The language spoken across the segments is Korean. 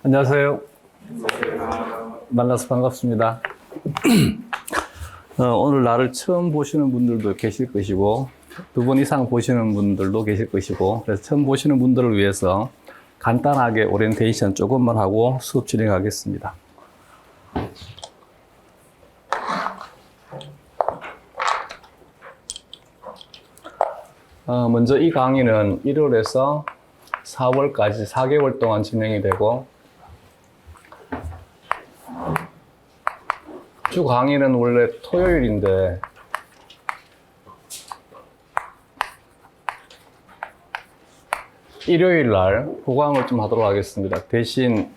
안녕하세요. 만나서 반갑습니다. 오늘 나를 처음 보시는 분들도 계실 것이고, 2번 이상 보시는 분들도 계실 것이고, 그래서 처음 보시는 분들을 위해서 간단하게 오리엔테이션 조금만 하고 수업 진행하겠습니다. 먼저 이 강의는 1월에서 4월까지 4개월 동안 진행이 되고, 주 강의는 원래 토요일인데 일요일 날 보강을 좀 하도록 하겠습니다. 대신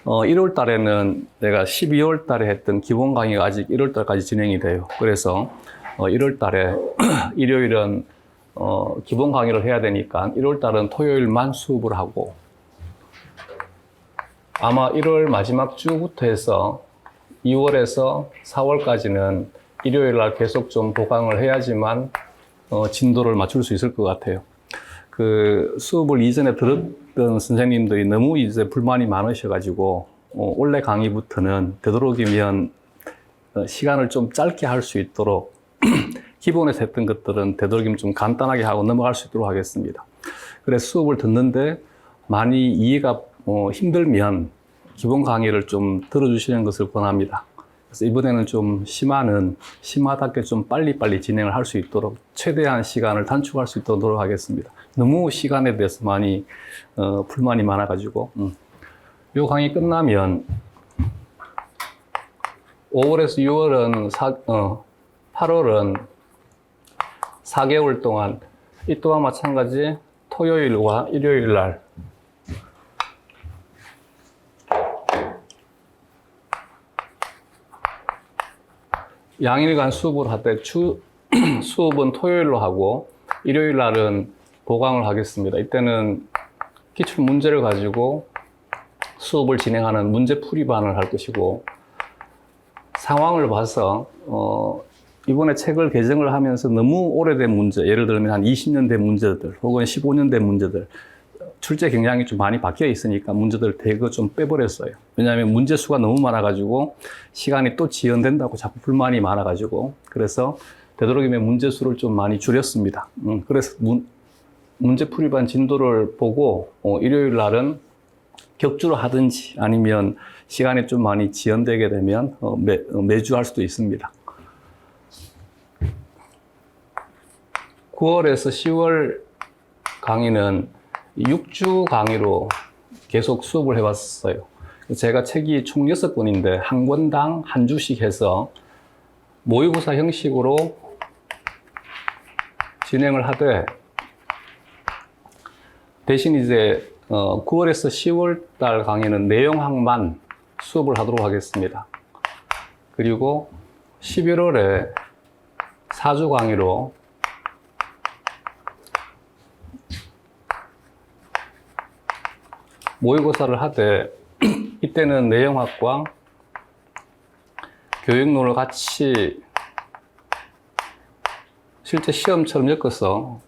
1월 달에는 내가 12월 달에 했던 기본 강의가 아직 1월 달까지 진행이 돼요. 그래서 1월 달에 일요일은 기본 강의를 해야 되니까 1월 달은 토요일만 수업을 하고, 아마 1월 마지막 주부터 해서 2월에서 4월까지는 일요일 날 계속 좀 보강을 해야지만 진도를 맞출 수 있을 것 같아요. 그 수업을 이전에 들었던 선생님들이 너무 이제 불만이 많으셔가지고 원래 강의부터는 되도록이면 시간을 좀 짧게 할 수 있도록 기본에서 했던 것들은 되도록이면 좀 간단하게 하고 넘어갈 수 있도록 하겠습니다. 그래서 수업을 듣는데 많이 이해가 힘들면 기본 강의를 좀 들어주시는 것을 권합니다. 그래서 이번에는 좀 심화답게 좀 빨리빨리 진행을 할 수 있도록 최대한 시간을 단축할 수 있도록 노력하겠습니다. 너무 시간에 대해서 많이 불만이 많아가지고 이 강의 끝나면 5월에서 6월은 8월은 4개월 동안 이 또한 마찬가지 토요일과 일요일 날 양일간 수업을 할 때 수업은 토요일로 하고 일요일 날은 보강을 하겠습니다. 이때는 기출 문제를 가지고 수업을 진행하는 문제풀이반을 할 것이고, 상황을 봐서 이번에 책을 개정을 하면서 너무 오래된 문제, 예를 들면 한 20년 된 문제들 혹은 15년 된 문제들, 출제 경향이 좀 많이 바뀌어 있으니까 문제들 대거 좀 빼버렸어요. 왜냐하면 문제 수가 너무 많아가지고 시간이 또 지연된다고 자꾸 불만이 많아가지고, 그래서 되도록이면 문제 수를 좀 많이 줄였습니다. 그래서 문제풀이반 진도를 보고 일요일 날은 격주로 하든지 아니면 시간이 좀 많이 지연되게 되면 매주 할 수도 있습니다. 9월에서 10월 강의는 6주 강의로 계속 수업을 해왔어요. 제가 책이 총 6권인데 한 권당 한 주씩 해서 모의고사 형식으로 진행을 하되, 대신 이제 9월에서 10월 달 강의는 내용학만 수업을 하도록 하겠습니다. 그리고 11월에 4주 강의로 모의고사를 하되, 이때는 내용학과 교육론을 같이 실제 시험처럼 엮어서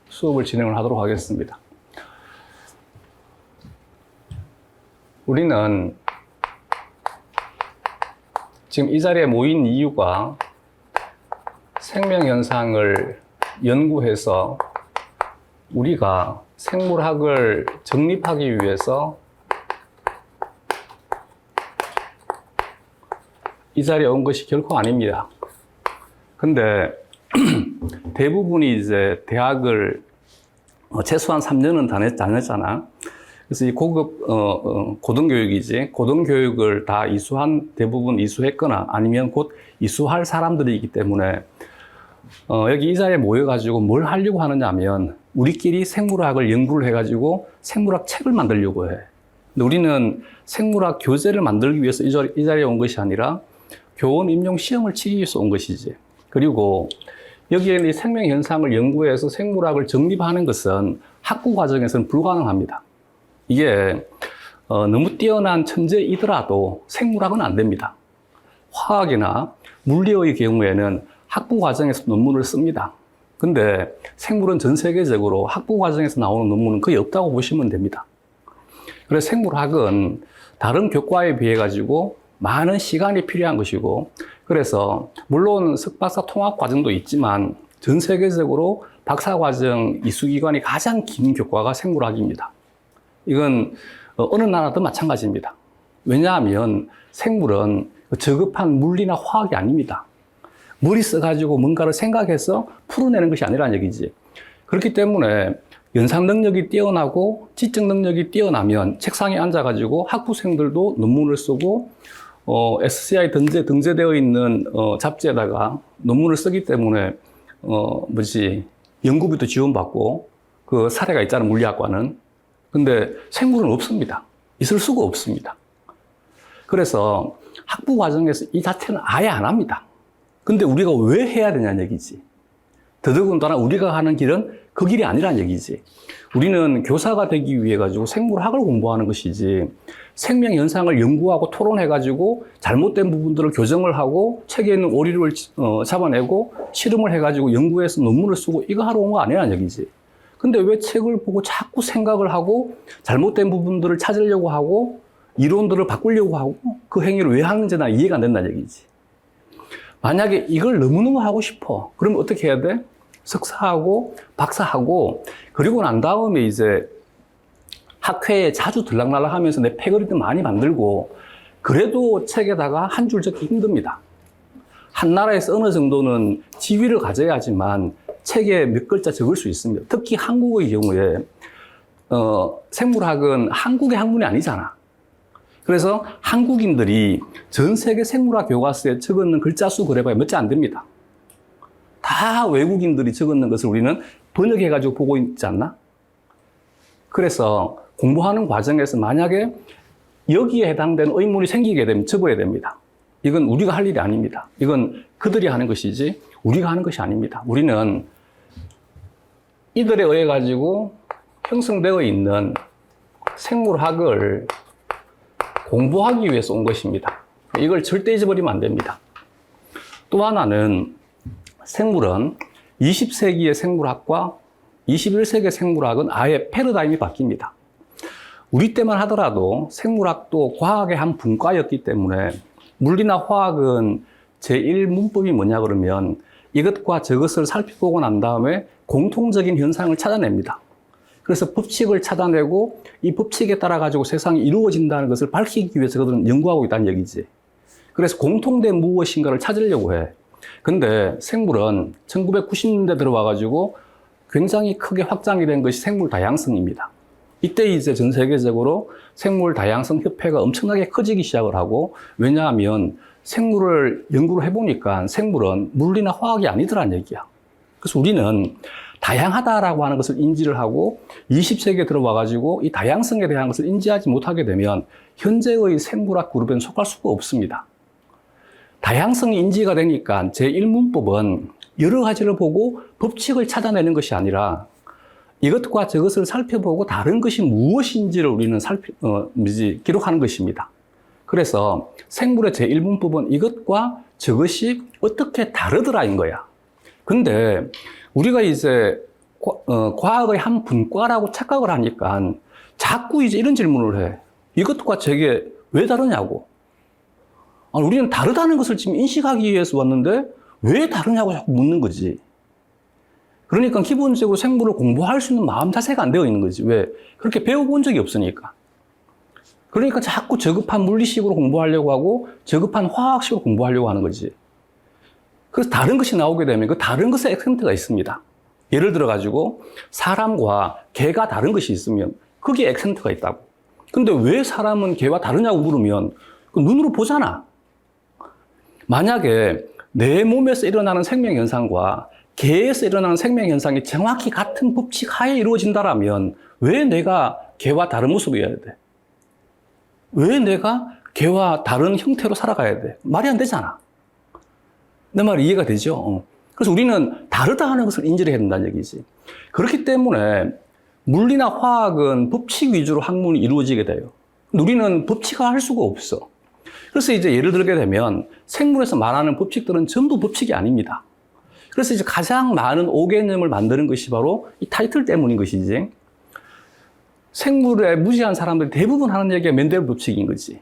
수업을 진행을 하도록 하겠습니다. 우리는 지금 이 자리에 모인 이유가 생명현상을 연구해서 우리가 생물학을 정립하기 위해서 이 자리에 온 것이 결코 아닙니다. 근데 대부분이 이제 대학을 최소한 3년은 다녔잖아. 그래서 이 고급 고등교육이지, 고등교육을 다 대부분 이수했거나 아니면 곧 이수할 사람들이기 때문에 여기 이 자리에 모여가지고 뭘 하려고 하느냐 하면 우리끼리 생물학을 연구를 해가지고 생물학 책을 만들려고 해. 근데 우리는 생물학 교재를 만들기 위해서 이 자리에 온 것이 아니라 교원 임용 시험을 치기 위해서 온 것이지. 그리고 여기에 이 생명현상을 연구해서 생물학을 정립하는 것은 학부 과정에서는 불가능합니다. 이게 너무 뛰어난 천재이더라도 생물학은 안 됩니다. 화학이나 물리의 경우에는 학부 과정에서 논문을 씁니다. 근데 생물은 전 세계적으로 학부 과정에서 나오는 논문은 거의 없다고 보시면 됩니다. 그래서 생물학은 다른 교과에 비해 가지고 많은 시간이 필요한 것이고, 그래서 물론 석박사 통합 과정도 있지만 전 세계적으로 박사 과정 이수 기간이 가장 긴 교과가 생물학입니다. 이건 어느 나라도 마찬가지입니다. 왜냐하면 생물은 저급한 물리나 화학이 아닙니다. 머리 써가지고 뭔가를 생각해서 풀어내는 것이 아니라는 얘기지. 그렇기 때문에 연상 능력이 뛰어나고 지적 능력이 뛰어나면 책상에 앉아가지고 학부생들도 논문을 쓰고 SCI 등재되어 있는 잡지에다가 논문을 쓰기 때문에 연구비도 지원받고 그 사례가 있잖아요, 물리학과는. 근데 생물은 없습니다. 있을 수가 없습니다. 그래서 학부 과정에서 이 자체는 아예 안 합니다. 근데 우리가 왜 해야 되냐는 얘기지. 더더군다나 우리가 가는 길은 그 길이 아니라는 얘기지. 우리는 교사가 되기 위해 가지고 생물학을 공부하는 것이지, 생명 현상을 연구하고 토론해 가지고 잘못된 부분들을 교정을 하고 책에 있는 오류를 잡아내고 실험을 해 가지고 연구해서 논문을 쓰고 이거 하러 온 거 아니라는 얘기지. 근데 왜 책을 보고 자꾸 생각을 하고 잘못된 부분들을 찾으려고 하고 이론들을 바꾸려고 하고 그 행위를 왜 하는지 나 이해가 안 된다는 얘기지. 만약에 이걸 너무너무 하고 싶어. 그러면 어떻게 해야 돼? 석사하고 박사하고 그리고 난 다음에 이제 학회에 자주 들락날락 하면서 내 패거리도 많이 만들고, 그래도 책에다가 한 줄 적기 힘듭니다. 한 나라에서 어느 정도는 지위를 가져야지만 책에 몇 글자 적을 수 있습니다. 특히 한국의 경우에 생물학은 한국의 학문이 아니잖아. 그래서 한국인들이 전 세계 생물학 교과서에 적었는 글자 수 그래봐야 몇 자 안 됩니다. 다 외국인들이 적었는 것을 우리는 번역해가지고 보고 있지 않나? 그래서 공부하는 과정에서 만약에 여기에 해당되는 의문이 생기게 되면 접어야 됩니다. 이건 우리가 할 일이 아닙니다. 이건 그들이 하는 것이지 우리가 하는 것이 아닙니다. 우리는 이들에 의해 가지고 형성되어 있는 생물학을 공부하기 위해서 온 것입니다. 이걸 절대 잊어버리면 안 됩니다. 또 하나는 생물은 20세기의 생물학과 21세기의 생물학은 아예 패러다임이 바뀝니다. 우리 때만 하더라도 생물학도 과학의 한 분과였기 때문에 물리나 화학은 제1문법이 뭐냐 그러면 이것과 저것을 살펴보고 난 다음에 공통적인 현상을 찾아냅니다. 그래서 법칙을 찾아내고 이 법칙에 따라 가지고 세상이 이루어진다는 것을 밝히기 위해서 그들은 연구하고 있다는 얘기지. 그래서 공통된 무엇인가를 찾으려고 해. 근데 생물은 1990년대 들어와 가지고 굉장히 크게 확장이 된 것이 생물 다양성입니다. 이때 이제 전 세계적으로 생물 다양성 협회가 엄청나게 커지기 시작을 하고, 왜냐하면 생물을 연구를 해보니까 생물은 물리나 화학이 아니더란 얘기야. 그래서 우리는 다양하다라고 하는 것을 인지를 하고 20세기에 들어와 가지고 이 다양성에 대한 것을 인지하지 못하게 되면 현재의 생물학 그룹에는 속할 수가 없습니다. 다양성이 인지가 되니까 제1문법은 여러 가지를 보고 법칙을 찾아내는 것이 아니라 이것과 저것을 살펴보고 다른 것이 무엇인지를 우리는 기록하는 것입니다. 그래서 생물의 제1문법은 이것과 저것이 어떻게 다르더라인 거야. 근데 우리가 이제 과학의 한 분과라고 착각을 하니까 자꾸 이제 이런 질문을 해. 이것과 저게 왜 다르냐고. 우리는 다르다는 것을 지금 인식하기 위해서 왔는데 왜 다르냐고 자꾸 묻는 거지. 그러니까 기본적으로 생물을 공부할 수 있는 마음 자세가 안 되어 있는 거지. 왜? 그렇게 배워본 적이 없으니까. 그러니까 자꾸 저급한 물리식으로 공부하려고 하고 저급한 화학식으로 공부하려고 하는 거지. 그래서 다른 것이 나오게 되면 그 다른 것에 액센트가 있습니다. 예를 들어 가지고 사람과 개가 다른 것이 있으면 거기에 액센트가 있다고. 근데 왜 사람은 개와 다르냐고 물으면 그 눈으로 보잖아. 만약에 내 몸에서 일어나는 생명현상과 개에서 일어나는 생명현상이 정확히 같은 법칙 하에 이루어진다라면 왜 내가 개와 다른 모습이어야 돼? 왜 내가 개와 다른 형태로 살아가야 돼? 말이 안 되잖아. 내 말이 이해가 되죠? 그래서 우리는 다르다 하는 것을 인지를 해야 된다는 얘기지. 그렇기 때문에 물리나 화학은 법칙 위주로 학문이 이루어지게 돼요. 우리는 법칙화할 수가 없어. 그래서 이제 예를 들게 되면 생물에서 말하는 법칙들은 전부 법칙이 아닙니다. 그래서 이제 가장 많은 오개념을 만드는 것이 바로 이 타이틀 때문인 것이지. 생물에 무지한 사람들이 대부분 하는 얘기가 멘델 법칙인 거지.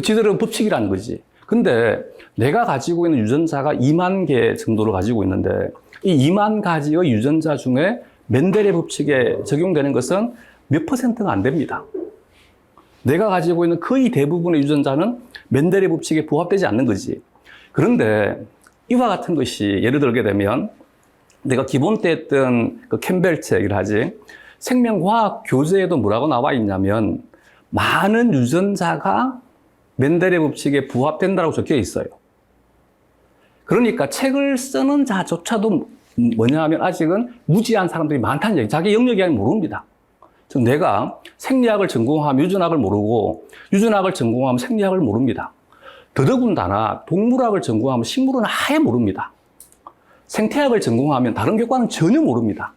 지들은 법칙이라는 거지. 근데 내가 가지고 있는 유전자가 2만 개 정도를 가지고 있는데 이 2만 가지의 유전자 중에 멘델의 법칙에 적용되는 것은 몇 %가 안 됩니다. 내가 가지고 있는 거의 대부분의 유전자는 멘델의 법칙에 부합되지 않는 거지. 그런데 이와 같은 것이 예를 들게 되면 내가 기본 때 했던 그 캠벨 책이라 하지 생명과학 교재에도 뭐라고 나와 있냐면 많은 유전자가 멘델의 법칙에 부합된다고 적혀 있어요. 그러니까 책을 쓰는 자조차도 뭐냐 하면 아직은 무지한 사람들이 많다는 얘기. 자기 영역이 아니면 모릅니다. 즉 내가 생리학을 전공하면 유전학을 모르고 유전학을 전공하면 생리학을 모릅니다. 더더군다나 동물학을 전공하면 식물은 아예 모릅니다. 생태학을 전공하면 다른 교과는 전혀 모릅니다.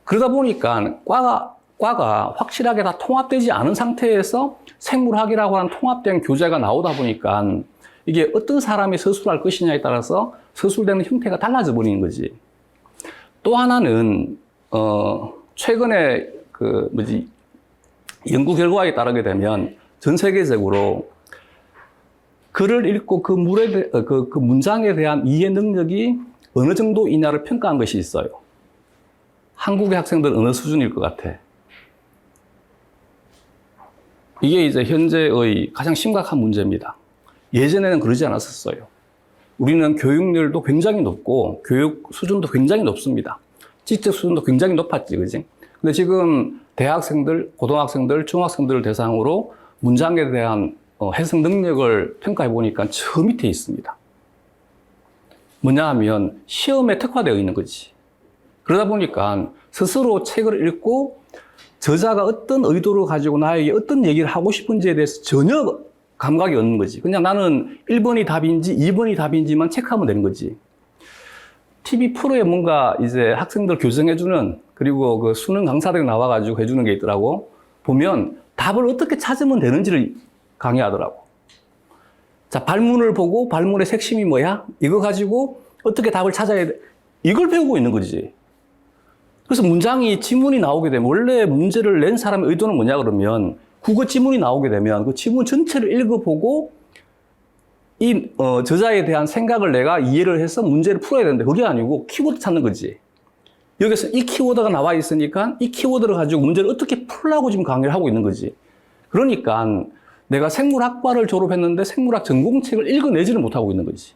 그러다 보니까 과가 확실하게 다 통합되지 않은 상태에서 생물학이라고 하는 통합된 교재가 나오다 보니까 이게 어떤 사람이 서술할 것이냐에 따라서 서술되는 형태가 달라져 버리는 거지. 또 하나는 최근에 연구 결과에 따르게 되면 전 세계적으로 글을 읽고 그 문장에 대한 이해 능력이 어느 정도이냐를 평가한 것이 있어요. 한국의 학생들 어느 수준일 것 같아? 이게 이제 현재의 가장 심각한 문제입니다. 예전에는 그러지 않았었어요. 우리는 교육열도 굉장히 높고 교육 수준도 굉장히 높습니다. 지적 수준도 굉장히 높았지, 그지? 근데 지금 대학생들, 고등학생들, 중학생들을 대상으로 문장에 대한 해석 능력을 평가해 보니까 저 밑에 있습니다. 뭐냐 하면 시험에 특화되어 있는 거지. 그러다 보니까 스스로 책을 읽고 저자가 어떤 의도를 가지고 나에게 어떤 얘기를 하고 싶은지에 대해서 전혀 감각이 없는 거지. 그냥 나는 1번이 답인지 2번이 답인지만 체크하면 되는 거지. TV 프로에 뭔가 이제 학생들 교정해주는 그리고 그 수능 강사들이 나와가지고 해주는 게 있더라고. 보면 답을 어떻게 찾으면 되는지를 강의하더라고. 자, 발문을 보고 발문의 핵심이 뭐야? 이거 가지고 어떻게 답을 찾아야 돼? 이걸 배우고 있는 거지. 그래서 문장이 지문이 나오게 되면 원래 문제를 낸 사람의 의도는 뭐냐 그러면 국어 지문이 나오게 되면 그 지문 전체를 읽어보고 이 저자에 대한 생각을 내가 이해를 해서 문제를 풀어야 되는데 그게 아니고 키워드 찾는 거지. 여기서 이 키워드가 나와 있으니까 이 키워드를 가지고 문제를 어떻게 풀라고 지금 강의를 하고 있는 거지. 그러니까 내가 생물학과를 졸업했는데 생물학 전공책을 읽어내지를 못하고 있는 거지.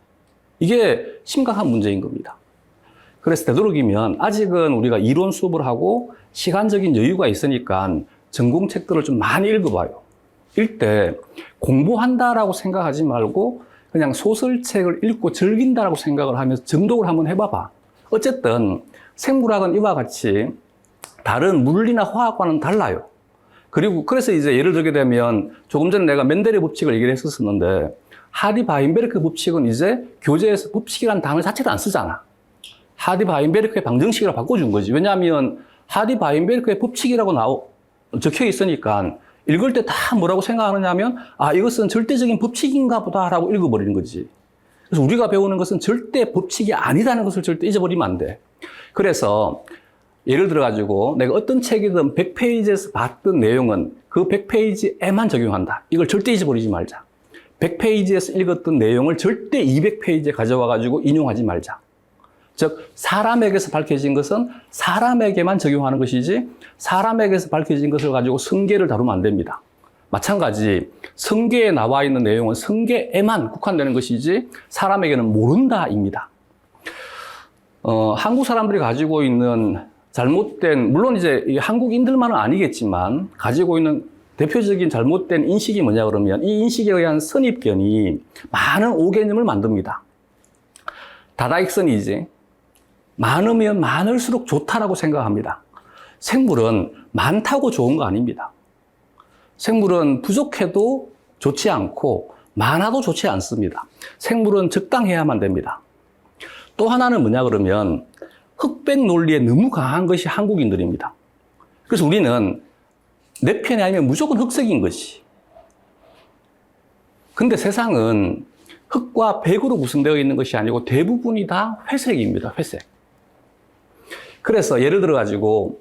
이게 심각한 문제인 겁니다. 그래서 되도록이면 아직은 우리가 이론 수업을 하고 시간적인 여유가 있으니까 전공책들을 좀 많이 읽어봐요. 읽때 공부한다라고 생각하지 말고 그냥 소설책을 읽고 즐긴다라고 생각을 하면서 정독을 한번 해봐봐. 어쨌든 생물학은 이와 같이 다른 물리나 화학과는 달라요. 그리고 그래서 이제 예를 들게 되면 조금 전에 내가 멘델의 법칙을 얘기를 했었는데 하디 바인베르크 법칙은 이제 교재에서 법칙이라는 단어 자체를 안 쓰잖아. 하디 바인베르크의 방정식이라고 바꿔준 거지. 왜냐하면 하디 바인베르크의 법칙이라고 적혀 있으니까 읽을 때 다 뭐라고 생각하느냐 하면 아 이것은 절대적인 법칙인가 보다라고 읽어버리는 거지. 그래서 우리가 배우는 것은 절대 법칙이 아니다는 것을 절대 잊어버리면 안 돼. 그래서 예를 들어가지고 내가 어떤 책이든 100페이지에서 봤던 내용은 그 100페이지에만 적용한다. 이걸 절대 잊어버리지 말자. 100페이지에서 읽었던 내용을 절대 200페이지에 가져와가지고 인용하지 말자. 즉 사람에게서 밝혀진 것은 사람에게만 적용하는 것이지 사람에게서 밝혀진 것을 가지고 성계를 다루면 안 됩니다. 마찬가지 성계에 나와 있는 내용은 성계에만 국한되는 것이지 사람에게는 모른다입니다. 한국 사람들이 가지고 있는 잘못된, 물론 이제 한국인들만은 아니겠지만 가지고 있는 대표적인 잘못된 인식이 뭐냐 그러면 이 인식에 의한 선입견이 많은 오개념을 만듭니다. 다다익선이지. 많으면 많을수록 좋다라고 생각합니다. 생물은 많다고 좋은 거 아닙니다. 생물은 부족해도 좋지 않고 많아도 좋지 않습니다. 생물은 적당해야만 됩니다. 또 하나는 뭐냐 그러면 흑백 논리에 너무 강한 것이 한국인들입니다. 그래서 우리는 내 편이 아니면 무조건 흑색인 것이. 근데 세상은 흑과 백으로 구성되어 있는 것이 아니고 대부분이 다 회색입니다. 회색. 그래서 예를 들어 가지고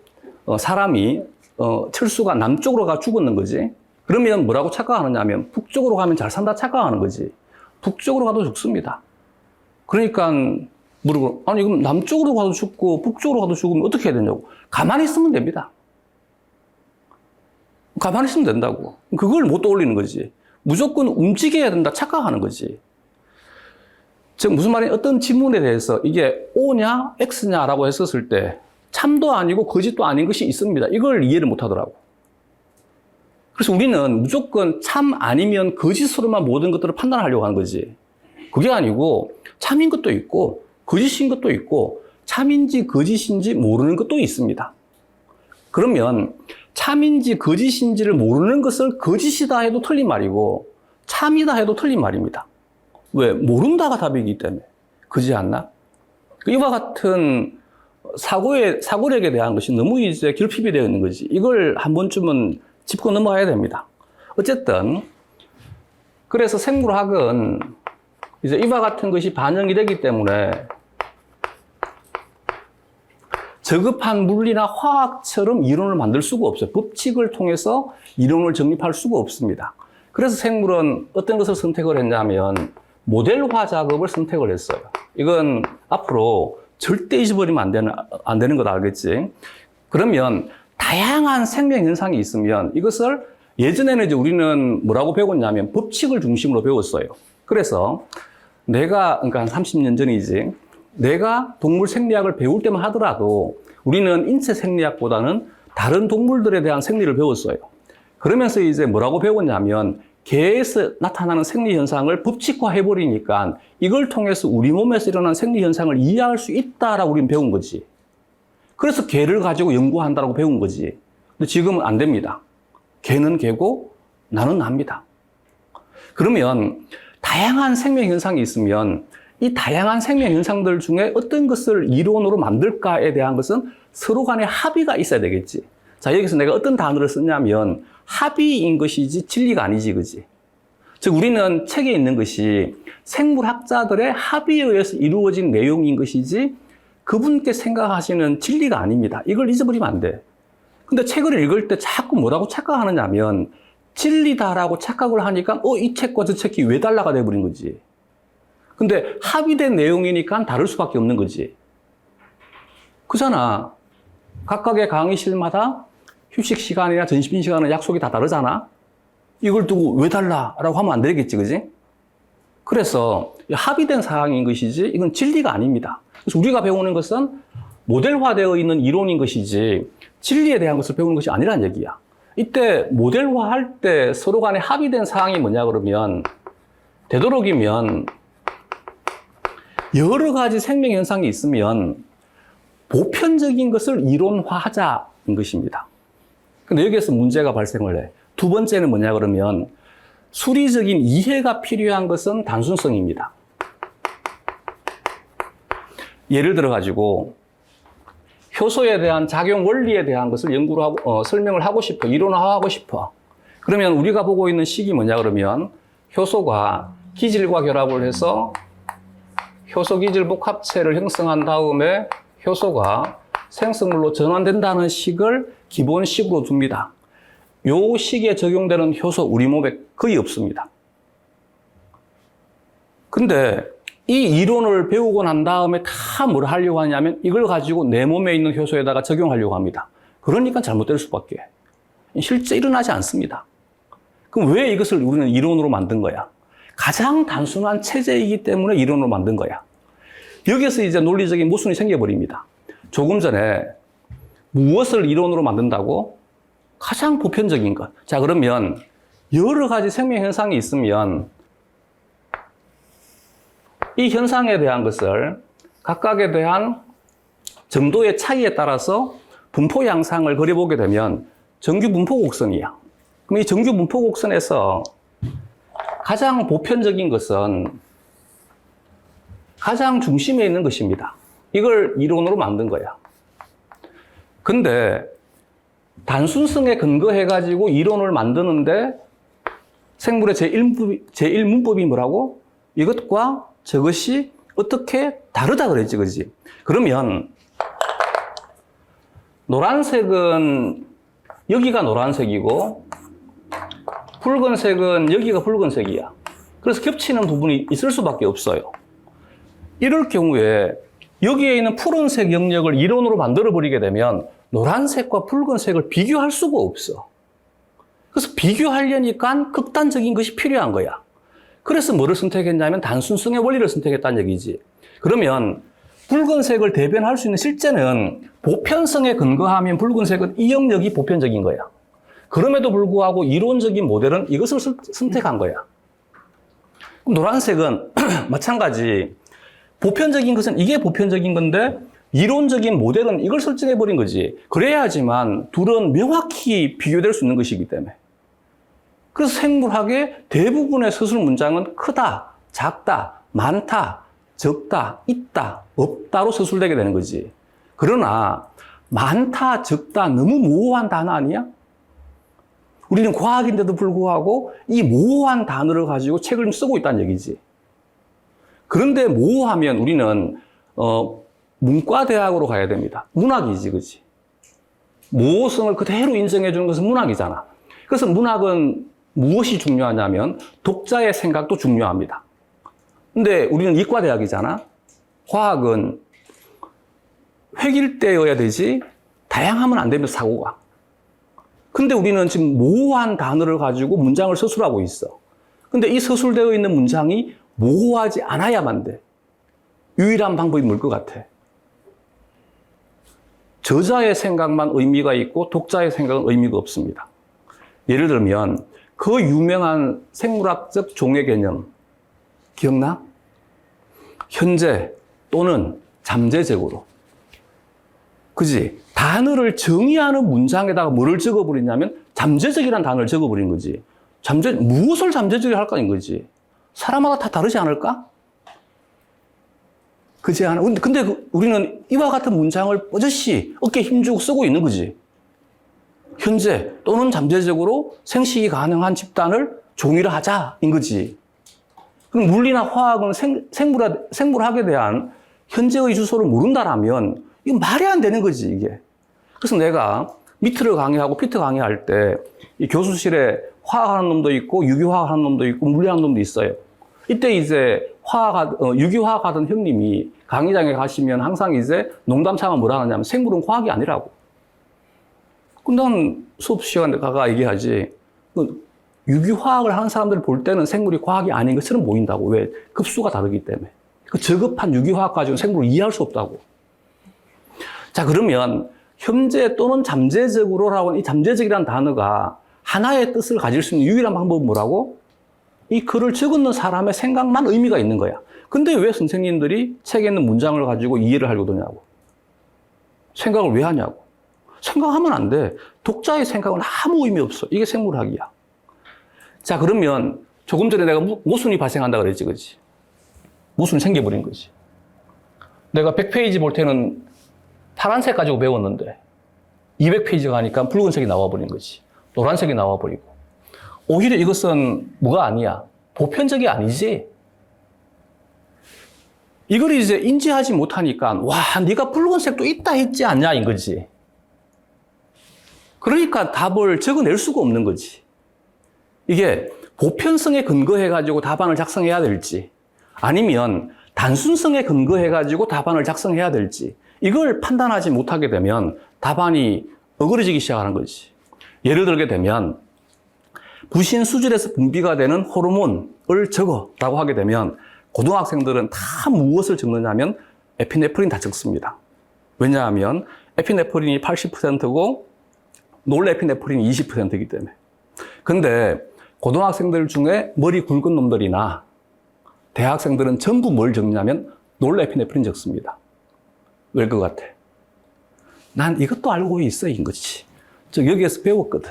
사람이 철수가 남쪽으로 가 죽었는 거지. 그러면 뭐라고 착각하느냐 하면 북쪽으로 가면 잘 산다 착각하는 거지. 북쪽으로 가도 죽습니다. 그러니까 물어보 아니 그럼 남쪽으로 가도 죽고 북쪽으로 가도 죽으면 어떻게 해야 되냐고. 가만히 있으면 됩니다. 가만히 있으면 된다고. 그걸 못 떠올리는 거지. 무조건 움직여야 된다 착각하는 거지. 즉 무슨 말이냐, 어떤 질문에 대해서 이게 O냐 X냐라고 했었을 때 참도 아니고 거짓도 아닌 것이 있습니다. 이걸 이해를 못 하더라고. 그래서 우리는 무조건 참 아니면 거짓으로만 모든 것들을 판단하려고 하는 거지. 그게 아니고 참인 것도 있고 거짓인 것도 있고 참인지 거짓인지 모르는 것도 있습니다. 그러면 참인지 거짓인지를 모르는 것을 거짓이다 해도 틀린 말이고 참이다 해도 틀린 말입니다. 왜? 모른다가 답이기 때문에. 그렇지 않나? 이와 같은 사고력에 대한 것이 너무 이제 결핍이 되어 있는 거지. 이걸 한 번쯤은 짚고 넘어가야 됩니다. 어쨌든 그래서 생물학은 이제 이와 같은 것이 반영이 되기 때문에 저급한 물리나 화학처럼 이론을 만들 수가 없어요. 법칙을 통해서 이론을 정립할 수가 없습니다. 그래서 생물은 어떤 것을 선택을 했냐면 모델화 작업을 선택을 했어요. 이건 앞으로 절대 잊어버리면 안 되는 거 알겠지? 그러면 다양한 생명 현상이 있으면 이것을 예전에는 이제 우리는 뭐라고 배웠냐면 법칙을 중심으로 배웠어요. 그래서 그러니까 한 30년 전이지. 내가 동물 생리학을 배울 때만 하더라도 우리는 인체 생리학보다는 다른 동물들에 대한 생리를 배웠어요. 그러면서 이제 뭐라고 배웠냐면 개에서 나타나는 생리 현상을 법칙화해버리니까 이걸 통해서 우리 몸에서 일어나는 생리 현상을 이해할 수 있다라고 우리는 배운 거지. 그래서 개를 가지고 연구한다라고 배운 거지. 근데 지금은 안 됩니다. 개는 개고 나는 납니다. 그러면 다양한 생명 현상이 있으면 이 다양한 생명 현상들 중에 어떤 것을 이론으로 만들까에 대한 것은 서로 간에 합의가 있어야 되겠지. 자, 여기서 내가 어떤 단어를 썼냐면 합의인 것이지 진리가 아니지, 그지? 즉 우리는 책에 있는 것이 생물학자들의 합의에 의해서 이루어진 내용인 것이지 그분께 생각하시는 진리가 아닙니다. 이걸 잊어버리면 안 돼. 근데 책을 읽을 때 자꾸 뭐라고 착각하느냐면 진리다라고 착각을 하니까 이 책과 저 책이 왜 달라가 돼버린 거지. 근데 합의된 내용이니까 다를 수밖에 없는 거지. 그잖아. 각각의 강의실마다 휴식 시간이나 점심 시간은 약속이 다 다르잖아. 이걸 두고 왜 달라라고 하면 안 되겠지, 그지? 그래서 합의된 사항인 것이지 이건 진리가 아닙니다. 그래서 우리가 배우는 것은 모델화되어 있는 이론인 것이지 진리에 대한 것을 배우는 것이 아니란 얘기야. 이때 모델화할 때 서로 간에 합의된 사항이 뭐냐 그러면 되도록이면 여러 가지 생명 현상이 있으면 보편적인 것을 이론화하자는 것입니다. 근데 여기에서 문제가 발생을 해. 두 번째는 뭐냐 그러면 수리적인 이해가 필요한 것은 단순성입니다. 예를 들어 가지고 효소에 대한 작용 원리에 대한 것을 연구를 하고 설명을 하고 싶어. 이론화하고 싶어. 그러면 우리가 보고 있는 식이 뭐냐 그러면 효소가 기질과 결합을 해서 효소 기질 복합체를 형성한 다음에 효소가 생성물로 전환된다는 식을 기본식으로 둡니다. 요 식에 적용되는 효소 우리 몸에 거의 없습니다. 근데 이 이론을 배우고 난 다음에 다 뭘 하려고 하냐면 이걸 가지고 내 몸에 있는 효소에다가 적용하려고 합니다. 그러니까 잘못될 수밖에. 실제 일어나지 않습니다. 그럼 왜 이것을 우리는 이론으로 만든 거야? 가장 단순한 체제이기 때문에 이론으로 만든 거야. 여기서 이제 논리적인 모순이 생겨버립니다. 조금 전에 무엇을 이론으로 만든다고? 가장 보편적인 것. 자, 그러면 여러 가지 생명 현상이 있으면 이 현상에 대한 것을 각각에 대한 정도의 차이에 따라서 분포 양상을 그려보게 되면 정규 분포 곡선이야. 그럼 이 정규 분포 곡선에서 가장 보편적인 것은 가장 중심에 있는 것입니다. 이걸 이론으로 만든 거야. 근데 단순성에 근거해가지고 이론을 만드는데 생물의 제1문법이 뭐라고? 이것과 저것이 어떻게 다르다 그랬지, 그지? 그러면 노란색은 여기가 노란색이고 붉은색은 여기가 붉은색이야. 그래서 겹치는 부분이 있을 수밖에 없어요. 이럴 경우에 여기에 있는 푸른색 영역을 이론으로 만들어버리게 되면 노란색과 붉은색을 비교할 수가 없어. 그래서 비교하려니까 극단적인 것이 필요한 거야. 그래서 뭐를 선택했냐면 단순성의 원리를 선택했다는 얘기지. 그러면 붉은색을 대변할 수 있는 실제는 보편성에 근거하면 붉은색은 이 영역이 보편적인 거야. 그럼에도 불구하고 이론적인 모델은 이것을 선택한 거야. 노란색은 마찬가지. 보편적인 것은 이게 보편적인 건데 이론적인 모델은 이걸 설정해버린 거지. 그래야지만 둘은 명확히 비교될 수 있는 것이기 때문에. 그래서 생물학의 대부분의 서술 문장은 크다, 작다, 많다, 적다, 있다, 없다로 서술되게 되는 거지. 그러나 많다, 적다 너무 모호한 단어 아니야? 우리는 과학인데도 불구하고 이 모호한 단어를 가지고 책을 쓰고 있다는 얘기지. 그런데 모호하면 우리는 문과대학으로 가야 됩니다. 문학이지, 그치? 모호성을 그대로 인정해 주는 것은 문학이잖아. 그래서 문학은 무엇이 중요하냐면 독자의 생각도 중요합니다. 근데 우리는 이과대학이잖아. 과학은 획일되어야 되지 다양하면 안 되면 사고가. 근데 우리는 지금 모호한 단어를 가지고 문장을 서술하고 있어. 근데 이 서술되어 있는 문장이 모호하지 않아야만 돼. 유일한 방법이 뭘 것 같아? 저자의 생각만 의미가 있고 독자의 생각은 의미가 없습니다. 예를 들면 그 유명한 생물학적 종의 개념 기억나? 현재 또는 잠재적으로. 그지? 단어를 정의하는 문장에다가 뭐를 적어버리냐면 잠재적이라는 단어를 적어버린 거지. 무엇을 잠재적으로 할까인 거지. 사람마다 다 다르지 않을까? 그지 않아? 근데 우리는 이와 같은 문장을 뻗어시 어깨에 힘주고 쓰고 있는 거지. 현재 또는 잠재적으로 생식이 가능한 집단을 종일화하자인 거지. 그럼 물리나 화학은 생물학에 대한 현재의 주소를 모른다라면 이거 말이 안 되는 거지, 이게. 그래서 내가 미트를 강의하고 피트 강의할 때 이 교수실에 화학하는 놈도 있고 유기화학 하는 놈도 있고 물리하는 놈도 있어요. 이때 이제 유기화학 하던 형님이 강의장에 가시면 항상 이제 농담삼아 뭐라 하냐면 생물은 과학이 아니라고. 그럼 난 수업 시간에 가가 얘기하지. 유기화학을 하는 사람들을 볼 때는 생물이 과학이 아닌 것처럼 보인다고. 왜? 급수가 다르기 때문에. 그 저급한 유기화학 가지고 생물을 이해할 수 없다고. 자, 그러면 현재 또는 잠재적으로라고 하는 이 잠재적이라는 단어가 하나의 뜻을 가질 수 있는 유일한 방법은 뭐라고? 이 글을 적는 사람의 생각만 의미가 있는 거야. 근데 왜 선생님들이 책에 있는 문장을 가지고 이해를 하려고 드냐고. 생각을 왜 하냐고. 생각하면 안 돼. 독자의 생각은 아무 의미 없어. 이게 생물학이야. 자, 그러면 조금 전에 내가 모순이 발생한다 그랬지, 그지? 모순이 생겨버린 거지. 내가 100페이지 볼 때는 파란색 가지고 배웠는데 200페이지 가니까 붉은색이 나와버린 거지. 노란색이 나와버리고. 오히려 이것은 뭐가 아니야? 보편적이 아니지. 이걸 이제 인지하지 못하니까 와, 네가 붉은색도 있다 했지 않냐인 거지. 그러니까 답을 적어낼 수가 없는 거지. 이게 보편성에 근거해가지고 답안을 작성해야 될지 아니면 단순성에 근거해가지고 답안을 작성해야 될지 이걸 판단하지 못하게 되면 답안이 어그러지기 시작하는 거지. 예를 들게 되면 부신 수질에서 분비가 되는 호르몬을 적어라고 하게 되면 고등학생들은 다 무엇을 적느냐면 에피네프린 다 적습니다. 왜냐하면 에피네프린이 80%고 놀에피네프린이 20%이기 때문에. 근데 고등학생들 중에 머리 굵은 놈들이나 대학생들은 전부 뭘 적냐면 놀에피네프린 적습니다. 왜 것 같아? 난 이것도 알고 있어, 인 거지. 저 여기에서 배웠거든.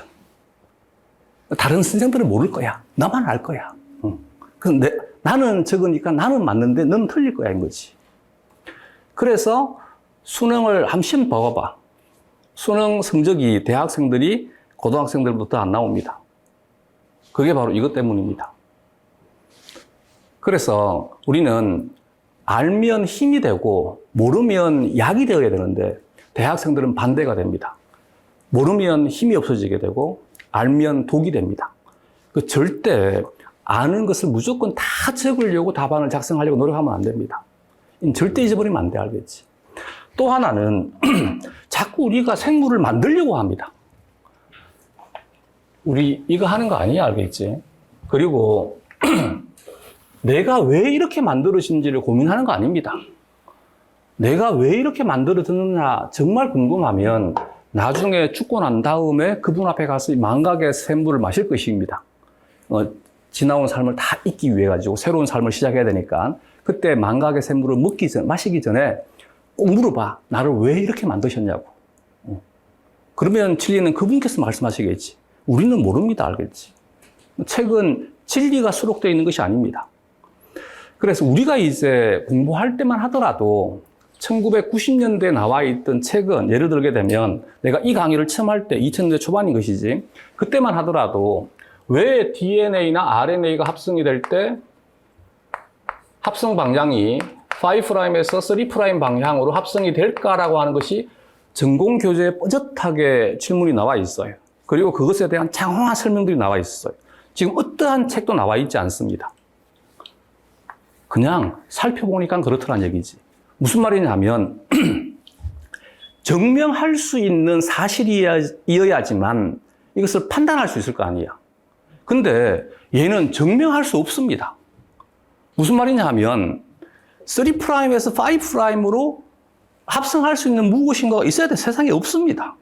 다른 선생들은 모를 거야. 나만 알 거야. 근데 나는 적으니까 나는 맞는데 넌 틀릴 거야, 인 거지. 그래서 수능을 한번 시험 봐봐. 수능 성적이 대학생들이 고등학생들부터 안 나옵니다. 그게 바로 이것 때문입니다. 그래서 우리는 알면 힘이 되고 모르면 약이 되어야 되는데 대학생들은 반대가 됩니다. 모르면 힘이 없어지게 되고 알면 독이 됩니다. 그 절대 아는 것을 무조건 다 적으려고 답안을 작성하려고 노력하면 안 됩니다. 절대 잊어버리면 안 돼, 알겠지? 또 하나는 자꾸 우리가 생물을 만들려고 합니다. 우리 이거 하는 거 아니야, 알겠지? 그리고 내가 왜 이렇게 만들어진지를 고민하는 거 아닙니다. 내가 왜 이렇게 만들어졌느냐 정말 궁금하면 나중에 죽고 난 다음에 그분 앞에 가서 망각의 샘물을 마실 것입니다. 지나온 삶을 다 잊기 위해 가지고 새로운 삶을 시작해야 되니까 그때 망각의 샘물을 마시기 전에 꼭 물어봐. 나를 왜 이렇게 만드셨냐고. 그러면 진리는 그분께서 말씀하시겠지. 우리는 모릅니다. 알겠지? 책은 진리가 수록되어 있는 것이 아닙니다. 그래서 우리가 이제 공부할 때만 하더라도 1990년대에 나와 있던 책은 예를 들게 되면 내가 이 강의를 처음 할 때 2000년대 초반인 것이지 그때만 하더라도 왜 DNA나 RNA가 합성이 될 때 합성 방향이 5'에서 3' 방향으로 합성이 될까라고 하는 것이 전공 교재에 뾰족하게 질문이 나와 있어요. 그리고 그것에 대한 장황한 설명들이 나와 있어요. 지금 어떠한 책도 나와 있지 않습니다. 그냥 살펴보니까 그렇더란 얘기지. 무슨 말이냐면 증명할 수 있는 사실이어야지만 이것을 판단할 수 있을 거 아니야. 근데 얘는 증명할 수 없습니다. 무슨 말이냐 하면 3'에서 5'으로 합성할 수 있는 무엇인가가 있어야 돼. 세상에 없습니다.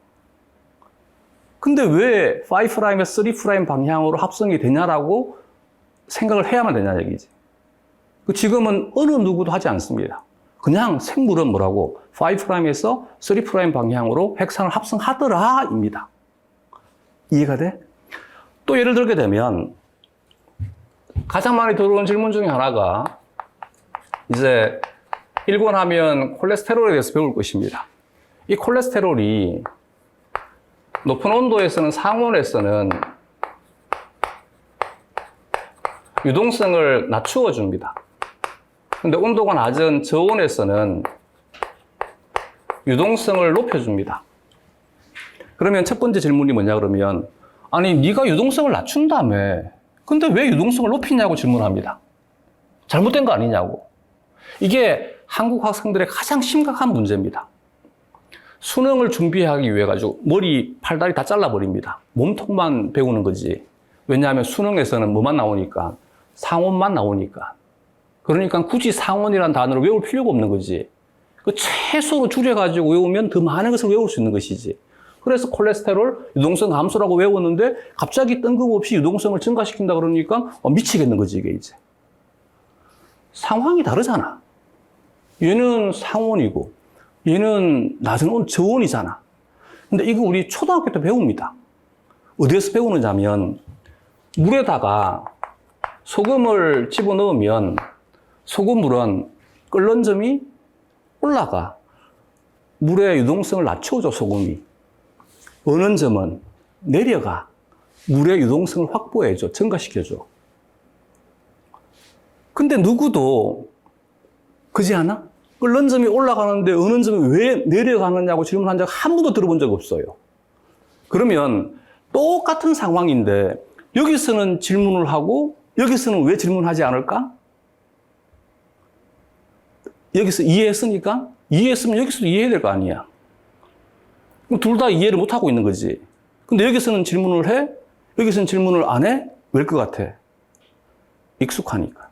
근데 왜 5'에서 3' 방향으로 합성이 되냐라고 생각을 해야만 되냐 얘기지. 지금은 어느 누구도 하지 않습니다. 그냥 생물은 뭐라고 5'에서 3' 방향으로 핵산을 합성하더라 입니다. 이해가 돼? 또 예를 들게 되면 가장 많이 들어온 질문 중에 하나가 이제 1권 하면 콜레스테롤에 대해서 배울 것입니다. 이 콜레스테롤이 높은 온도에서는 상온에서는 유동성을 낮추어 줍니다. 근데 온도가 낮은 저온에서는 유동성을 높여줍니다. 그러면 첫 번째 질문이 뭐냐 그러면 아니 네가 유동성을 낮춘다며 근데 왜 유동성을 높이냐고 질문합니다. 잘못된 거 아니냐고. 이게 한국 학생들의 가장 심각한 문제입니다. 수능을 준비하기 위해 가지고 머리, 팔다리 다 잘라버립니다. 몸통만 배우는 거지. 왜냐하면 수능에서는 뭐만 나오니까 상온만 나오니까. 그러니까 굳이 상온이라는 단어를 외울 필요가 없는 거지. 그 최소로 줄여가지고 외우면 더 많은 것을 외울 수 있는 것이지. 그래서 콜레스테롤 유동성 감소라고 외웠는데 갑자기 뜬금없이 유동성을 증가시킨다 그러니까 미치겠는 거지 이게 이제. 상황이 다르잖아. 얘는 상온이고 얘는 낮은 저온이잖아. 근데 이거 우리 초등학교 때 배웁니다. 어디에서 배우느냐면 물에다가 소금을 집어넣으면 소금물은 끓는 점이 올라가. 물의 유동성을 낮춰줘, 소금이. 어는 점은 내려가. 물의 유동성을 확보해줘, 증가시켜줘. 근데 누구도 그지 않아? 끓는 점이 올라가는데 어는 점이 왜 내려가느냐고 질문한 적 한 번도 들어본 적 없어요. 그러면 똑같은 상황인데 여기서는 질문을 하고 여기서는 왜 질문하지 않을까? 여기서 이해했으니까? 이해했으면 여기서도 이해해야 될 거 아니야. 그럼 둘 다 이해를 못하고 있는 거지. 근데 여기서는 질문을 해? 여기서는 질문을 안 해? 왜일 것 같아? 익숙하니까.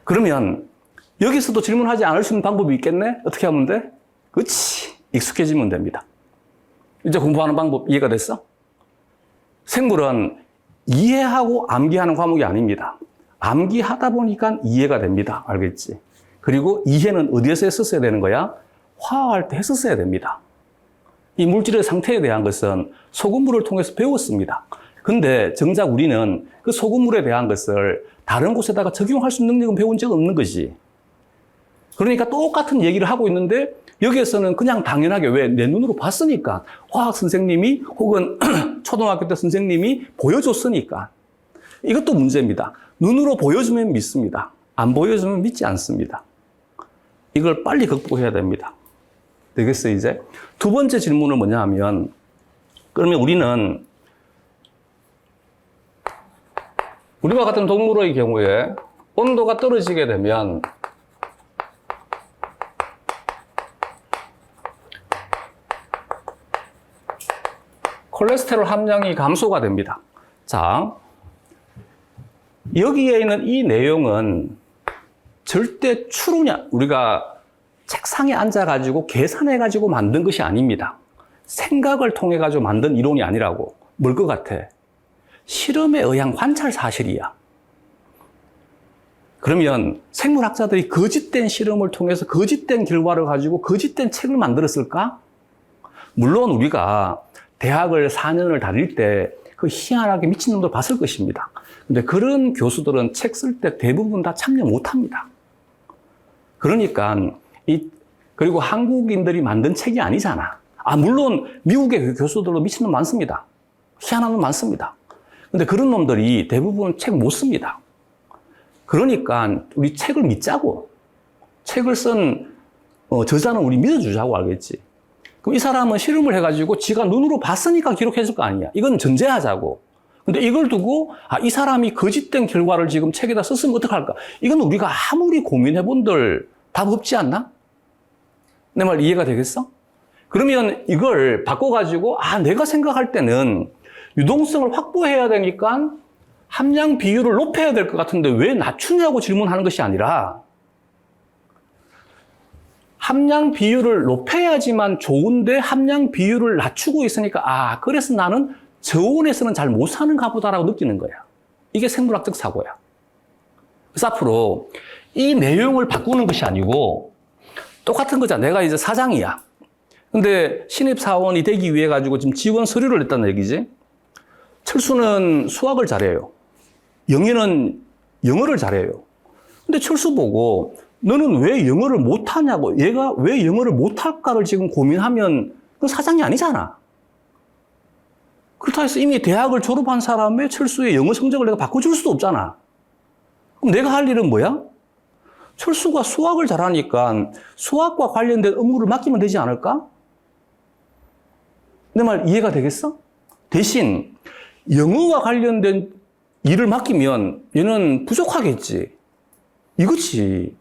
그러면 여기서도 질문하지 않을 수 있는 방법이 있겠네? 어떻게 하면 돼? 그렇지. 익숙해지면 됩니다. 이제 공부하는 방법 이해가 됐어? 생물은 이해하고 암기하는 과목이 아닙니다. 암기하다 보니까 이해가 됩니다. 알겠지? 그리고 이해는 어디에서 했었어야 되는 거야? 화학할 때 했었어야 됩니다. 이 물질의 상태에 대한 것은 소금물을 통해서 배웠습니다. 근데 정작 우리는 그 소금물에 대한 것을 다른 곳에다가 적용할 수 있는 능력은 배운 적 없는 거지. 그러니까 똑같은 얘기를 하고 있는데 여기에서는 그냥 당연하게 왜 내 눈으로 봤으니까 화학 선생님이 혹은 초등학교 때 선생님이 보여줬으니까 이것도 문제입니다. 눈으로 보여주면 믿습니다. 안 보여주면 믿지 않습니다. 이걸 빨리 극복해야 됩니다. 되겠어요, 이제? 두 번째 질문은 뭐냐 하면, 그러면 우리와 같은 동물의 경우에 온도가 떨어지게 되면 콜레스테롤 함량이 감소가 됩니다. 자, 여기에 있는 이 내용은 절대 추론이야. 우리가 책상에 앉아가지고 계산해가지고 만든 것이 아닙니다. 생각을 통해가지고 만든 이론이 아니라고. 뭘 것 같아? 실험에 의한 관찰 사실이야. 그러면 생물학자들이 거짓된 실험을 통해서 거짓된 결과를 가지고 거짓된 책을 만들었을까? 물론 우리가 대학을 4년을 다닐 때 그 희한하게 미친놈들 봤을 것입니다. 근데 그런 교수들은 책 쓸 때 대부분 다 참여 못 합니다. 그러니까, 그리고 한국인들이 만든 책이 아니잖아. 물론 미국의 교수들도 미친놈 많습니다. 희한한 놈 많습니다. 근데 그런 놈들이 대부분 책 못 씁니다. 그러니까 우리 책을 믿자고. 책을 쓴 저자는 우리 믿어주자고, 알겠지? 그럼 이 사람은 실험을 해가지고 지가 눈으로 봤으니까 기록했을 거 아니야. 이건 전제하자고. 근데 이걸 두고 이 사람이 거짓된 결과를 지금 책에다 썼으면 어떡할까? 이건 우리가 아무리 고민해본들 답 없지 않나? 내 말 이해가 되겠어? 그러면 이걸 바꿔가지고 내가 생각할 때는 유동성을 확보해야 되니까 함량 비율을 높여야 될 것 같은데 왜 낮추냐고 질문하는 것이 아니라 함량 비율을 높여야지만 좋은데 함량 비율을 낮추고 있으니까 그래서 나는 저온에서는 잘 못 사는가 보다라고 느끼는 거야. 이게 생물학적 사고야. 그래서 앞으로 이 내용을 바꾸는 것이 아니고 똑같은 거잖아. 내가 이제 사장이야. 근데 신입사원이 되기 위해 가지고 지금 지원 서류를 냈다는 얘기지. 철수는 수학을 잘해요. 영희는 영어를 잘해요. 근데 철수 보고 너는 왜 영어를 못하냐고, 얘가 왜 영어를 못할까를 지금 고민하면 그건 사장이 아니잖아. 그렇다 해서 이미 대학을 졸업한 사람의 철수의 영어 성적을 내가 바꿔줄 수도 없잖아. 그럼 내가 할 일은 뭐야? 철수가 수학을 잘하니까 수학과 관련된 업무를 맡기면 되지 않을까? 내 말 이해가 되겠어? 대신 영어와 관련된 일을 맡기면 얘는 부족하겠지. 이거지.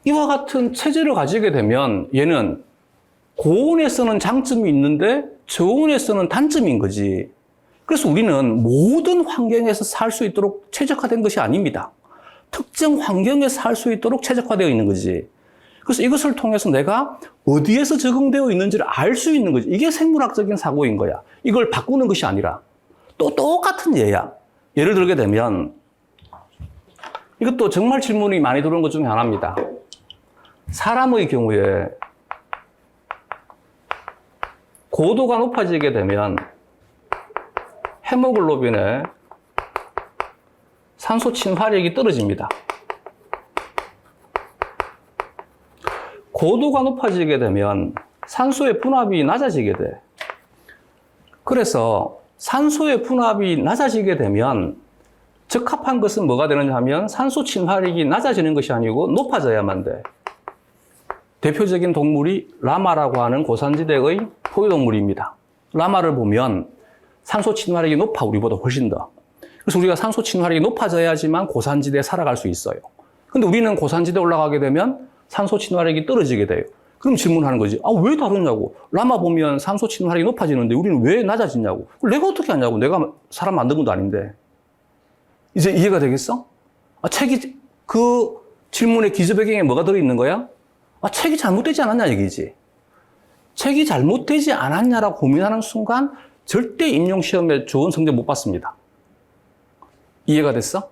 이와 같은 체제를 가지게 되면 얘는 고온에서는 장점이 있는데 저온에서는 단점인 거지. 그래서 우리는 모든 환경에서 살 수 있도록 최적화된 것이 아닙니다. 특정 환경에서 살 수 있도록 최적화되어 있는 거지. 그래서 이것을 통해서 내가 어디에서 적응되어 있는지를 알 수 있는 거지. 이게 생물학적인 사고인 거야. 이걸 바꾸는 것이 아니라. 또 똑같은 예야. 예를 들게 되면 이것도 정말 질문이 많이 들어오는 것 중에 하나입니다. 사람의 경우에 고도가 높아지게 되면 헤모글로빈의 산소 친화력이 떨어집니다. 고도가 높아지게 되면 산소의 분압이 낮아지게 돼. 그래서 산소의 분압이 낮아지게 되면 적합한 것은 뭐가 되느냐 하면 산소 친화력이 낮아지는 것이 아니고 높아져야만 돼. 대표적인 동물이 라마라고 하는 고산지대의 포유동물입니다. 라마를 보면 산소 친화력이 높아, 우리보다 훨씬 더. 그래서 우리가 산소 친화력이 높아져야지만 고산지대에 살아갈 수 있어요. 근데 우리는 고산지대에 올라가게 되면 산소 친화력이 떨어지게 돼요. 그럼 질문하는 거지. 왜 다르냐고. 라마 보면 산소 친화력이 높아지는데 우리는 왜 낮아지냐고. 내가 어떻게 하냐고. 내가 사람 만든 것도 아닌데. 이제 이해가 되겠어? 책이, 그 질문의 기저배경에 뭐가 들어있는 거야? 책이 잘못되지 않았냐 얘기지. 책이 잘못되지 않았냐라고 고민하는 순간 절대 임용시험에 좋은 성적 못 받습니다. 이해가 됐어?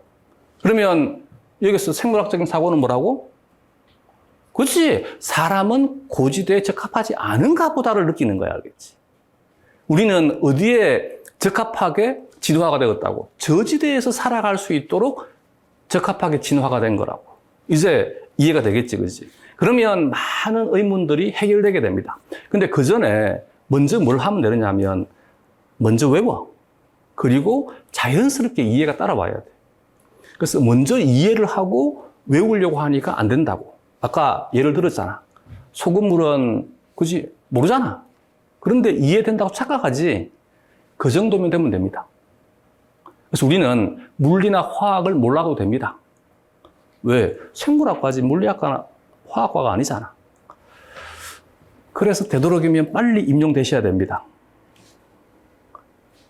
그러면 여기서 생물학적인 사고는 뭐라고? 그렇지. 사람은 고지대에 적합하지 않은가 보다를 느끼는 거야, 알겠지? 우리는 어디에 적합하게 진화가 되었다고? 저지대에서 살아갈 수 있도록 적합하게 진화가 된 거라고. 이제 이해가 되겠지, 그지? 그러면 많은 의문들이 해결되게 됩니다. 근데 그 전에 먼저 뭘 하면 되느냐면 먼저 외워. 그리고 자연스럽게 이해가 따라와야 돼. 그래서 먼저 이해를 하고 외우려고 하니까 안 된다고. 아까 예를 들었잖아. 소금물은 굳이 모르잖아. 그런데 이해된다고 착각하지. 그 정도면 되면 됩니다. 그래서 우리는 물리나 화학을 몰라도 됩니다. 왜? 생물학과지 물리학과나 화학과가 아니잖아. 그래서 되도록이면 빨리 임용되셔야 됩니다.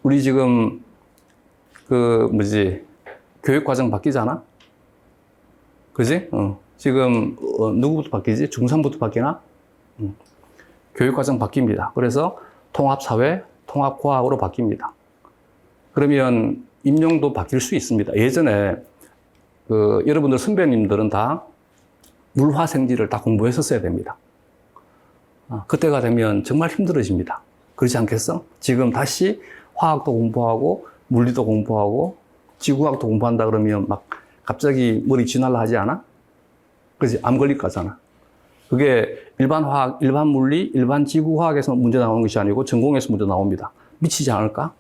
우리 지금 교육과정 바뀌잖아? 그지? 지금 누구부터 바뀌지? 중3부터 바뀌나? 교육과정 바뀝니다. 그래서 통합사회, 통합과학으로 바뀝니다. 그러면 임용도 바뀔 수 있습니다. 예전에 여러분들 선배님들은 다 물화생지를 다 공부했었어야 됩니다. 그때가 되면 정말 힘들어집니다. 그렇지 않겠어? 지금 다시 화학도 공부하고 물리도 공부하고 지구학도 공부한다 그러면 막 갑자기 머리 쥐날라 하지 않아? 그렇지? 암 걸릴 거잖아. 그게 일반 화학, 일반 물리, 일반 지구화학에서 문제 나오는 것이 아니고 전공에서 문제 나옵니다. 미치지 않을까?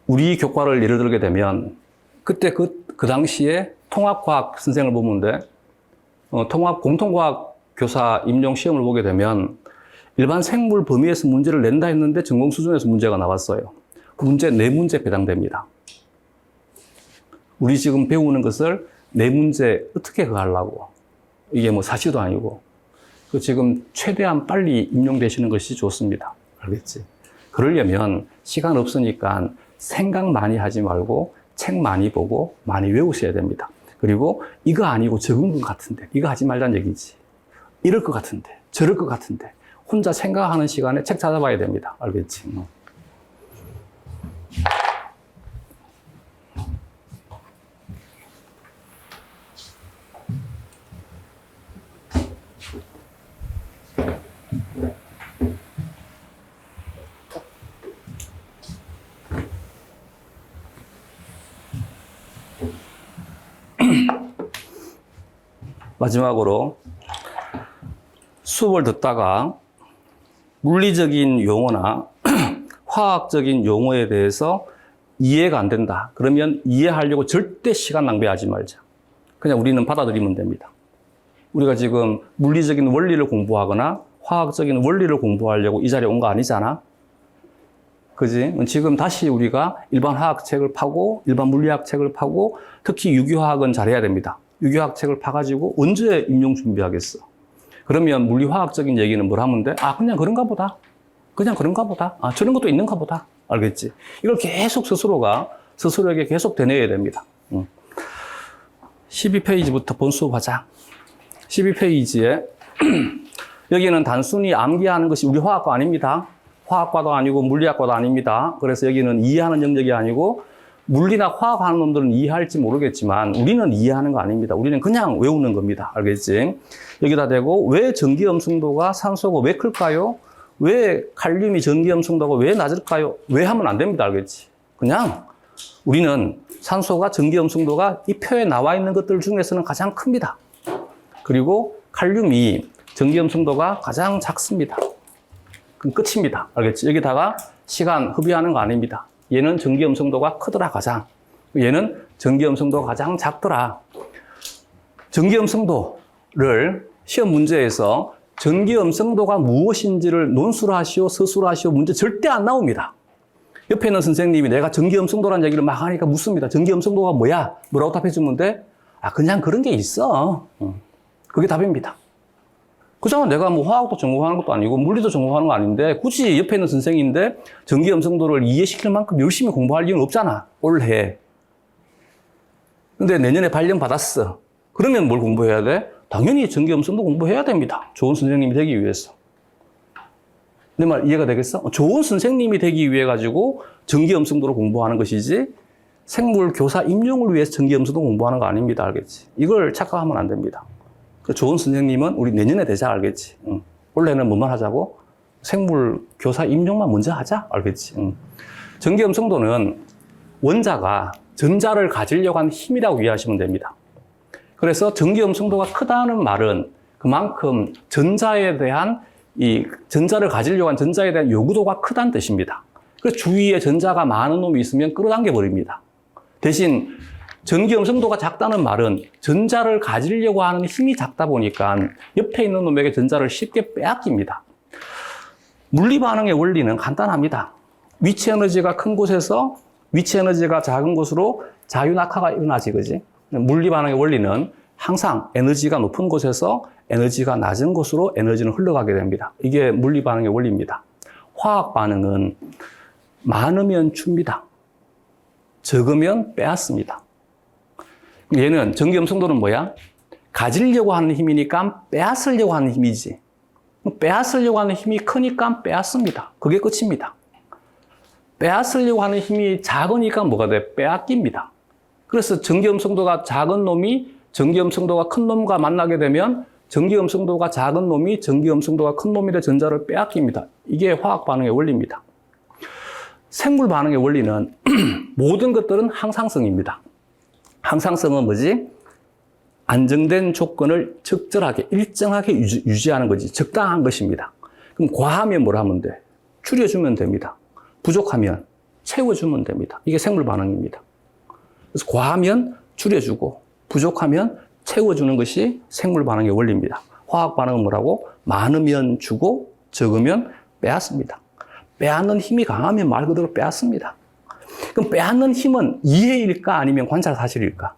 우리 교과를 예를 들게 되면 그때 그 당시에 통합과학 선생을 보면 돼. 공통과학 교사 임용 시험을 보게 되면 일반 생물 범위에서 문제를 낸다 했는데 전공 수준에서 문제가 나왔어요. 그 문제 4문제 배당됩니다. 우리 지금 배우는 것을 4문제 어떻게 하려고. 이게 뭐 사실도 아니고. 지금 최대한 빨리 임용되시는 것이 좋습니다. 알겠지? 그러려면 시간 없으니까 생각 많이 하지 말고 책 많이 보고 많이 외우셔야 됩니다. 그리고 이거 아니고 적은 것 같은데 이거 하지 말란 얘기지. 이럴 것 같은데 저럴 것 같은데 혼자 생각하는 시간에 책 찾아봐야 됩니다. 알겠지? 마지막으로 수업을 듣다가 물리적인 용어나 화학적인 용어에 대해서 이해가 안 된다. 그러면 이해하려고 절대 시간 낭비하지 말자. 그냥 우리는 받아들이면 됩니다. 우리가 지금 물리적인 원리를 공부하거나 화학적인 원리를 공부하려고 이 자리에 온 거 아니잖아. 그지? 지금 다시 우리가 일반 화학 책을 파고 일반 물리학 책을 파고 특히 유기화학은 잘해야 됩니다. 유기화학 책을 파가지고 언제 임용 준비하겠어? 그러면 물리화학적인 얘기는 뭘 하면 돼? 그냥 그런가 보다. 그냥 그런가 보다. 저런 것도 있는가 보다. 알겠지? 이걸 계속 스스로에게 계속 되뇌어야 됩니다. 12페이지부터 본 수업하자. 12페이지에 여기는 단순히 암기하는 것이 우리 화학과 아닙니다. 화학과도 아니고 물리학과도 아닙니다. 그래서 여기는 이해하는 영역이 아니고 물리나 화학하는 놈들은 이해할지 모르겠지만 우리는 이해하는 거 아닙니다. 우리는 그냥 외우는 겁니다. 알겠지? 여기다 대고 왜 전기염승도가 산소가 왜 클까요? 왜 칼륨이 전기염승도가 왜 낮을까요? 왜 하면 안 됩니다. 알겠지? 그냥 우리는 산소가 전기염승도가 이 표에 나와 있는 것들 중에서는 가장 큽니다. 그리고 칼륨이 전기염승도가 가장 작습니다. 그럼 끝입니다. 알겠지? 여기다가 시간 허비하는 거 아닙니다. 얘는 전기염승도가 크더라 가장. 얘는 전기염승도가 가장 작더라. 전기염승도를 시험 문제에서 전기염승도가 무엇인지를 논술 하시오, 서술 하시오 문제 절대 안 나옵니다. 옆에 있는 선생님이 내가 전기염승도라는 얘기를 막 하니까 묻습니다. 전기염승도가 뭐야? 뭐라고 답해주면 돼? 그냥 그런 게 있어. 그게 답입니다. 그잖아. 내가 뭐 화학도 전공하는 것도 아니고 물리도 전공하는 거 아닌데 굳이 옆에 있는 선생인데 전기염승도를 이해시킬 만큼 열심히 공부할 이유는 없잖아. 올해. 근데 내년에 발령 받았어. 그러면 뭘 공부해야 돼? 당연히 전기염승도 공부해야 됩니다. 좋은 선생님이 되기 위해서. 내 말 이해가 되겠어? 좋은 선생님이 되기 위해 가지고 전기염승도를 공부하는 것이지 생물 교사 임용을 위해서 전기염승도 공부하는 거 아닙니다. 알겠지? 이걸 착각하면 안 됩니다. 그 좋은 선생님은 우리 내년에 되자. 알겠지? 올해는 뭐만 하자고? 생물 교사 임용만 먼저 하자. 알겠지? 전기염승도는 원자가 전자를 가지려고 하는 힘이라고 이해하시면 됩니다. 그래서 전기염승도가 크다는 말은 그만큼 전자에 대한 전자를 가지려고 하는 전자에 대한 요구도가 크다는 뜻입니다. 그래서 주위에 전자가 많은 놈이 있으면 끌어당겨 버립니다. 대신 전기음성도가 작다는 말은 전자를 가지려고 하는 힘이 작다 보니까 옆에 있는 놈에게 전자를 쉽게 빼앗깁니다. 물리 반응의 원리는 간단합니다. 위치 에너지가 큰 곳에서 위치 에너지가 작은 곳으로 자유낙하가 일어나지, 그지? 물리 반응의 원리는 항상 에너지가 높은 곳에서 에너지가 낮은 곳으로 에너지는 흘러가게 됩니다. 이게 물리 반응의 원리입니다. 화학 반응은 많으면 줍니다. 적으면 빼앗습니다. 얘는 전기음성도는 뭐야? 가지려고 하는 힘이니까 빼앗으려고 하는 힘이지. 빼앗으려고 하는 힘이 크니까 빼앗습니다. 그게 끝입니다. 빼앗으려고 하는 힘이 작으니까 뭐가 돼? 빼앗깁니다. 그래서 전기음성도가 작은 놈이 전기음성도가 큰 놈과 만나게 되면 전기음성도가 작은 놈이 전기음성도가 큰 놈의 전자를 빼앗깁니다. 이게 화학 반응의 원리입니다. 생물 반응의 원리는 모든 것들은 항상성입니다. 항상성은 뭐지? 안정된 조건을 적절하게, 일정하게 유지하는 거지. 적당한 것입니다. 그럼 과하면 뭘 하면 돼? 줄여주면 됩니다. 부족하면 채워주면 됩니다. 이게 생물 반응입니다. 그래서 과하면 줄여주고, 부족하면 채워주는 것이 생물 반응의 원리입니다. 화학 반응은 뭐라고? 많으면 주고, 적으면 빼앗습니다. 빼앗는 힘이 강하면 말 그대로 빼앗습니다. 그럼 빼앗는 힘은 이해일까 아니면 관찰 사실일까?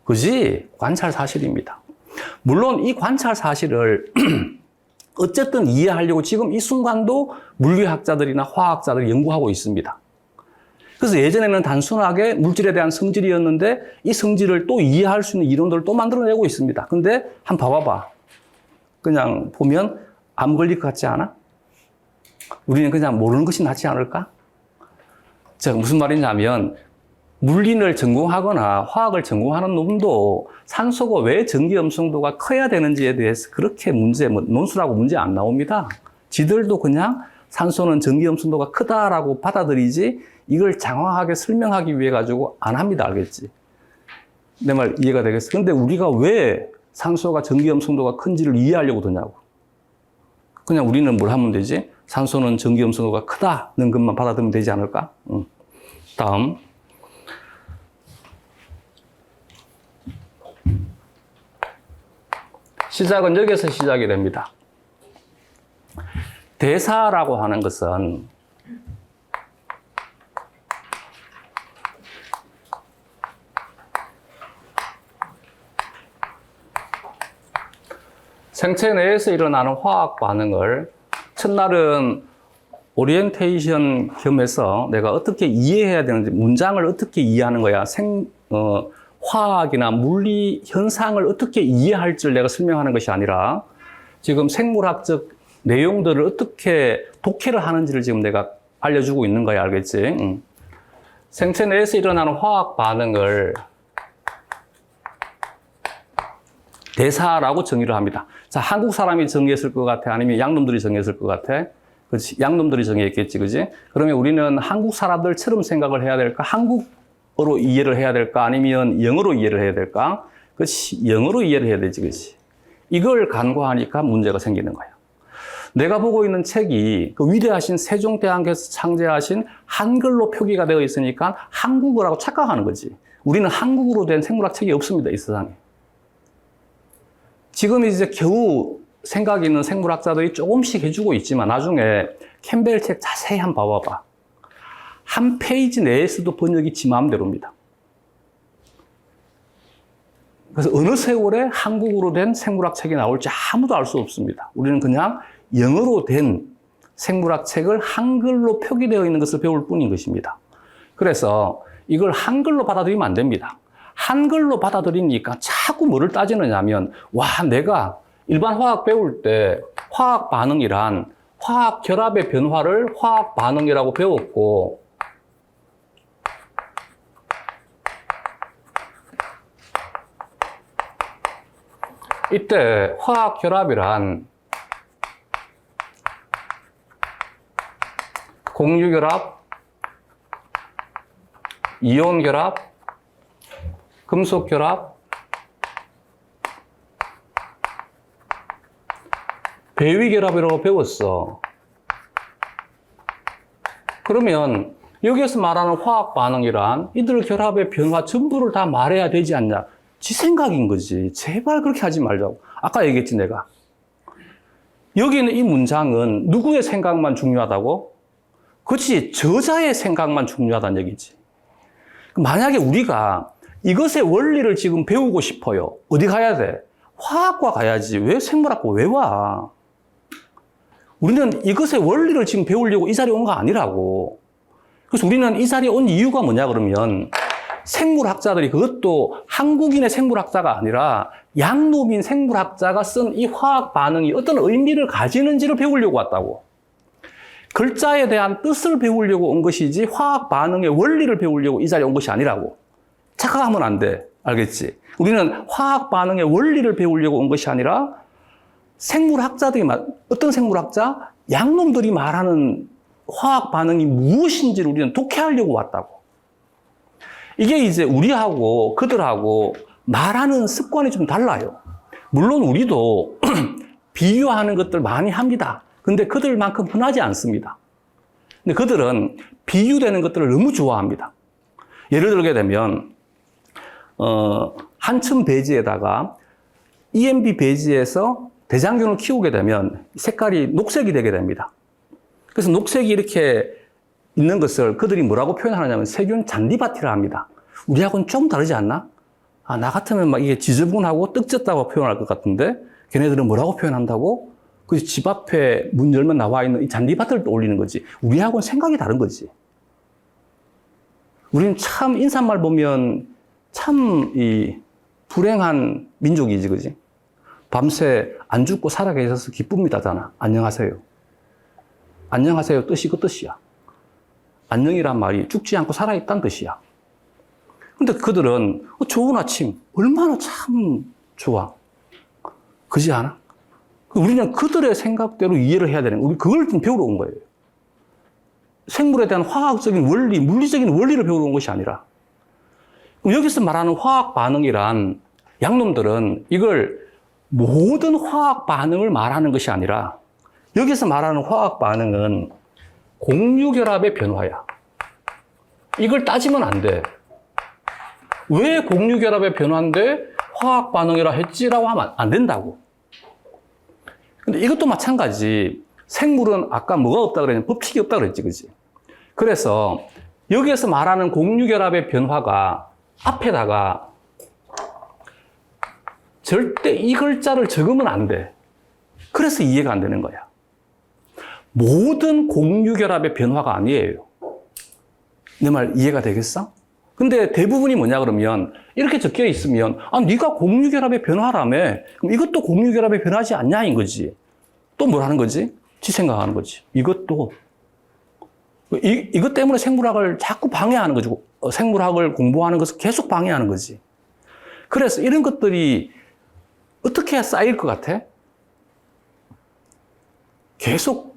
그지? 관찰 사실입니다. 물론 이 관찰 사실을 어쨌든 이해하려고 지금 이 순간도 물리학자들이나 화학자들이 연구하고 있습니다. 그래서 예전에는 단순하게 물질에 대한 성질이었는데 이 성질을 또 이해할 수 있는 이론들을 또 만들어내고 있습니다. 근데 한번 봐봐봐. 그냥 보면 암 걸릴 것 같지 않아? 우리는 그냥 모르는 것이 낫지 않을까? 제가 무슨 말이냐면 물리를 전공하거나 화학을 전공하는 놈도 산소가 왜 전기음성도가 커야 되는지에 대해서 그렇게 논술하고 문제 안 나옵니다. 지들도 그냥 산소는 전기음성도가 크다라고 받아들이지 이걸 장황하게 설명하기 위해 가지고 안 합니다. 알겠지? 내 말 이해가 되겠어? 근데 우리가 왜 산소가 전기음성도가 큰지를 이해하려고 드냐고. 그냥 우리는 뭘 하면 되지? 산소는 전기음성도가 크다는 것만 받아들이면 되지 않을까? 다음. 시작은 여기서 시작이 됩니다. 대사라고 하는 것은 생체 내에서 일어나는 화학 반응을 첫날은 오리엔테이션 겸해서 내가 어떻게 이해해야 되는지, 문장을 어떻게 이해하는 거야, 화학이나 물리 현상을 어떻게 이해할지를 내가 설명하는 것이 아니라 지금 생물학적 내용들을 어떻게 독해를 하는지를 지금 내가 알려주고 있는 거야. 알겠지? 생체 내에서 일어나는 화학 반응을 대사라고 정의를 합니다. 자, 한국 사람이 정의했을 것 같아? 아니면 양놈들이 정의했을 것 같아? 그렇지. 양놈들이 정의했겠지. 그지? 그러면 우리는 한국 사람들처럼 생각을 해야 될까? 한국어로 이해를 해야 될까? 아니면 영어로 이해를 해야 될까? 그렇지. 영어로 이해를 해야 되지. 그렇지. 이걸 간과하니까 문제가 생기는 거야. 내가 보고 있는 책이 그 위대하신 세종대왕께서 창제하신 한글로 표기가 되어 있으니까 한국어라고 착각하는 거지. 우리는 한국어로 된 생물학 책이 없습니다. 이 세상에. 지금 이제 겨우 생각 있는 생물학자들이 조금씩 해주고 있지만 나중에 캠벨 책 자세히 한번 봐봐봐. 한 페이지 내에서도 번역이 지 마음대로입니다. 그래서 어느 세월에 한국어로 된 생물학 책이 나올지 아무도 알 수 없습니다. 우리는 그냥 영어로 된 생물학 책을 한글로 표기되어 있는 것을 배울 뿐인 것입니다. 그래서 이걸 한글로 받아들이면 안 됩니다. 한글로 받아들이니까 자꾸 뭐를 따지느냐면, 와, 내가 일반 화학 배울 때 화학 반응이란 화학 결합의 변화를 화학 반응이라고 배웠고, 이때 화학 결합이란 공유 결합, 이온 결합, 금속 결합, 배위 결합이라고 배웠어. 그러면 여기에서 말하는 화학 반응이란 이들 결합의 변화 전부를 다 말해야 되지 않냐. 지 생각인 거지. 제발 그렇게 하지 말자고. 아까 얘기했지, 내가. 여기 있는 이 문장은 누구의 생각만 중요하다고? 그렇지, 저자의 생각만 중요하다는 얘기지. 만약에 우리가 이것의 원리를 지금 배우고 싶어요. 어디 가야 돼? 화학과 가야지. 왜 생물학과 왜 와? 우리는 이것의 원리를 지금 배우려고 이 자리에 온 거 아니라고. 그래서 우리는 이 자리에 온 이유가 뭐냐 그러면 생물학자들이, 그것도 한국인의 생물학자가 아니라 양놈인 생물학자가 쓴 이 화학 반응이 어떤 의미를 가지는지를 배우려고 왔다고. 글자에 대한 뜻을 배우려고 온 것이지 화학 반응의 원리를 배우려고 이 자리에 온 것이 아니라고. 착각하면 안 돼. 알겠지? 우리는 화학 반응의 원리를 배우려고 온 것이 아니라 생물학자들이, 어떤 생물학자? 양놈들이 말하는 화학 반응이 무엇인지를 우리는 독해하려고 왔다고. 이게 이제 우리하고 그들하고 말하는 습관이 좀 달라요. 물론 우리도 비유하는 것들 많이 합니다. 근데 그들만큼 흔하지 않습니다. 근데 그들은 비유되는 것들을 너무 좋아합니다. 예를 들게 되면 한층 배지에다가 EMB 배지에서 대장균을 키우게 되면 색깔이 녹색이 되게 됩니다. 그래서 녹색이 이렇게 있는 것을 그들이 뭐라고 표현하냐면 세균 잔디밭이라 합니다. 우리하고는 좀 다르지 않나? 나 같으면 막 이게 지저분하고 떡졌다고 표현할 것 같은데 걔네들은 뭐라고 표현한다고? 그 집 앞에 문 열면 나와 있는 이 잔디밭을 떠올리는 거지. 우리하고는 생각이 다른 거지. 우리는 참 인사말 보면 참 이 불행한 민족이지, 그지? 밤새 안 죽고 살아계셔서 기쁩니다잖아. 안녕하세요. 안녕하세요 뜻이 그 뜻이야. 안녕이란 말이 죽지 않고 살아있다는 뜻이야. 근데 그들은 좋은 아침 얼마나 참 좋아. 그지 않아? 우리는 그들의 생각대로 이해를 해야 되는 거예요. 우리 그걸 좀 배우러 온 거예요. 생물에 대한 화학적인 원리, 물리적인 원리를 배우러 온 것이 아니라. 여기서 말하는 화학 반응이란 양놈들은 이걸 모든 화학 반응을 말하는 것이 아니라 여기서 말하는 화학 반응은 공유결합의 변화야. 이걸 따지면 안 돼. 왜 공유결합의 변화인데 화학 반응이라 했지라고 하면 안 된다고. 근데 이것도 마찬가지. 생물은 아까 뭐가 없다 그랬냐? 법칙이 없다 그랬지, 그지? 그래서 여기에서 말하는 공유결합의 변화가 앞에다가 절대 이 글자를 적으면 안 돼. 그래서 이해가 안 되는 거야. 모든 공유결합의 변화가 아니에요. 내 말 이해가 되겠어? 근데 대부분이 뭐냐 그러면 이렇게 적혀 있으면 네가 공유결합의 변화라며. 그럼 이것도 공유결합의 변화지 않냐인 거지. 또 뭘 하는 거지? 지 생각하는 거지. 이것도. 이것 때문에 생물학을 자꾸 방해하는 거지. 생물학을 공부하는 것을 계속 방해하는 거지. 그래서 이런 것들이 어떻게 쌓일 것 같아? 계속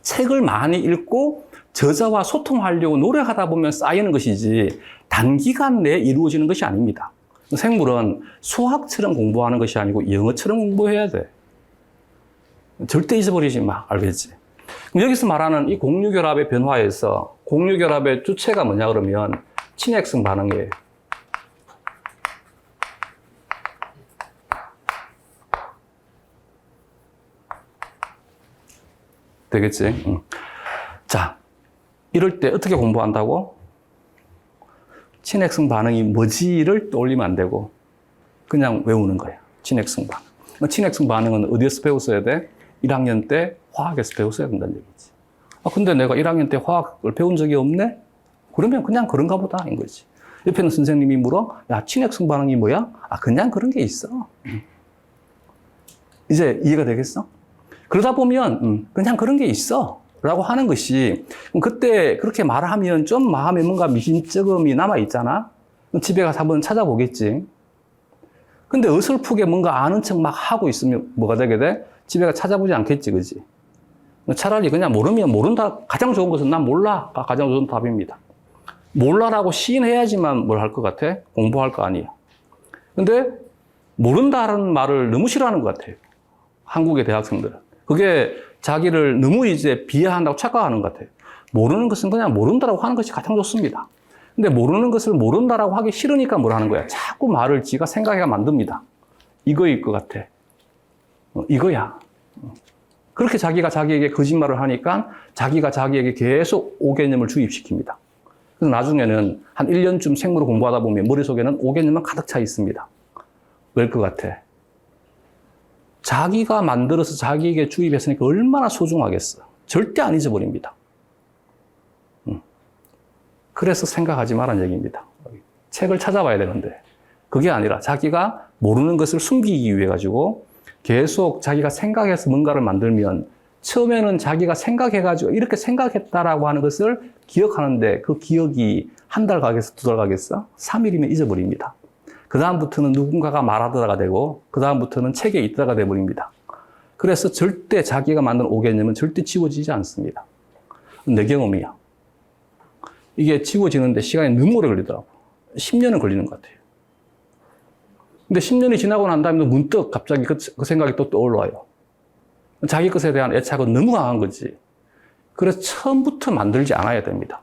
책을 많이 읽고 저자와 소통하려고 노력하다 보면 쌓이는 것이지 단기간 내에 이루어지는 것이 아닙니다. 생물은 수학처럼 공부하는 것이 아니고 영어처럼 공부해야 돼. 절대 잊어버리지 마. 알겠지? 그럼 여기서 말하는 이 공유결합의 변화에서 공유결합의 주체가 뭐냐 그러면 친핵성 반응이에요. 되겠지? 응. 자, 이럴 때 어떻게 공부한다고? 친핵성 반응이 뭐지를 떠올리면 안 되고 그냥 외우는 거야. 친핵성 반응. 친핵성 반응은 어디에서 배웠어야 돼? 1학년 때 화학에서 배웠어야 된다는 얘기지. 근데 내가 1학년 때 화학을 배운 적이 없네? 그러면 그냥 그런가 보다 인 거지. 옆에는 선생님이 물어, 야, 친핵성 반응이 뭐야? 그냥 그런 게 있어. 이제 이해가 되겠어? 그러다 보면 그냥 그런 게 있어 라고 하는 것이, 그때 그렇게 말하면 좀 마음에 뭔가 미심쩍음이 남아있잖아. 집에 가서 한번 찾아보겠지. 근데 어설프게 뭔가 아는 척 막 하고 있으면 뭐가 되게 돼? 집에 가서 찾아보지 않겠지, 그지? 차라리 그냥 모르면 모른다. 가장 좋은 것은 난 몰라가 가장 좋은 답입니다. 몰라라고 시인해야지만 뭘 할 것 같아? 공부할 거 아니야. 근데 모른다는 말을 너무 싫어하는 것 같아요. 한국의 대학생들은. 그게 자기를 너무 이제 비하한다고 착각하는 것 같아요. 모르는 것은 그냥 모른다라고 하는 것이 가장 좋습니다. 근데 모르는 것을 모른다라고 하기 싫으니까 뭘 하는 거야? 자꾸 말을 지가 생각해가 만듭니다. 이거일 것 같아. 이거야. 그렇게 자기가 자기에게 거짓말을 하니까 자기가 자기에게 계속 오개념을 주입시킵니다. 그래서 나중에는 한 1년쯤 생물을 공부하다 보면 머릿속에는 오개념만 가득 차 있습니다. 왜 것 같아? 자기가 만들어서 자기에게 주입했으니까 얼마나 소중하겠어. 절대 안 잊어버립니다. 그래서 생각하지 말라는 얘기입니다. 책을 찾아봐야 되는데 그게 아니라 자기가 모르는 것을 숨기기 위해 가지고 계속 자기가 생각해서 뭔가를 만들면 처음에는 자기가 생각해가지고 이렇게 생각했다라고 하는 것을 기억하는데 그 기억이 한 달 가겠어? 두 달 가겠어? 3일이면 잊어버립니다. 그 다음부터는 누군가가 말하다가 되고 그 다음부터는 책에 있다가 돼버립니다. 그래서 절대 자기가 만든 오개념은 절대 지워지지 않습니다. 내 경험이야. 이게 지워지는데 시간이 너무 오래 걸리더라고. 10년은 걸리는 것 같아요. 근데 10년이 지나고 난 다음에 문득 갑자기 그 생각이 또 떠올라요. 자기 것에 대한 애착은 너무 강한 거지. 그래서 처음부터 만들지 않아야 됩니다.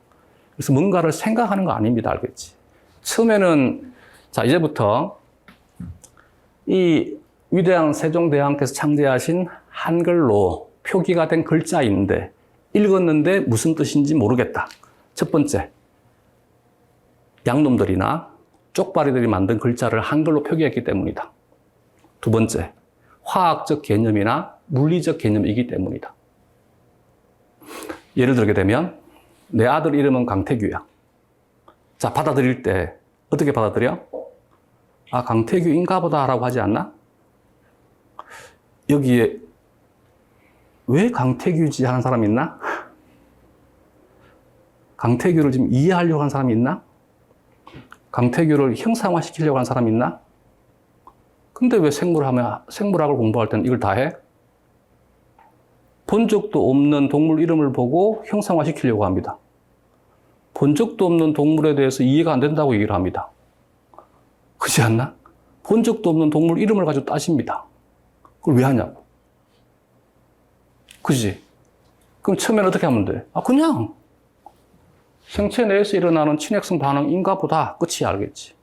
그래서 뭔가를 생각하는 거 아닙니다. 알겠지? 처음에는, 자, 이제부터 이 위대한 세종대왕께서 창제하신 한글로 표기가 된 글자인데 읽었는데 무슨 뜻인지 모르겠다. 첫 번째, 양놈들이나 쪽발이들이 만든 글자를 한글로 표기했기 때문이다. 두 번째, 화학적 개념이나 물리적 개념이기 때문이다. 예를 들게 되면 내 아들 이름은 강태규야. 자, 받아들일 때 어떻게 받아들여? 아, 강태규인가 보다라고 하지 않나? 여기에 왜 강태규지 하는 사람 있나? 강태규를 지금 이해하려고 하는 사람이 있나? 강태규를 형상화시키려고 하는 사람이 있나? 근데 왜 생물학을 공부할 때는 이걸 다 해? 본 적도 없는 동물 이름을 보고 형상화시키려고 합니다. 본 적도 없는 동물에 대해서 이해가 안 된다고 얘기를 합니다. 그렇지 않나? 본 적도 없는 동물 이름을 가지고 따집니다. 그걸 왜 하냐고. 그지? 그럼 처음에는 어떻게 하면 돼? 아, 그냥 생체 내에서 일어나는 친핵성 반응인가 보다. 끝이 알겠지.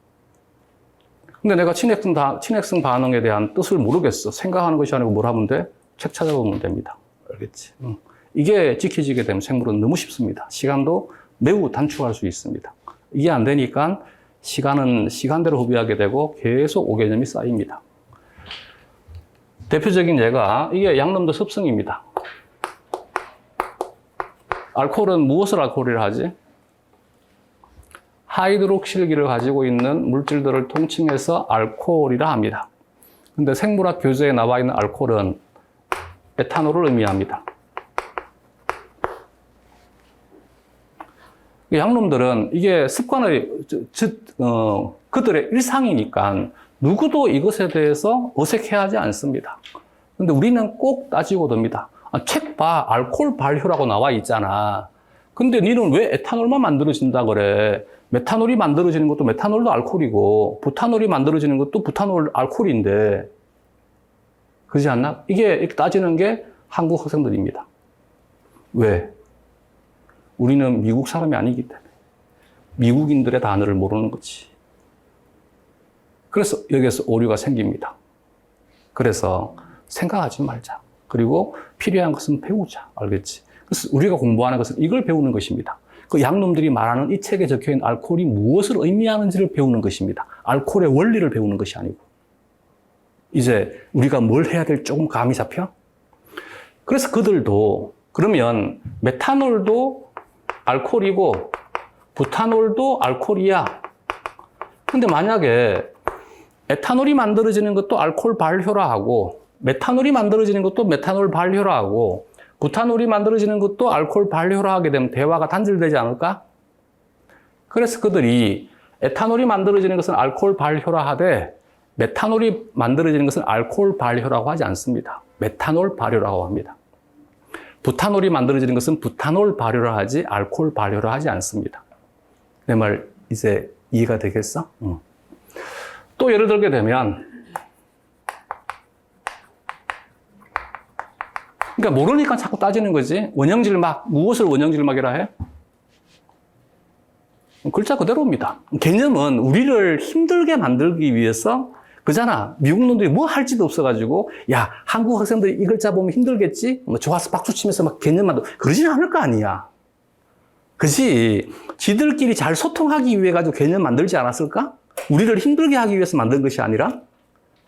근데 내가 친핵성 반응에 대한 뜻을 모르겠어. 생각하는 것이 아니고 뭘 하면 돼? 책 찾아보면 됩니다. 알겠지? 이게 지켜지게 되면 생물은 너무 쉽습니다. 시간도 매우 단축할 수 있습니다. 이게 안 되니까 시간은 시간대로 허비하게 되고 계속 오개념이 쌓입니다. 대표적인 예가 이게 양놈들 습성입니다. 알코올은 무엇을 알코올이라 하지? 하이드록실기를 가지고 있는 물질들을 통칭해서 알코올이라 합니다. 근데 생물학 교재에 나와 있는 알코올은 에탄올을 의미합니다. 양놈들은 이게 습관의, 그들의 일상이니까 누구도 이것에 대해서 어색해하지 않습니다. 근데 우리는 꼭 따지고 듭니다. 아, 책 봐. 알코올 발효라고 나와 있잖아. 근데 니는 왜 에탄올만 만들어진다 그래? 메탄올이 만들어지는 것도 메탄올도 알코올이고, 부탄올이 만들어지는 것도 부탄올 알코올인데, 그렇지 않나? 이게 이렇게 따지는 게 한국 학생들입니다. 왜? 우리는 미국 사람이 아니기 때문에. 미국인들의 단어를 모르는 거지. 그래서 여기에서 오류가 생깁니다. 그래서 생각하지 말자. 그리고 필요한 것은 배우자. 알겠지? 그래서 우리가 공부하는 것은 이걸 배우는 것입니다. 그 양놈들이 말하는 이 책에 적혀있는 알코올이 무엇을 의미하는지를 배우는 것입니다. 알코올의 원리를 배우는 것이 아니고. 이제 우리가 뭘 해야 될지 조금 감이 잡혀? 그래서 그들도 그러면 메탄올도 알코올이고 부탄올도 알코올이야. 근데 만약에 에탄올이 만들어지는 것도 알코올 발효라 하고 메탄올이 만들어지는 것도 메탄올 발효라 하고 부탄올이 만들어지는 것도 알코올 발효라 하게 되면 대화가 단절되지 않을까? 그래서 그들이 에탄올이 만들어지는 것은 알코올 발효라 하되 메탄올이 만들어지는 것은 알코올 발효라고 하지 않습니다. 메탄올 발효라고 합니다. 부탄올이 만들어지는 것은 부탄올 발효라 하지 알코올 발효라 하지 않습니다. 내 말 이제 이해가 되겠어? 또 예를 들게 되면 그러니까 모르니까 자꾸 따지는 거지. 원형질막, 무엇을 원형질막이라 해? 글자 그대로입니다. 개념은 우리를 힘들게 만들기 위해서 그잖아. 미국 놈들이 뭐 할 짓도 없어가지고, 야, 한국 학생들이 이 글자 보면 힘들겠지? 뭐 좋아서 박수 치면서 막 개념 만들고, 그러지는 않을 거 아니야. 그지? 지들끼리 잘 소통하기 위해 가지고 개념 만들지 않았을까? 우리를 힘들게 하기 위해서 만든 것이 아니라?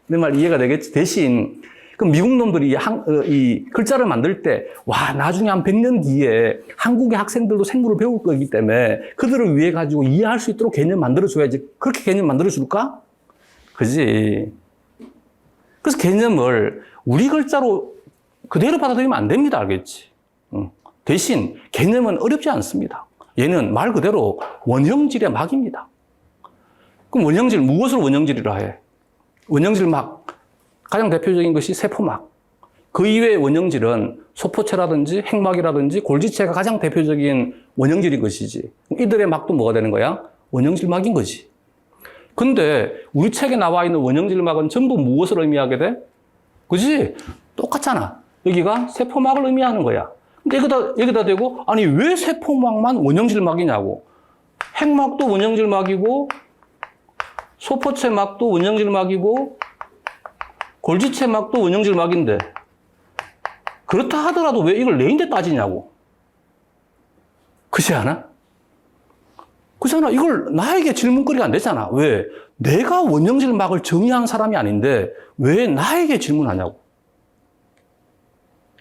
내 말 이해가 되겠지? 대신, 그럼 미국 놈들이 이 글자를 만들 때, 와, 나중에 한 100년 뒤에 한국의 학생들도 생물을 배울 거기 때문에 그들을 위해 가지고 이해할 수 있도록 개념 만들어줘야지. 그렇게 개념 만들어줄까? 그지? 그래서 개념을 우리 글자로 그대로 받아들이면 안 됩니다. 알겠지? 대신 개념은 어렵지 않습니다. 얘는 말 그대로 원형질의 막입니다. 그럼 원형질, 무엇을 원형질이라 해? 원형질 막, 가장 대표적인 것이 세포막. 그 이외의 원형질은 소포체라든지 핵막이라든지 골지체가 가장 대표적인 원형질인 것이지. 이들의 막도 뭐가 되는 거야? 원형질 막인 거지. 근데 우리 책에 나와 있는 원형질 막은 전부 무엇을 의미하게 돼? 그지? 똑같잖아. 여기가 세포막을 의미하는 거야. 근데 여기다 대고, 아니, 왜 세포막만 원형질 막이냐고. 핵막도 원형질 막이고, 소포체 막도 원형질 막이고, 골지체 막도 원형질 막인데, 그렇다 하더라도 왜 이걸 내인데 따지냐고. 그렇지 않아? 그렇잖아. 이걸 나에게 질문거리가 안 되잖아. 왜? 내가 원형질 막을 정의한 사람이 아닌데 왜 나에게 질문하냐고.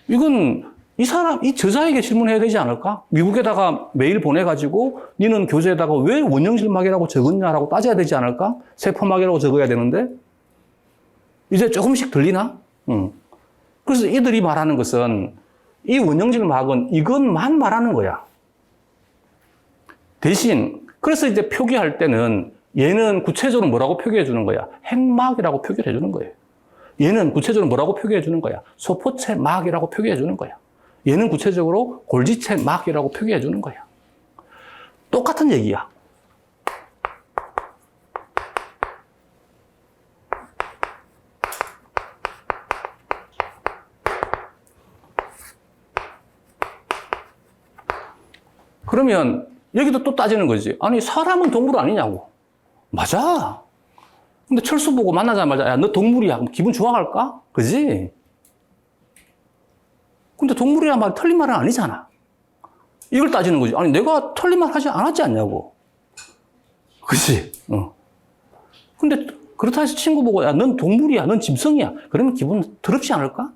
이건 이 저자에게 질문해야 되지 않을까? 미국에다가 메일 보내가지고 니는 교재에다가 왜 원형질 막이라고 적었냐라고 따져야 되지 않을까? 세포막이라고 적어야 되는데 이제 조금씩 들리나? 그래서 이들이 말하는 것은 이 원형질 막은 이것만 말하는 거야. 대신 그래서 이제 표기할 때는 얘는 구체적으로 뭐라고 표기해 주는 거야? 핵막이라고 표기를 해 주는 거예요. 얘는 구체적으로 뭐라고 표기해 주는 거야? 소포체 막이라고 표기해 주는 거야. 얘는 구체적으로 골지체 막이라고 표기해 주는 거야. 똑같은 얘기야. 그러면 여기도 또 따지는 거지. 아니, 사람은 동물 아니냐고. 맞아. 근데 철수 보고 만나자마자, 야, 너 동물이야. 그럼 기분 좋아할까? 그지? 근데 동물이야 말 틀린 말은 아니잖아. 이걸 따지는 거지. 아니, 내가 틀린 말 하지 않았지 않냐고. 그지? 근데 그렇다 해서 친구 보고, 야, 넌 동물이야. 넌 짐승이야. 그러면 기분 더럽지 않을까?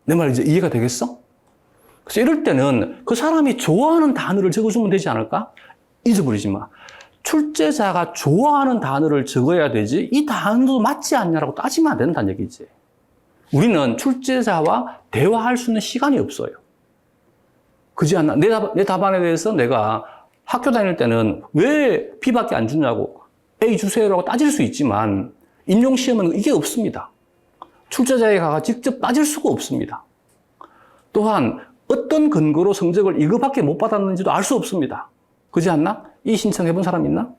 내 말 이제 이해가 되겠어? 그래서 이럴 때는 그 사람이 좋아하는 단어를 적어주면 되지 않을까? 잊어버리지 마. 출제자가 좋아하는 단어를 적어야 되지 이 단어도 맞지 않냐라고 따지면 안 된다는 얘기지. 우리는 출제자와 대화할 수 있는 시간이 없어요. 그지 않나? 내 답안에 대해서 내가 학교 다닐 때는 왜 B밖에 안 주냐고 A 주세요라고 따질 수 있지만 임용시험은 이게 없습니다. 출제자에 가서 직접 따질 수가 없습니다. 또한 어떤 근거로 성적을 이거밖에 못 받았는지도 알 수 없습니다. 그렇지 않나? 이 신청해본 사람 있나?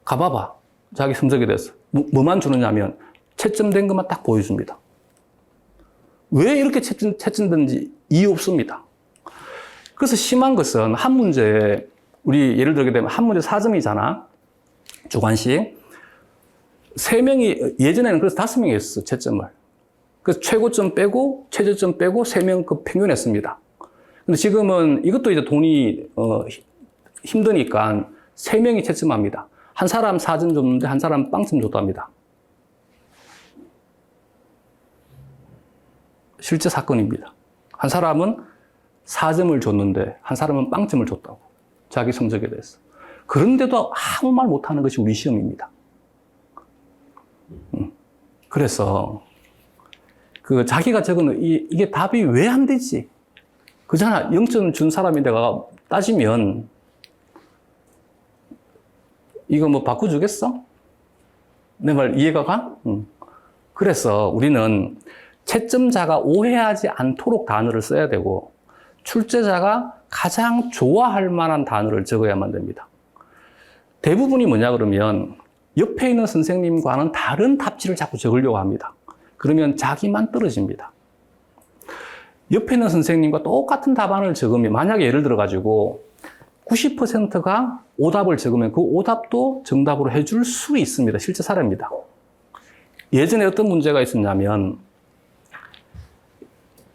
가봐봐. 자기 성적에 대해서. 뭐만 주느냐면 채점된 것만 딱 보여줍니다. 왜 이렇게 채점된지 이유 없습니다. 그래서 심한 것은 한 문제에 우리 예를 들게 되면 한 문제 4점이잖아. 주관식. 3명이 예전에는 그래서 5명이 했어. 채점을. 그래서 최고점 빼고 최저점 빼고 3명급 평균했습니다. 근데 지금은 이것도 이제 돈이 힘드니까 3명이 채점합니다. 한 사람 4점 줬는데 한 사람 빵점 줬답니다. 실제 사건입니다. 한 사람은 4점을 줬는데 한 사람은 빵점을 줬다고. 자기 성적에 대해서. 그런데도 아무 말 못하는 것이 우리 시험입니다. 그래서 자기가 적은 이게 답이 왜 안 되지? 그잖아. 0점 준 사람이 내가 따지면 이거 뭐 바꿔주겠어? 내 말 이해가 가? 그래서 우리는 채점자가 오해하지 않도록 단어를 써야 되고 출제자가 가장 좋아할 만한 단어를 적어야만 됩니다. 대부분이 뭐냐 그러면 옆에 있는 선생님과는 다른 답지를 자꾸 적으려고 합니다. 그러면 자기만 떨어집니다. 옆에 있는 선생님과 똑같은 답안을 적으면 만약에 예를 들어 가지고 90%가 오답을 적으면 그 오답도 정답으로 해줄 수 있습니다. 실제 사례입니다. 예전에 어떤 문제가 있었냐면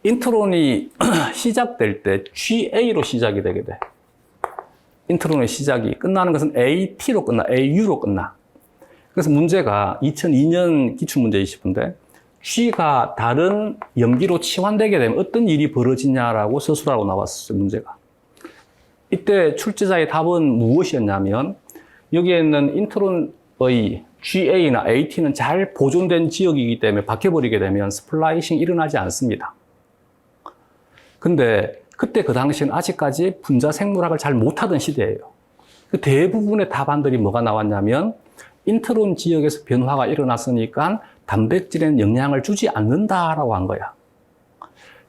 인트론이 시작될 때 GA로 시작이 되게 돼. 인트론의 시작이 끝나는 것은 AT로 끝나, AU로 끝나. 그래서 문제가 2002년 기출문제 20분인데 G가 다른 염기로 치환되게 되면 어떤 일이 벌어지냐라고 서술하고 나왔어요, 문제가. 이때 출제자의 답은 무엇이었냐면 여기에 있는 인트론의 GA나 AT는 잘 보존된 지역이기 때문에 박혀버리게 되면 스플라이싱이 일어나지 않습니다. 근데 그때 그 당시는 아직까지 분자 생물학을 잘 못하던 시대예요. 그 대부분의 답안들이 뭐가 나왔냐면 인트론 지역에서 변화가 일어났으니까 단백질에는 영향을 주지 않는다라고 한 거야.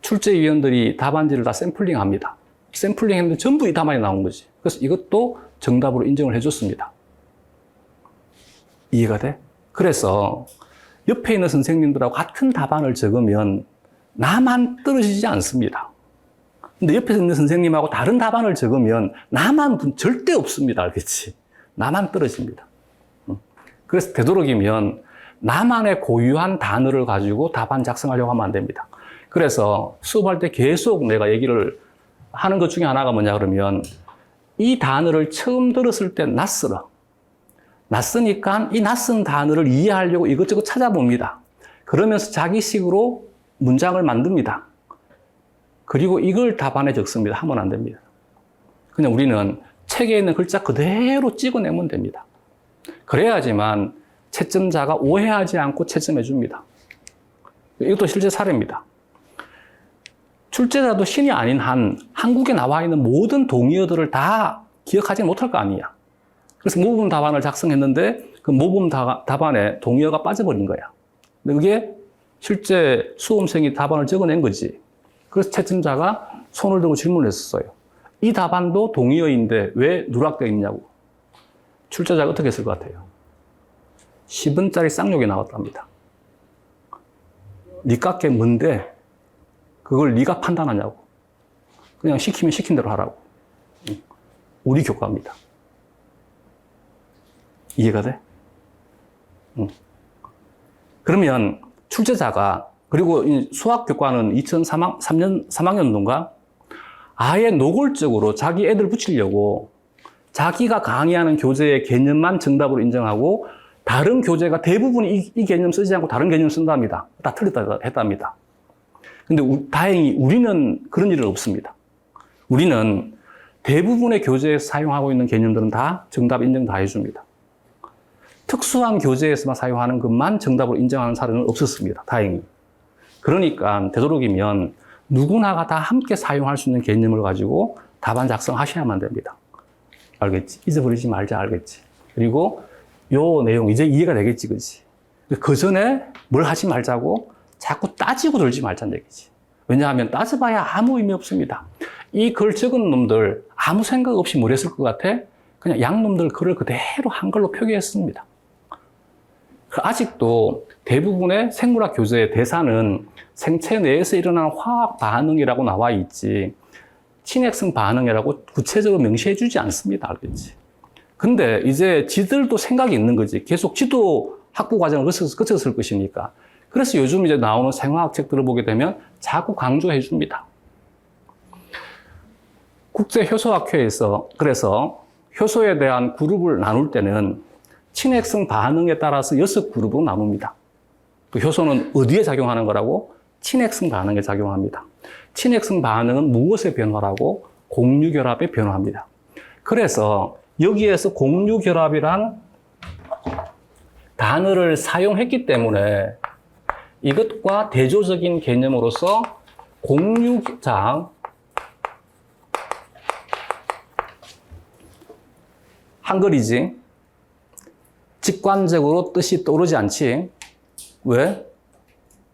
출제위원들이 답안지를 다 샘플링합니다. 샘플링 했는데 전부 이 답안이 나온 거지. 그래서 이것도 정답으로 인정을 해줬습니다. 이해가 돼? 그래서 옆에 있는 선생님들하고 같은 답안을 적으면 나만 떨어지지 않습니다. 근데 옆에 있는 선생님하고 다른 답안을 적으면 나만 절대 없습니다. 알겠지? 나만 떨어집니다. 그래서 되도록이면 나만의 고유한 단어를 가지고 답안 작성하려고 하면 안 됩니다. 그래서 수업할 때 계속 내가 얘기를 하는 것 중에 하나가 뭐냐 그러면 이 단어를 처음 들었을 때 낯설어. 낯서니까 이 낯선 단어를 이해하려고 이것저것 찾아봅니다. 그러면서 자기식으로 문장을 만듭니다. 그리고 이걸 답안에 적습니다. 하면 안 됩니다. 그냥 우리는 책에 있는 글자 그대로 찍어내면 됩니다. 그래야지만 채점자가 오해하지 않고 채점해 줍니다. 이것도 실제 사례입니다. 출제자도 신이 아닌 한 한국에 나와 있는 모든 동의어들을 다 기억하지 못할 거 아니야. 그래서 모범 답안을 작성했는데 그 모범 답안에 동의어가 빠져버린 거야. 근데 그게 실제 수험생이 답안을 적어낸 거지. 그래서 채점자가 손을 들고 질문을 했었어요. 이 답안도 동의어인데 왜 누락되어 있냐고. 출제자가 어떻게 했을 것 같아요? 10원짜리 쌍욕이 나왔답니다. 니 깎게 뭔데 그걸 네가 판단하냐고. 그냥 시키면 시킨 대로 하라고. 우리 교과입니다. 이해가 돼? 그러면 출제자가 그리고 수학 교과는 2003년 3학년도인가 아예 노골적으로 자기 애들 붙이려고 자기가 강의하는 교재의 개념만 정답으로 인정하고 다른 교재가 대부분 이 개념 쓰지 않고 다른 개념 쓴답니다. 다 틀렸다 했답니다. 근데 다행히 우리는 그런 일은 없습니다. 우리는 대부분의 교재에서 사용하고 있는 개념들은 다 정답 인정 다 해줍니다. 특수한 교재에서만 사용하는 것만 정답으로 인정하는 사례는 없었습니다. 다행히. 그러니까 되도록이면 누구나가 다 함께 사용할 수 있는 개념을 가지고 답안 작성하셔야만 됩니다. 알겠지? 잊어버리지 말자, 알겠지? 그리고 요 내용 이제 이해가 되겠지, 그지? 그 전에 뭘 하지 말자고 자꾸 따지고 들지 말자는 얘기지. 왜냐하면 따져봐야 아무 의미 없습니다. 이 글 적은 놈들 아무 생각 없이 뭘 했을 것 같아? 그냥 양놈들 글을 그대로 한글로 표기했습니다. 아직도 대부분의 생물학 교재의 대사는 생체 내에서 일어나는 화학 반응이라고 나와 있지 친핵성 반응이라고 구체적으로 명시해 주지 않습니다. 알겠지? 근데 이제 지들도 생각이 있는 거지. 계속 지도 학부 과정을 거쳤을 것이니까. 그래서 요즘 이제 나오는 생화학 책들을 보게 되면 자꾸 강조해 줍니다. 국제효소학회에서 그래서 효소에 대한 그룹을 나눌 때는 친핵성 반응에 따라서 6그룹으로 나눕니다. 그 효소는 어디에 작용하는 거라고? 친핵성 반응에 작용합니다. 친핵성 반응은 무엇의 변화라고? 공유결합의 변화입니다. 그래서 여기에서 공유결합이란 단어를 사용했기 때문에 이것과 대조적인 개념으로서 한글이지. 직관적으로 뜻이 떠오르지 않지. 왜?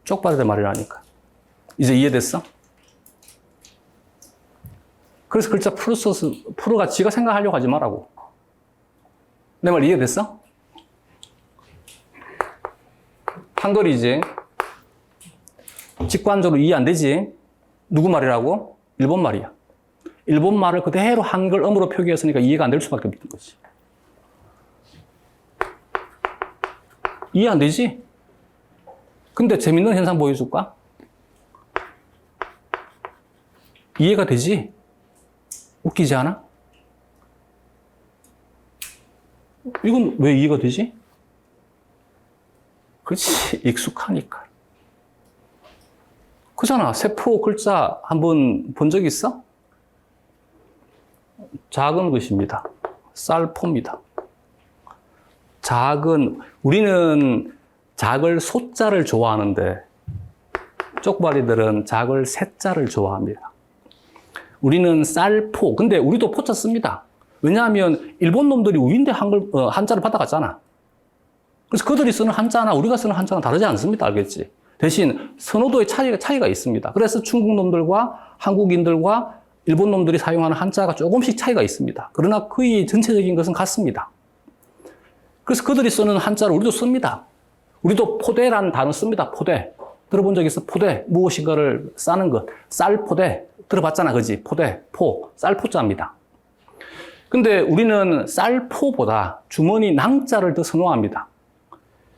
쪽발의 말이라니까. 이제 이해됐어? 그래서 글자 프로가 지가 생각하려고 하지 말라고. 내 말 이해됐어? 한글이지. 직관적으로 이해 안 되지? 누구 말이라고? 일본 말이야. 일본 말을 그대로 한글 음으로 표기했으니까 이해가 안 될 수밖에 없는 거지. 이해 안 되지? 근데 재밌는 현상 보여줄까? 이해가 되지? 웃기지 않아? 이건 왜 이해가 되지? 그렇지, 익숙하니까. 그잖아, 세포 글자 한번 본 적 있어? 작은 것입니다. 쌀포입니다. 우리는 작을 소자를 좋아하는데 쪽발이들은 작을 새자를 좋아합니다. 우리는 쌀포, 근데 우리도 포자 씁니다. 왜냐하면 일본 놈들이 우리인데 한자를 받아갔잖아. 그래서 그들이 쓰는 한자나 우리가 쓰는 한자는 다르지 않습니다. 알겠지? 대신 선호도의 차이가 있습니다. 그래서 중국 놈들과 한국인들과 일본 놈들이 사용하는 한자가 조금씩 차이가 있습니다. 그러나 거의 전체적인 것은 같습니다. 그래서 그들이 쓰는 한자를 우리도 씁니다. 우리도 포대라는 단어 씁니다. 포대. 들어본 적 있어? 포대. 무엇인가를 싸는 것. 쌀포대. 들어봤잖아. 그지? 포대. 쌀포자입니다. 근데 우리는 쌀포보다 주머니 낭자를 더 선호합니다.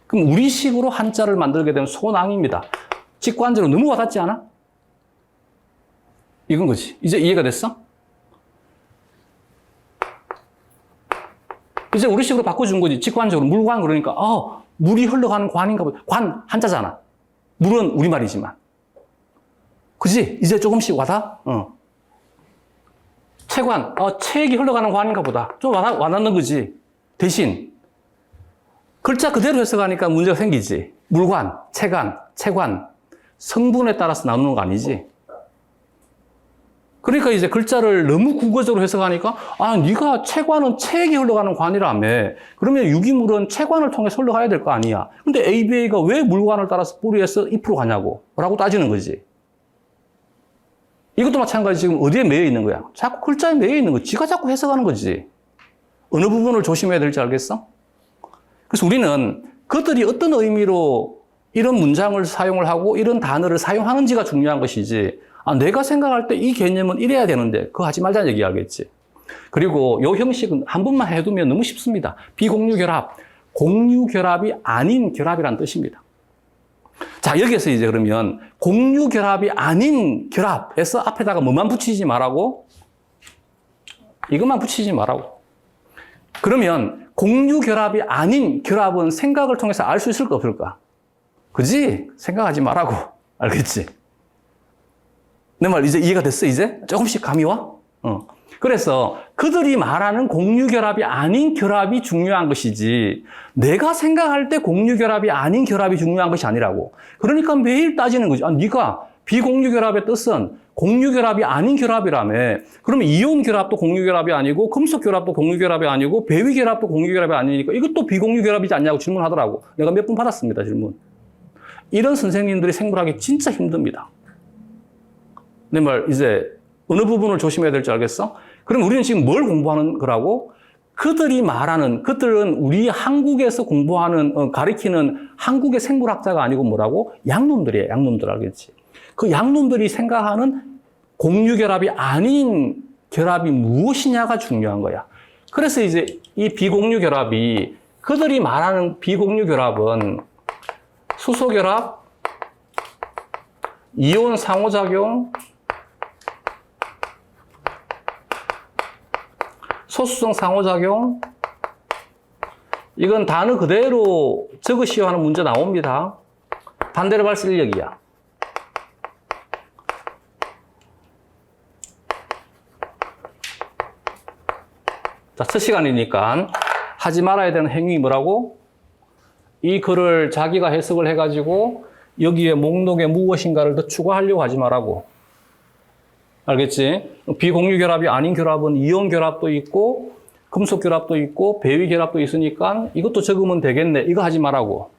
그럼 우리식으로 한자를 만들게 되면 소낭입니다. 직관적으로 너무 와닿지 않아? 이건 거지. 이제 이해가 됐어? 이제 우리식으로 바꿔준 거지. 직관적으로. 물관 그러니까 물이 흘러가는 관인가 보다. 관 한자잖아. 물은 우리말이지만. 그지? 이제 조금씩 와닿아? 채관. 책이 흘러가는 관인가 보다. 좀 와닿는 거지. 대신 글자 그대로 해석하니까 문제가 생기지. 물관, 채관. 성분에 따라서 나누는 거 아니지? 그러니까 이제 글자를 너무 국어적으로 해석하니까 네가 채관은 책이 흘러가는 관이라며. 그러면 유기물은 채관을 통해서 흘러가야 될 거 아니야. 근데 ABA가 왜 물관을 따라서 뿌리에서 잎으로 가냐고 라고 따지는 거지. 이것도 마찬가지 지금 어디에 매여 있는 거야? 자꾸 글자에 매여 있는 거야. 지가 자꾸 해석하는 거지. 어느 부분을 조심해야 될지 알겠어? 그래서 우리는 그들이 어떤 의미로 이런 문장을 사용을 하고 이런 단어를 사용하는지가 중요한 것이지, 내가 생각할 때 이 개념은 이래야 되는데 그거 하지 말자는 얘기 알겠지. 그리고 이 형식은 한 번만 해두면 너무 쉽습니다. 비공유결합, 공유결합이 아닌 결합이라는 뜻입니다. 자, 여기에서 이제 그러면 공유결합이 아닌 결합에서 앞에다가 뭐만 붙이지 말라고? 이것만 붙이지 말라고. 그러면 공유결합이 아닌 결합은 생각을 통해서 알 수 있을까 없을까? 그지? 생각하지 말라고. 알겠지? 내 말 이제 이해가 됐어, 이제? 조금씩 감이 와? 그래서 그들이 말하는 공유결합이 아닌 결합이 중요한 것이지, 내가 생각할 때 공유결합이 아닌 결합이 중요한 것이 아니라고. 그러니까 매일 따지는 거지. 네가 비공유결합의 뜻은 공유결합이 아닌 결합이라며. 그러면 이온결합도 공유결합이 아니고, 금속결합도 공유결합이 아니고, 배위결합도 공유결합이 아니니까 이것도 비공유결합이지 않냐고 질문하더라고. 내가 몇 분 받았습니다, 질문. 이런 선생님들이 생물학이 진짜 힘듭니다. 내 말 이제 어느 부분을 조심해야 될지 알겠어? 그럼 우리는 지금 뭘 공부하는 거라고? 그들은 우리 한국에서 공부하는, 가리키는 한국의 생물학자가 아니고 뭐라고? 양놈들이에요. 양놈들 알겠지? 그 양놈들이 생각하는 공유결합이 아닌 결합이 무엇이냐가 중요한 거야. 그래서 이제 이 비공유결합이, 그들이 말하는 비공유결합은 수소결합, 이온 상호작용, 소수성 상호작용, 이건 단어 그대로 적으시오 하는 문제 나옵니다. 반대로 쓸 인력이야. 자, 첫 시간이니까 하지 말아야 되는 행위 뭐라고? 이 글을 자기가 해석을 해가지고 여기에 목록에 무엇인가를 더 추가하려고 하지 말라고. 알겠지? 비공유결합이 아닌 결합은 이온결합도 있고, 금속결합도 있고, 배위결합도 있으니까 이것도 적으면 되겠네. 이거 하지 말라고.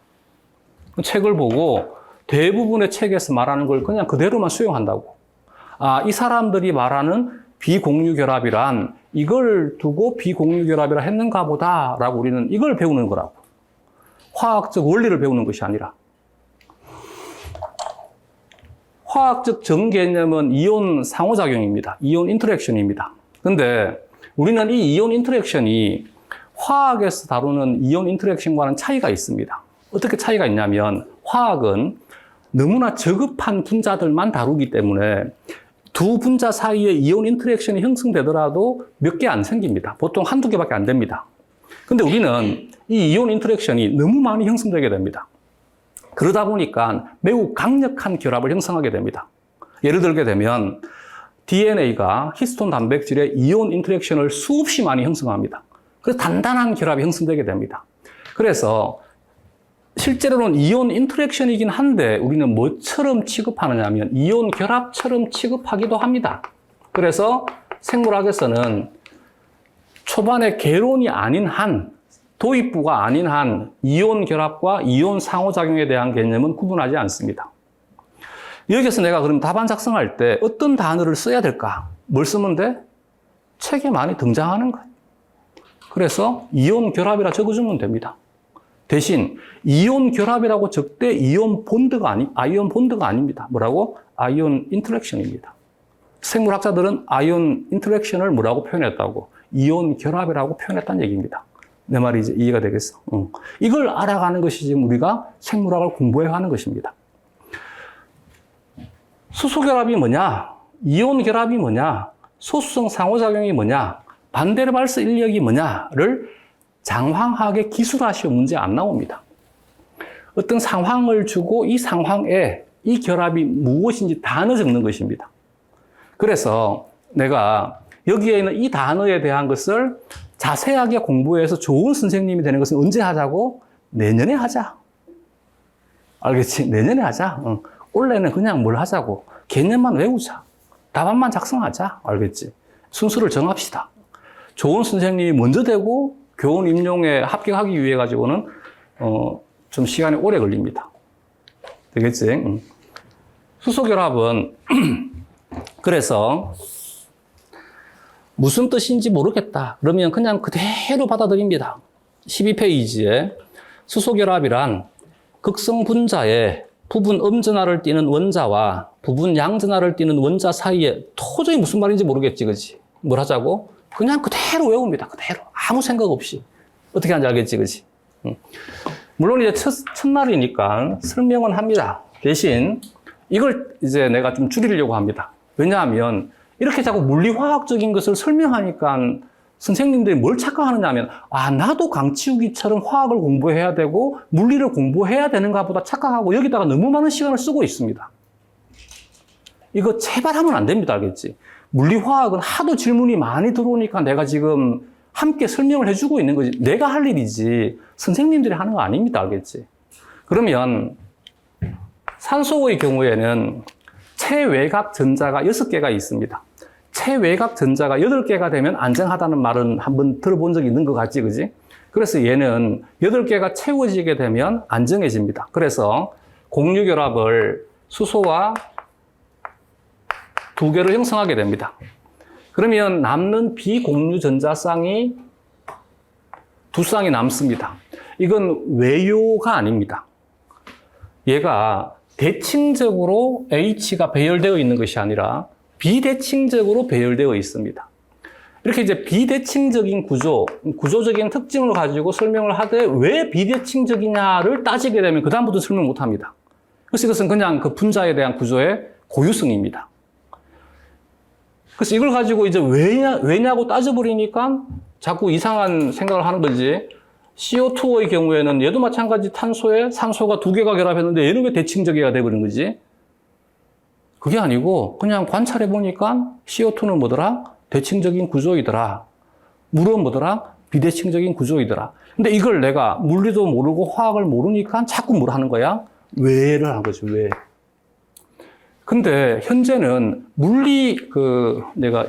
책을 보고 대부분의 책에서 말하는 걸 그냥 그대로만 수용한다고. 이 사람들이 말하는 비공유결합이란 이걸 두고 비공유결합이라 했는가 보다라고 우리는 이걸 배우는 거라고. 화학적 원리를 배우는 것이 아니라. 화학적 정 개념은 이온 상호작용입니다. 이온 인터랙션입니다. 근데 우리는 이 이온 인터랙션이 화학에서 다루는 이온 인터랙션과는 차이가 있습니다. 어떻게 차이가 있냐면 화학은 너무나 저급한 분자들만 다루기 때문에 두 분자 사이에 이온 인터랙션이 형성되더라도 몇 개 안 생깁니다. 보통 한두 개밖에 안 됩니다. 근데 우리는 이 이온 인터랙션이 너무 많이 형성되게 됩니다. 그러다 보니까 매우 강력한 결합을 형성하게 됩니다. 예를 들게 되면 DNA가 히스톤 단백질의 이온 인터랙션을 수없이 많이 형성합니다. 그래서 단단한 결합이 형성되게 됩니다. 그래서 실제로는 이온 인터랙션이긴 한데 우리는 뭐처럼 취급하느냐 하면 이온 결합처럼 취급하기도 합니다. 그래서 생물학에서는 초반에 개론이 아닌 한, 도입부가 아닌 한 이온 결합과 이온 상호작용에 대한 개념은 구분하지 않습니다. 여기서 내가 그럼 답안 작성할 때 어떤 단어를 써야 될까? 뭘 쓰면 돼? 책에 많이 등장하는 거예요. 그래서 이온 결합이라 적어주면 됩니다. 대신 이온 결합이라고 적되 아이온 본드가 아닙니다. 뭐라고? 아이온 인터랙션입니다. 생물학자들은 아이온 인터랙션을 뭐라고 표현했다고? 이온 결합이라고 표현했다는 얘기입니다. 내 말이 이제 이해가 되겠어? 이걸 알아가는 것이 지금 우리가 생물학을 공부해야 하는 것입니다. 수소 결합이 뭐냐? 이온 결합이 뭐냐? 소수성 상호작용이 뭐냐? 반데르발스 인력이 뭐냐를 장황하게 기술하시오 문제 안 나옵니다. 어떤 상황을 주고 이 상황에 이 결합이 무엇인지 단어 적는 것입니다. 그래서 내가 여기에 있는 이 단어에 대한 것을 자세하게 공부해서 좋은 선생님이 되는 것은 언제 하자고? 내년에 하자. 알겠지? 내년에 하자. 올해는 그냥 뭘 하자고. 개념만 외우자. 답안만 작성하자. 알겠지? 순서를 정합시다. 좋은 선생님이 먼저 되고 교원 임용에 합격하기 위해 가지고는 좀 시간이 오래 걸립니다. 되겠지? 수소결합은 그래서 무슨 뜻인지 모르겠다. 그러면 그냥 그대로 받아들입니다. 12페이지에 수소결합이란 극성 분자에 부분 음전하를 띠는 원자와 부분 양전하를 띠는 원자 사이에 도저히 무슨 말인지 모르겠지, 그지? 뭘 하자고? 그냥 그대로 외웁니다. 그대로. 아무 생각 없이. 어떻게 하는지 알겠지, 그지? 물론 이제 첫날이니까 설명은 합니다. 대신 이걸 이제 내가 좀 줄이려고 합니다. 왜냐하면 이렇게 자꾸 물리화학적인 것을 설명하니까 선생님들이 뭘 착각하느냐 하면 나도 강치우기처럼 화학을 공부해야 되고 물리를 공부해야 되는가 보다 착각하고 여기다가 너무 많은 시간을 쓰고 있습니다. 이거 제발 하면 안 됩니다. 알겠지? 물리화학은 하도 질문이 많이 들어오니까 내가 지금 함께 설명을 해주고 있는 거지. 내가 할 일이지 선생님들이 하는 거 아닙니다. 알겠지? 그러면 산소의 경우에는 체외각 전자가 6개가 있습니다. 체외각 전자가 8개가 되면 안정하다는 말은 한번 들어본 적이 있는 것 같지, 그지? 그래서 얘는 8개가 채워지게 되면 안정해집니다. 그래서 공유결합을 수소와 2개를 형성하게 됩니다. 그러면 남는 비공유 전자쌍이 2쌍이 남습니다. 이건 외요가 아닙니다. 얘가 대칭적으로 H가 배열되어 있는 것이 아니라 비대칭적으로 배열되어 있습니다. 이렇게 이제 비대칭적인 구조적인 특징을 가지고 설명을 하되 왜 비대칭적이냐를 따지게 되면 그다음부터 설명 못 합니다. 그래서 이것은 그냥 그 분자에 대한 구조의 고유성입니다. 그래서 이걸 가지고 이제 왜냐고 따져버리니까 자꾸 이상한 생각을 하는 거지. CO2의 경우에는 얘도 마찬가지 탄소에 산소가 2개가 결합했는데 얘는 왜 대칭적이가 돼버린 거지? 그게 아니고 그냥 관찰해 보니까 CO2는 뭐더라? 대칭적인 구조이더라. 물은 뭐더라? 비대칭적인 구조이더라. 근데 이걸 내가 물리도 모르고 화학을 모르니까 자꾸 뭘 하는 거야? 왜를 하는 거지, 왜. 근데 현재는 내가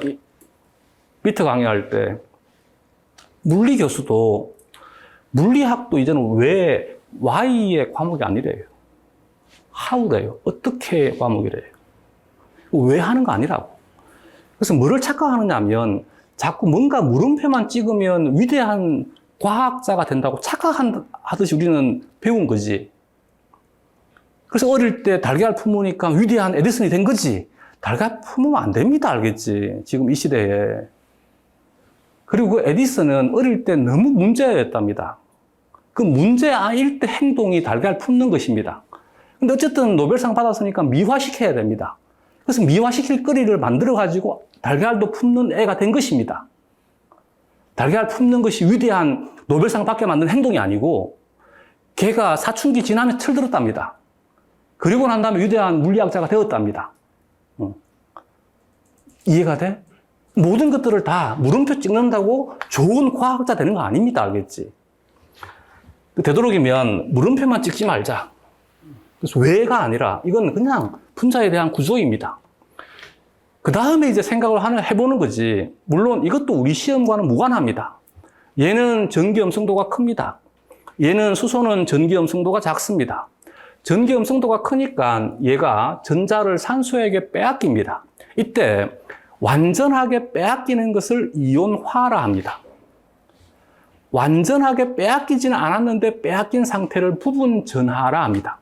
밑에 강의할 때 물리 교수도 물리학도 이제는 왜 Y의 과목이 아니래요. How래요. 어떻게 과목이래요. 왜 하는 거 아니라고. 그래서 뭐를 착각하느냐 하면 자꾸 뭔가 물음표만 찍으면 위대한 과학자가 된다고 착각하듯이 우리는 배운 거지. 그래서 어릴 때 달걀 품으니까 위대한 에디슨이 된 거지. 달걀 품으면 안 됩니다. 알겠지? 지금 이 시대에. 그리고 그 에디슨은 어릴 때 너무 문제였답니다. 그 문제아일 때 행동이 달걀 품는 것입니다. 근데 어쨌든 노벨상 받았으니까 미화시켜야 됩니다. 그래서 미화시킬 거리를 만들어가지고 달걀도 품는 애가 된 것입니다. 달걀 품는 것이 위대한 노벨상 받게 만든 행동이 아니고 걔가 사춘기 지나면 철들었답니다. 그리고 난 다음에 위대한 물리학자가 되었답니다. 이해가 돼? 모든 것들을 다 물음표 찍는다고 좋은 과학자 되는 거 아닙니다. 알겠지? 되도록이면 물음표만 찍지 말자. 그래서 왜가 아니라 이건 그냥 분자에 대한 구조입니다. 그 다음에 이제 생각을 해보는 거지. 물론 이것도 우리 시험과는 무관합니다. 얘는 전기 음성도가 큽니다. 얘는 수소는 전기 음성도가 작습니다. 전기 음성도가 크니까 얘가 전자를 산소에게 빼앗깁니다. 이때 완전하게 빼앗기는 것을 이온화라 합니다. 완전하게 빼앗기지는 않았는데 빼앗긴 상태를 부분 전하라 합니다.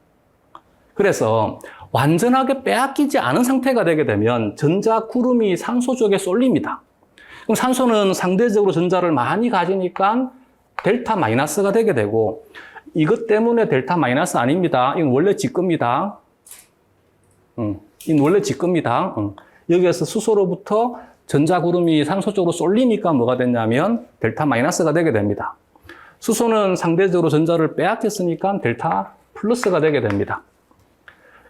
그래서 완전하게 빼앗기지 않은 상태가 되게 되면 전자 구름이 산소 쪽에 쏠립니다. 그럼 산소는 상대적으로 전자를 많이 가지니까 델타 마이너스가 되게 되고, 이것 때문에 델타 마이너스 아닙니다. 이건 원래 직겁니다. 이건 원래 직겁니다. 여기에서 수소로부터 전자구름이 산소 쪽으로 쏠리니까 뭐가 됐냐면 델타 마이너스가 되게 됩니다. 수소는 상대적으로 전자를 빼앗겼으니까 델타 플러스가 되게 됩니다.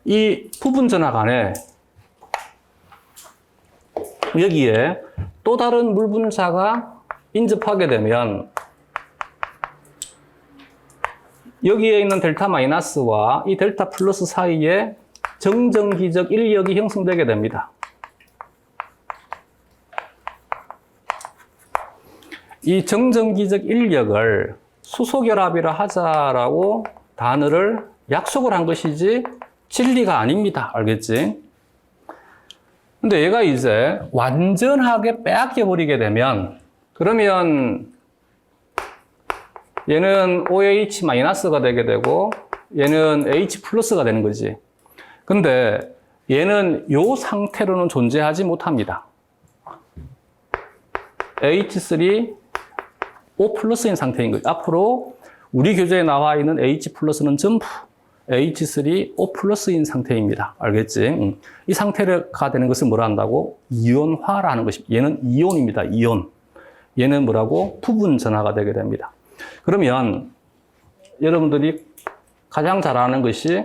이 부분 전하 간에 여기에 또 다른 물 분자가 인접하게 되면 여기에 있는 델타 마이너스와 이 델타 플러스 사이에 정전기적 인력이 형성되게 됩니다. 이 정전기적 인력을 수소결합이라 하자라고 단어를 약속을 한 것이지 진리가 아닙니다. 알겠지? 근데 얘가 이제 완전하게 빼앗겨버리게 되면, 그러면 얘는 OH-가 되게 되고 얘는 H+가 되는 거지. 근데 얘는 이 상태로는 존재하지 못합니다. H3 O+인 상태인 거죠. 앞으로 우리 교재에 나와 있는 H+는 전부 H3 O+인 상태입니다. 알겠지? 이 상태가 되는 것을 뭐라 한다고? 이온화라는 것입니다. 얘는 이온입니다. 이온. 얘는 뭐라고? 부분 전하가 되게 됩니다. 그러면 여러분들이 가장 잘 아는 것이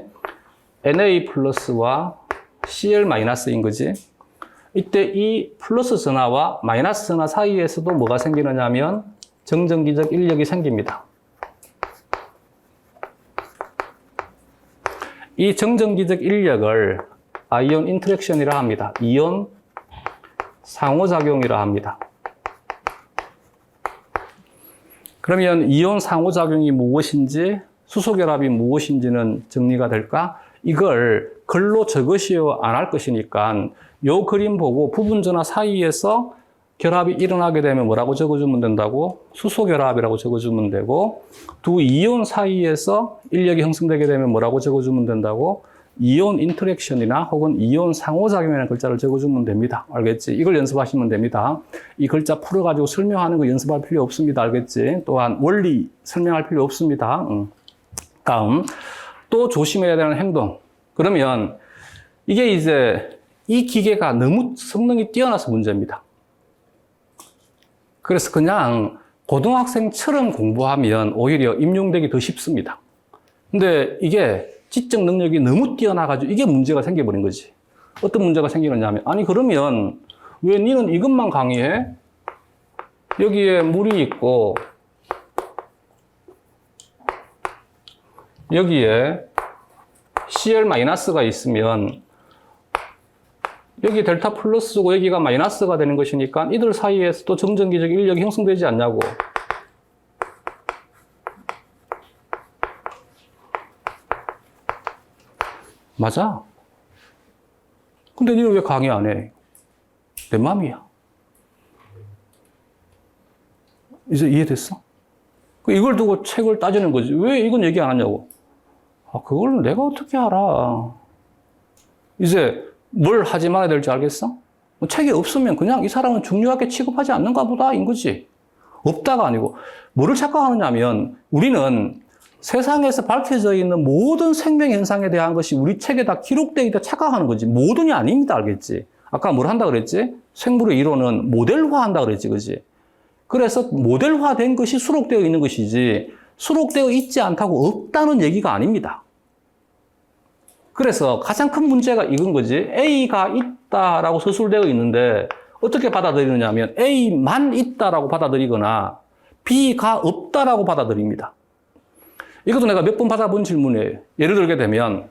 Na+와 Cl-인 거지. 이때 이 플러스 전하와 마이너스 전하 사이에서도 뭐가 생기느냐 하면 정전기적 인력이 생깁니다. 이 정전기적 인력을 아이온 인터랙션이라 합니다. 이온 상호작용이라 합니다. 그러면 이온 상호작용이 무엇인지, 수소결합이 무엇인지는 정리가 될까? 이걸 글로 적으시오 안 할 것이니까 요 그림 보고 부분 전하 사이에서 결합이 일어나게 되면 뭐라고 적어주면 된다고? 수소결합이라고 적어주면 되고, 두 이온 사이에서 인력이 형성되게 되면 뭐라고 적어주면 된다고? 이온 인터랙션이나 혹은 이온 상호작용이라는 글자를 적어주면 됩니다. 알겠지? 이걸 연습하시면 됩니다. 이 글자 풀어가지고 설명하는 거 연습할 필요 없습니다. 알겠지? 또한 원리 설명할 필요 없습니다. 다음, 또 조심해야 되는 행동. 그러면 이게 이제 이 기계가 너무 성능이 뛰어나서 문제입니다. 그래서 그냥 고등학생처럼 공부하면 오히려 임용되기 더 쉽습니다. 근데 이게 지적 능력이 너무 뛰어나가지고 이게 문제가 생겨버린 거지. 어떤 문제가 생기느냐 하면, 아니 그러면 왜 니는 이것만 강의해? 여기에 물이 있고 여기에 Cl-가 있으면 여기 델타 플러스고 여기가 마이너스가 되는 것이니까 이들 사이에서도 정전기적 인력이 형성되지 않냐고. 맞아. 근데 너는 왜 강의 안 해? 내 맘이야. 이제 이해됐어? 이걸 두고 책을 따지는 거지. 왜 이건 얘기 안 하냐고. 그걸 내가 어떻게 알아? 이제 뭘 하지 말아야 될지 알겠어? 책이 없으면 그냥 이 사람은 중요하게 취급하지 않는가 보다인 거지. 없다가 아니고 뭐를 착각하느냐면 우리는 세상에서 밝혀져 있는 모든 생명 현상에 대한 것이 우리 책에 다 기록되어 있다 착각하는 거지. 모든이 아닙니다. 알겠지? 아까 뭘 한다 그랬지? 생물의 이론은 모델화 한다 그랬지. 그지? 그래서 모델화된 것이 수록되어 있는 것이지 수록되어 있지 않다고 없다는 얘기가 아닙니다. 그래서 가장 큰 문제가 이건 거지. A가 있다라고 서술되어 있는데 어떻게 받아들이느냐 하면 A만 있다라고 받아들이거나 B가 없다라고 받아들입니다. 이것도 내가 몇 번 받아본 질문이에요. 예를 들게 되면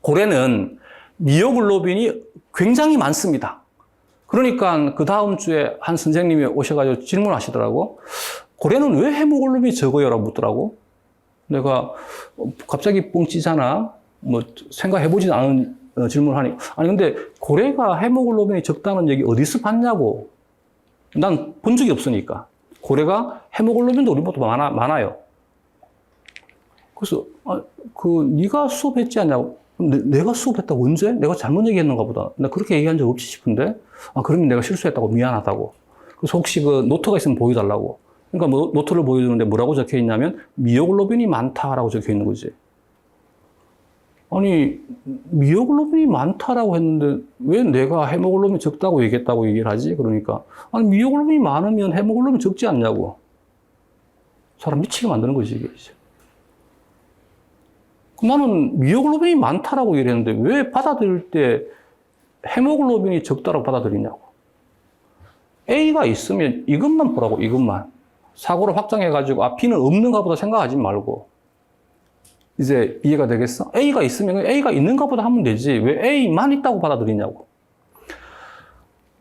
고래는 미오글로빈이 굉장히 많습니다. 그러니까 그 다음 주에 한 선생님이 오셔가지고 질문하시더라고. 고래는 왜 헤모글로빈이 적어요? 라고 묻더라고. 내가 갑자기 뻥치잖아. 뭐 생각해보진 않은 질문을 하니 아니 근데 고래가 헤모글로빈이 적다는 얘기 어디서 봤냐고. 난 본 적이 없으니까. 고래가 헤모글로빈도 우리보다 많아요. 그래서 네가 수업했지 않냐고. 내가 수업했다고 언제? 내가 잘못 얘기했는가 보다. 나 그렇게 얘기한 적 없지 싶은데 그러면 내가 실수했다고 미안하다고. 그래서 혹시 그 노트가 있으면 보여달라고. 그러니까 뭐 노트를 보여주는데 뭐라고 적혀 있냐면 미오글로빈이 많다라고 적혀 있는 거지. 아니 미오글로빈이 많다라고 했는데 왜 내가 헤모글로빈이 적다고 얘기했다고 얘기를 하지? 그러니까 아니 미오글로빈이 많으면 헤모글로빈 적지 않냐고. 사람 미치게 만드는 거지 이게. 나는 미오글로빈이 많다라고 얘기했는데 왜 받아들일 때 헤모글로빈이 적다라고 받아들이냐고. A가 있으면 이것만 보라고. 이것만. 사고를 확장해가지고 B는 없는가 보다 생각하지 말고. 이제 이해가 되겠어? A가 있으면 A가 있는가 보다 하면 되지. 왜 A만 있다고 받아들이냐고.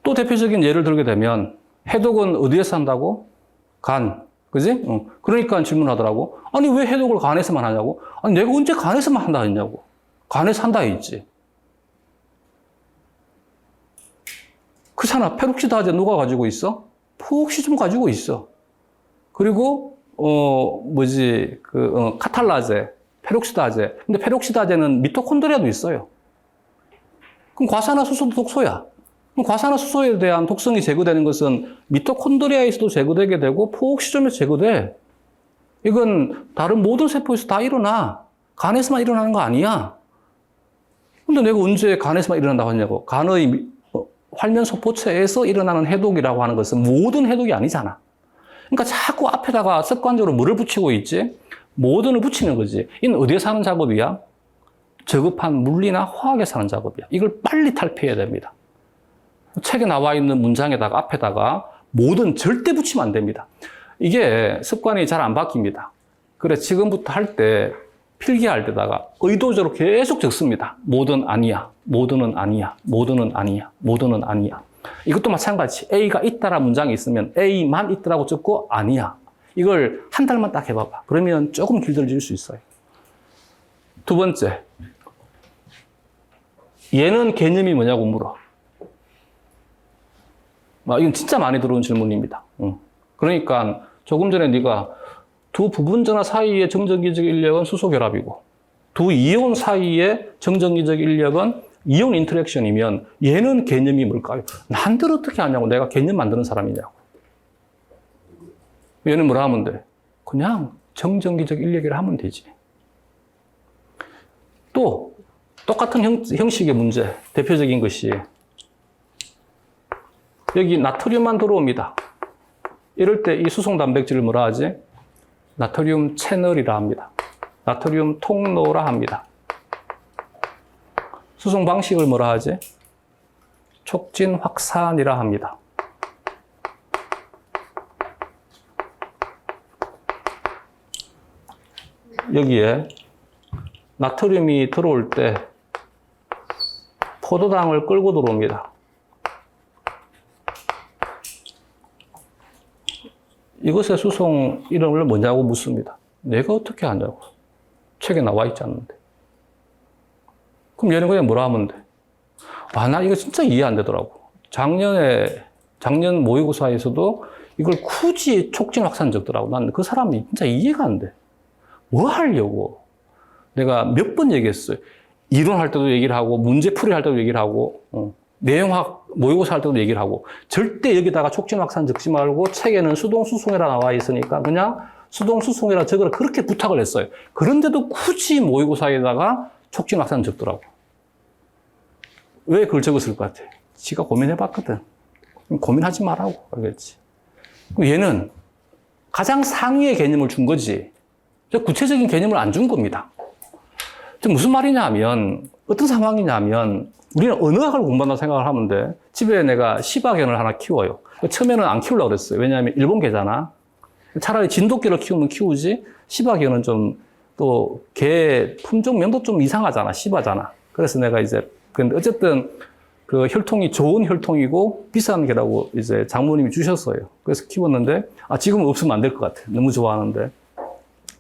또 대표적인 예를 들게 되면 해독은 어디에 산다고? 간. 그지? 그러니까 질문하더라고. 아니 왜 해독을 간에서만 하냐고? 아니 내가 언제 간에서만 한다 했냐고. 간에서 한다 했지. 그렇잖아. 페록시다제 누가 가지고 있어? 포옥시즘 가지고 있어. 그리고 카탈라제, 페록시다제. 근데 페록시다제는 미토콘드리아도 있어요. 그럼 과산화수소도 독소야. 그럼 과산화수소에 대한 독성이 제거되는 것은 미토콘드리아에서도 제거되게 되고 포옥시즘에서 제거돼. 이건 다른 모든 세포에서 다 일어나. 간에서만 일어나는 거 아니야. 근데 내가 언제 간에서만 일어난다고 했냐고. 간의 활면소포체에서 일어나는 해독이라고 하는 것은 모든 해독이 아니잖아. 그러니까 자꾸 앞에다가 습관적으로 뭐를 붙이고 있지? 모든을 붙이는 거지. 이는 어디에 사는 작업이야? 저급한 물리나 화학에 사는 작업이야. 이걸 빨리 탈피해야 됩니다. 책에 나와 있는 문장에다가 앞에다가 모든 절대 붙이면 안 됩니다. 이게 습관이 잘 안 바뀝니다. 그래 지금부터 할 때 필기할 때다가 의도적으로 계속 적습니다. 모든 아니야, 모든은 아니야, 모든은 아니야, 모든은 아니야. 이것도 마찬가지. A가 있다라는 문장이 있으면 A만 있다라고 적고 아니야. 이걸 한 달만 딱 해봐봐. 그러면 조금 길들여질 수 있어요. 두 번째. 얘는 개념이 뭐냐고 물어. 이건 진짜 많이 들어온 질문입니다. 그러니까 조금 전에 네가 두 부분전화 사이의 정전기적 인력은 수소 결합이고 두 이온 사이의 정전기적 인력은 이온 인터랙션이면 얘는 개념이 뭘까요? 난들 어떻게 하냐고. 내가 개념 만드는 사람이냐고. 얘는 뭐라 하면 돼? 그냥 정전기적 인력이라 하면 되지. 또 똑같은 형식의 문제, 대표적인 것이 여기 나트륨만 들어옵니다. 이럴 때 이 수송 단백질을 뭐라 하지? 나트륨 채널이라 합니다. 나트륨 통로라 합니다. 수송 방식을 뭐라 하지? 촉진 확산이라 합니다. 여기에 나트륨이 들어올 때 포도당을 끌고 들어옵니다. 이것의 수송 이름을 뭐냐고 묻습니다. 내가 어떻게 하냐고. 책에 나와 있지 않는데. 그럼 얘는 그냥 뭐라 하면 돼? 나 이거 진짜 이해 안 되더라고. 작년 모의고사에서도 이걸 굳이 촉진 확산 적더라고. 난 그 사람이 진짜 이해가 안 돼. 뭐 하려고? 내가 몇 번 얘기했어요. 이론할 때도 얘기를 하고, 문제풀이 할 때도 얘기를 하고, 내용학 모의고사 할 때도 얘기를 하고, 절대 여기다가 촉진확산 적지 말고, 책에는 수동수송이라 나와 있으니까 그냥 수동수송이라 적으라 그렇게 부탁을 했어요. 그런데도 굳이 모의고사에다가 촉진확산 적더라고. 왜 그걸 적었을 것 같아? 지가 고민해봤거든. 고민하지 말라고, 알겠지? 얘는 가장 상위의 개념을 준 거지, 구체적인 개념을 안 준 겁니다. 무슨 말이냐 하면, 어떤 상황이냐면, 우리는 언어학을 공부한다고 생각을 하면 돼. 집에 내가 시바견을 하나 키워요. 처음에는 안 키우려고 그랬어요. 왜냐하면 일본개잖아. 차라리 진돗개를 키우면 키우지, 시바견은 좀, 또, 개 품종명도 좀 이상하잖아. 시바잖아. 그래서 내가 이제, 근데 어쨌든, 그 혈통이 좋은 혈통이고, 비싼 개라고 이제 장모님이 주셨어요. 그래서 키웠는데, 지금은 없으면 안 될 것 같아. 너무 좋아하는데.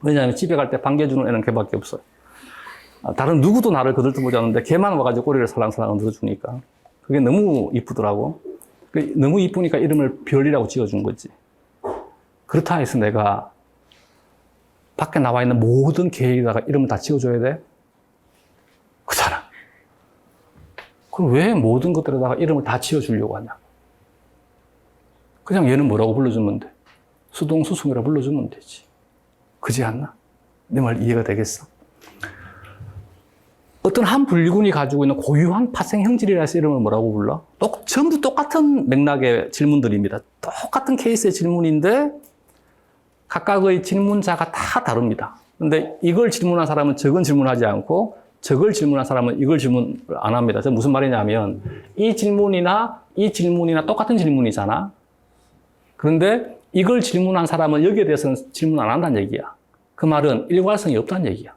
왜냐하면 집에 갈 때 반겨주는 애는 개밖에 없어요. 다른 누구도 나를 거들떠보지 않는데 개만 와가지고 꼬리를 살랑살랑 흔들어주니까 그게 너무 이쁘더라고. 너무 이쁘니까 이름을 별이라고 지어준 거지. 그렇다 해서 내가 밖에 나와 있는 모든 개에다가 이름을 다 지어줘야 돼? 그렇잖아. 그럼 왜 모든 것들에다가 이름을 다 지어주려고 하냐? 그냥 얘는 뭐라고 불러주면 돼? 수동수송이라고 불러주면 되지. 그지 않나? 내 말 이해가 되겠어? 어떤 한 분류군이 가지고 있는 고유한 파생 형질이라 해서 이름을 뭐라고 불러? 전부 똑같은 맥락의 질문들입니다. 똑같은 케이스의 질문인데 각각의 질문자가 다 다릅니다. 근데 이걸 질문한 사람은 저건 질문하지 않고 저걸 질문한 사람은 이걸 질문을 안 합니다. 저 무슨 말이냐면 이 질문이나 똑같은 질문이잖아. 그런데 이걸 질문한 사람은 여기에 대해서는 질문 안 한다는 얘기야. 그 말은 일관성이 없다는 얘기야.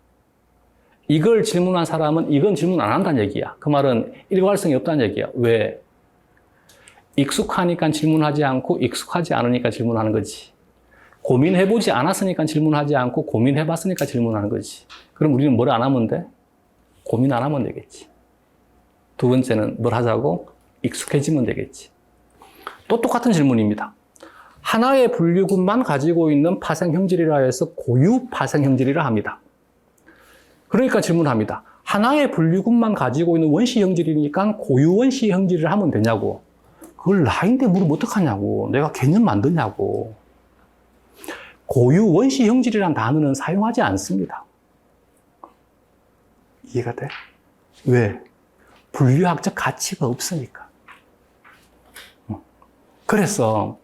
이걸 질문한 사람은 이건 질문 안 한다는 얘기야. 그 말은 일관성이 없다는 얘기야. 왜? 익숙하니까 질문하지 않고 익숙하지 않으니까 질문하는 거지. 고민해보지 않았으니까 질문하지 않고 고민해봤으니까 질문하는 거지. 그럼 우리는 뭘 안 하면 돼? 고민 안 하면 되겠지. 두 번째는 뭘 하자고? 익숙해지면 되겠지. 또 똑같은 질문입니다. 하나의 분류군만 가지고 있는 파생 형질이라 해서 고유 파생 형질이라 합니다. 그러니까 질문합니다. 하나의 분류군만 가지고 있는 원시 형질이니까 고유 원시 형질을 하면 되냐고. 그걸 나인데 물으면 어떡하냐고. 내가 개념 만드냐고. 고유 원시 형질이란 단어는 사용하지 않습니다. 이해가 돼? 왜? 분류학적 가치가 없으니까. 그래서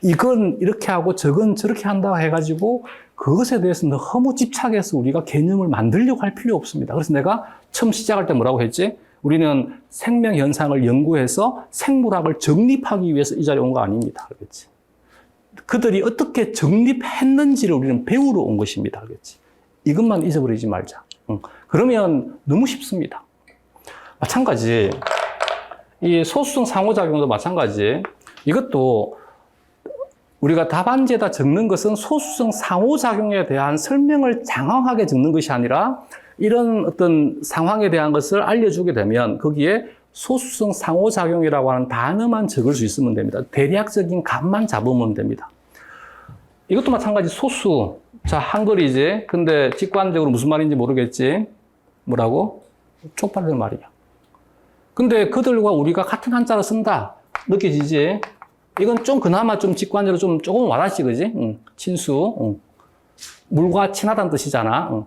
이건 이렇게 하고 저건 저렇게 한다고 해가지고 그것에 대해서 너무 집착해서 우리가 개념을 만들려고 할 필요 없습니다. 그래서 내가 처음 시작할 때 뭐라고 했지? 우리는 생명 현상을 연구해서 생물학을 정립하기 위해서 이 자리에 온 거 아닙니다. 알겠지? 그들이 어떻게 정립했는지를 우리는 배우러 온 것입니다. 알겠지? 이것만 잊어버리지 말자. 그러면 너무 쉽습니다. 마찬가지, 이 소수성 상호작용도 마찬가지. 이것도 우리가 답안지에다 적는 것은 소수성 상호작용에 대한 설명을 장황하게 적는 것이 아니라 이런 어떤 상황에 대한 것을 알려주게 되면 거기에 소수성 상호작용이라고 하는 단어만 적을 수 있으면 됩니다. 대략적인 값만 잡으면 됩니다. 이것도 마찬가지 소수. 자, 한글이지. 근데 직관적으로 무슨 말인지 모르겠지. 뭐라고? 쪽팔리는 말이야. 근데 그들과 우리가 같은 한자를 쓴다. 느껴지지? 이건 좀 그나마 좀 직관적으로 조금 와닿지, 그지? 친수. 물과 친하다는 뜻이잖아.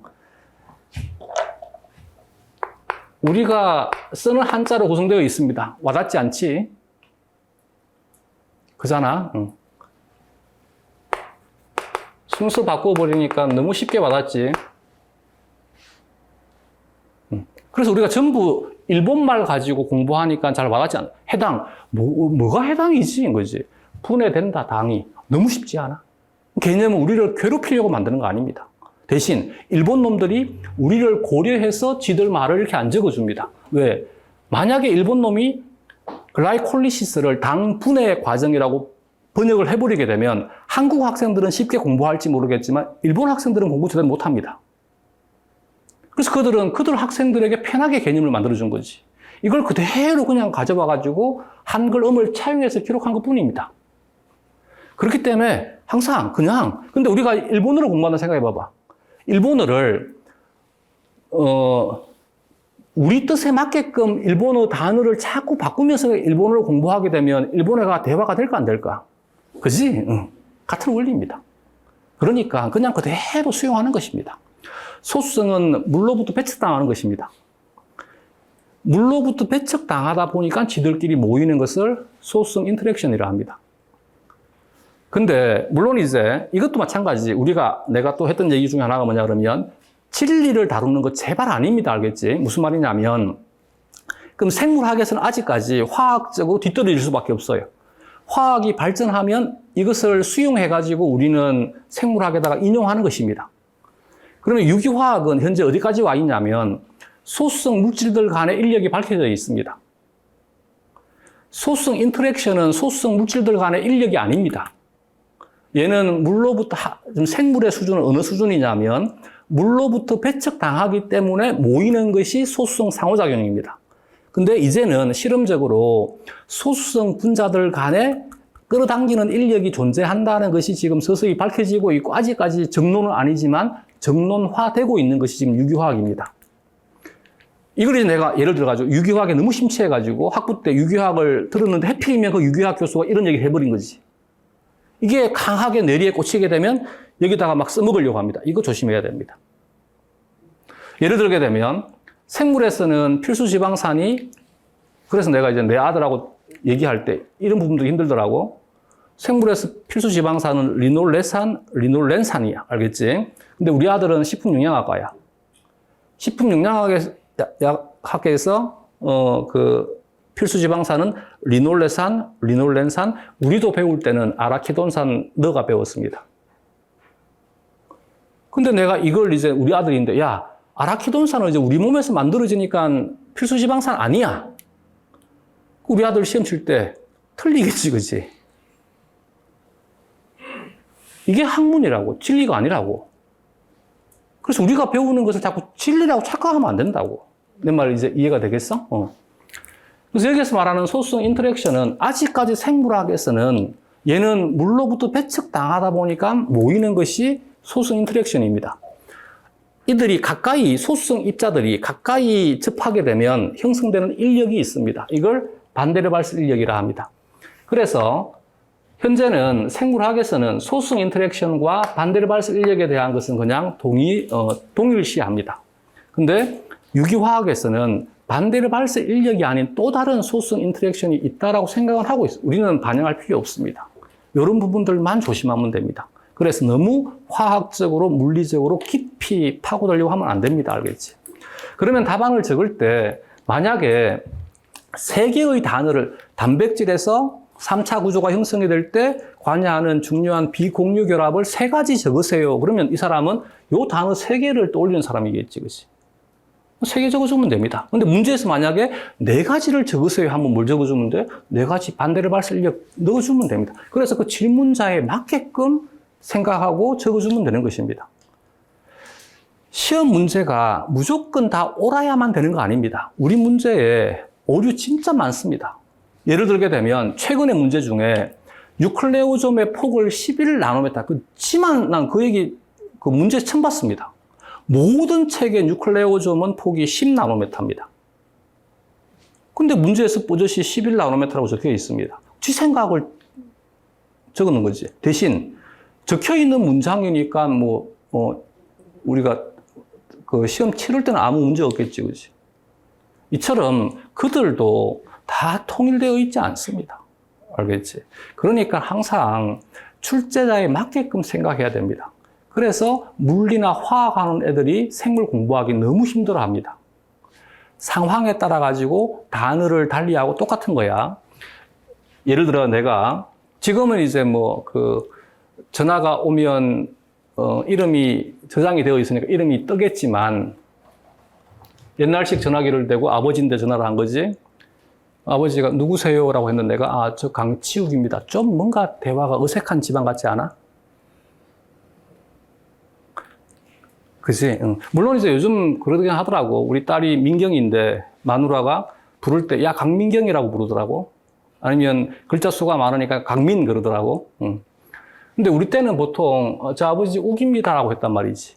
우리가 쓰는 한자로 구성되어 있습니다. 와닿지 않지? 그잖아. 순서 바꿔버리니까 너무 쉽게 와닿지? 그래서 우리가 전부 일본말 가지고 공부하니까 잘 와닿지 않아. 해당. 뭐가 해당이지? 거지. 분해된다, 당이. 너무 쉽지 않아. 개념은 우리를 괴롭히려고 만드는 거 아닙니다. 대신 일본 놈들이 우리를 고려해서 지들 말을 이렇게 안 적어줍니다. 왜? 만약에 일본 놈이 글라이콜리시스를 당 분해 과정이라고 번역을 해버리게 되면 한국 학생들은 쉽게 공부할지 모르겠지만 일본 학생들은 공부 제대로 못합니다. 그래서 그들 학생들에게 편하게 개념을 만들어준 거지. 이걸 그대로 그냥 가져와가지고 한글 음을 차용해서 기록한 것 뿐입니다. 그렇기 때문에 항상 근데 우리가 일본어를 공부한다 생각해봐봐. 일본어를 우리 뜻에 맞게끔 일본어 단어를 자꾸 바꾸면서 일본어를 공부하게 되면 일본어가 대화가 될까 안 될까? 그지? 응. 같은 원리입니다. 그러니까 그냥 그대로 수용하는 것입니다. 소수성은 물로부터 배척당하는 것입니다. 물로부터 배척당하다 보니까 지들끼리 모이는 것을 소수성 인터랙션이라 합니다. 근데 물론 이제 이것도 마찬가지지. 내가 또 했던 얘기 중에 하나가 뭐냐 그러면 진리를 다루는 거 제발 아닙니다. 알겠지? 무슨 말이냐면 그럼 생물학에서는 아직까지 화학적으로 뒤떨어질 수밖에 없어요. 화학이 발전하면 이것을 수용해가지고 우리는 생물학에다가 인용하는 것입니다. 그러면 유기화학은 현재 어디까지 와 있냐면 소수성 물질들 간의 인력이 밝혀져 있습니다. 소수성 인터랙션은 소수성 물질들 간의 인력이 아닙니다. 얘는 물로부터 생물의 수준은 어느 수준이냐면 물로부터 배척당하기 때문에 모이는 것이 소수성 상호작용입니다. 근데 이제는 실험적으로 소수성 분자들 간에 끌어당기는 인력이 존재한다는 것이 지금 서서히 밝혀지고 있고 아직까지 정론은 아니지만 정론화되고 있는 것이 지금 유기화학입니다. 이걸 이제 내가 예를 들어가지고 유기화학에 너무 심취해가지고 학부 때 유기화학을 들었는데 해필이면 그 유기화학 교수가 이런 얘기를 해버린 거지. 이게 강하게 뇌리에 꽂히게 되면 여기다가 막 써먹으려고 합니다. 이거 조심해야 됩니다. 예를 들게 되면 생물에서는 필수 지방산이 그래서 내가 이제 내 아들하고 얘기할 때 이런 부분도 힘들더라고. 생물에서 필수 지방산은 리놀레산, 리놀렌산이야. 알겠지? 근데 우리 아들은 식품영양학과야. 식품영양학에서 그 필수 지방산은 리놀레산, 리놀렌산, 우리도 배울 때는 아라키돈산 너가 배웠습니다. 근데 내가 이걸 이제 우리 아들인데, 야, 아라키돈산은 이제 우리 몸에서 만들어지니까 필수 지방산 아니야. 우리 아들 시험 칠 때 틀리겠지, 그지? 이게 학문이라고, 진리가 아니라고. 그래서 우리가 배우는 것을 자꾸 진리라고 착각하면 안 된다고. 내 말 이제 이해가 되겠어? 그래서 여기서 말하는 소수성 인터랙션은 아직까지 생물학에서는 얘는 물로부터 배척당하다 보니까 모이는 것이 소수성 인터랙션입니다. 이들이 가까이, 소수성 입자들이 가까이 접하게 되면 형성되는 인력이 있습니다. 이걸 반데르발스 인력이라 합니다. 그래서 현재는 생물학에서는 소수성 인터랙션과 반데르발스 인력에 대한 것은 그냥 동일시합니다. 근데 유기화학에서는 반데르발스 인력이 아닌 또 다른 소수성 인터랙션이 있다라고 생각을 하고 있어요. 우리는 반영할 필요 없습니다. 이런 부분들만 조심하면 됩니다. 그래서 너무 화학적으로, 물리적으로 깊이 파고들려고 하면 안 됩니다. 알겠지? 그러면 답안을 적을 때 만약에 3개의 단어를 단백질에서 3차 구조가 형성이 될 때 관여하는 중요한 비공유 결합을 3가지 적으세요. 그러면 이 사람은 이 단어 3개를 떠올리는 사람이겠지. 그치? 3개 적어주면 됩니다. 근데 문제에서 만약에 4가지를 적으세요 하면 뭘 적어주면 돼? 4가지 반데르발스 인력 넣어주면 됩니다. 그래서 그 질문자에 맞게끔 생각하고 적어주면 되는 것입니다. 시험 문제가 무조건 다 옳아야만 되는 거 아닙니다. 우리 문제에 오류 진짜 많습니다. 예를 들게 되면 최근의 문제 중에 뉴클레오점의 폭을 11나노메타, 난 그 얘기, 그 문제 처음 봤습니다. 모든 책의 뉴클레오점은 폭이 10나노메타입니다. 근데 문제에서 뽀젓이 11나노메타라고 적혀 있습니다. 지 생각을 적는 거지. 대신 적혀 있는 문장이니까 우리가 그 시험 치를 때는 아무 문제 없겠지, 그지? 이처럼 그들도 다 통일되어 있지 않습니다. 알겠지? 그러니까 항상 출제자에 맞게끔 생각해야 됩니다. 그래서 물리나 화학하는 애들이 생물 공부하기 너무 힘들어 합니다. 상황에 따라 가지고 단어를 달리하고 똑같은 거야. 예를 들어 내가 지금은 이제 전화가 오면 이름이 저장이 되어 있으니까 이름이 뜨겠지만 옛날식 전화기를 대고 아버지인데 전화를 한 거지. 아버지가 누구세요? 라고 했는데 내가 저 강치욱입니다. 좀 뭔가 대화가 어색한 집안 같지 않아? 그치? 응. 물론 이제 요즘 그러긴 하더라고. 우리 딸이 민경인데 마누라가 부를 때 야 강민경이라고 부르더라고. 아니면 글자 수가 많으니까 강민 그러더라고. 응. 근데 우리 때는 보통 저 아버지 욱입니다라고 했단 말이지.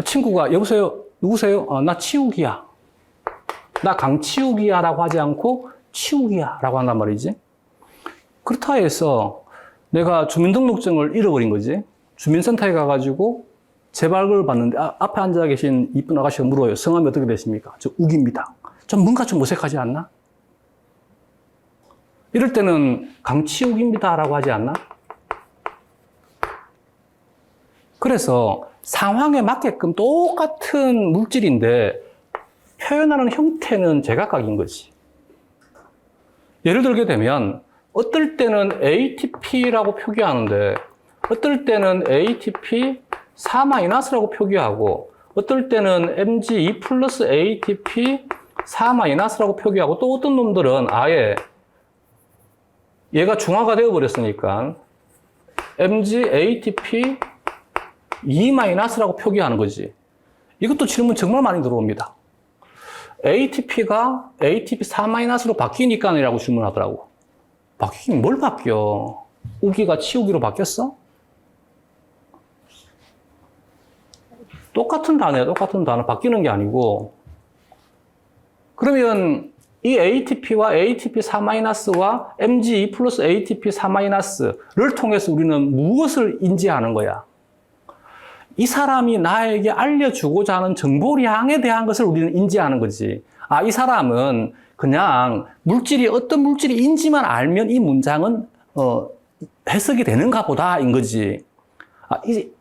친구가 여보세요? 누구세요? 나 치욱이야. 나 강치욱이야 라고 하지 않고 치욱이야 라고 한단 말이지. 그렇다 해서 내가 주민등록증을 잃어버린 거지. 주민센터에 가가지고 재발급을 받는데 앞에 앉아 계신 이쁜 아가씨가 물어요. 성함이 어떻게 되십니까? 저 욱입니다. 좀 뭔가 좀 어색하지 않나? 이럴 때는 강치욱입니다 라고 하지 않나? 그래서 상황에 맞게끔 똑같은 물질인데 표현하는 형태는 제각각인 거지. 예를 들게 되면 어떨 때는 ATP라고 표기하는데 어떨 때는 ATP 4-라고 표기하고 어떨 때는 MgE 플러스 ATP 4-라고 표기하고 또 어떤 놈들은 아예 얘가 중화가 되어버렸으니까 Mg ATP 2-라고 표기하는 거지. 이것도 질문 정말 많이 들어옵니다. ATP가 ATP 4-로 바뀌니까라고 질문하더라고. 바뀌긴 뭘 바뀌어? 우기가 치우기로 바뀌었어? 똑같은 단어야, 똑같은 단어. 바뀌는 게 아니고. 그러면 이 ATP와 ATP 4-와 MgE 플러스 ATP 4-를 통해서 우리는 무엇을 인지하는 거야? 이 사람이 나에게 알려주고자 하는 정보량에 대한 것을 우리는 인지하는 거지. 이 사람은 그냥 어떤 물질인지만 알면 이 문장은, 해석이 되는가 보다인 거지.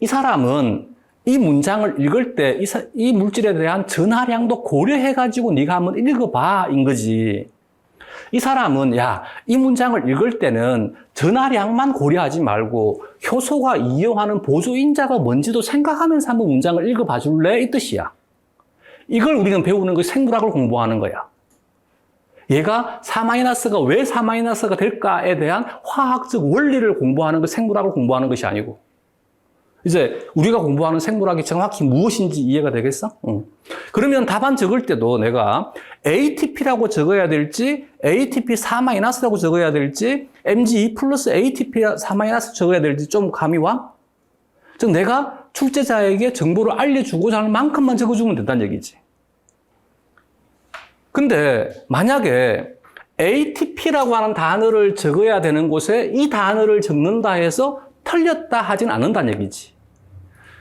이 사람은 이 문장을 읽을 때 이 물질에 대한 전하량도 고려해가지고 네가 한번 읽어봐인 거지. 이 사람은 이 문장을 읽을 때는 전하량만 고려하지 말고 효소가 이용하는 보조인자가 뭔지도 생각하면서 한번 문장을 읽어봐 줄래? 이 뜻이야. 이걸 우리는 배우는 거 생물학을 공부하는 거야. 얘가 4-가 왜 4-가 될까에 대한 화학적 원리를 공부하는 거, 생물학을 공부하는 것이 아니고. 이제 우리가 공부하는 생물학이 정확히 무엇인지 이해가 되겠어? 그러면 답안 적을 때도 내가 ATP라고 적어야 될지, ATP 4-라고 적어야 될지, MgE 플러스 ATP 4- 적어야 될지 좀 감이 와? 즉 내가 출제자에게 정보를 알려주고자 하는 만큼만 적어주면 된다는 얘기지. 근데 만약에 ATP라고 하는 단어를 적어야 되는 곳에 이 단어를 적는다 해서 틀렸다 하진 않는다는 얘기지.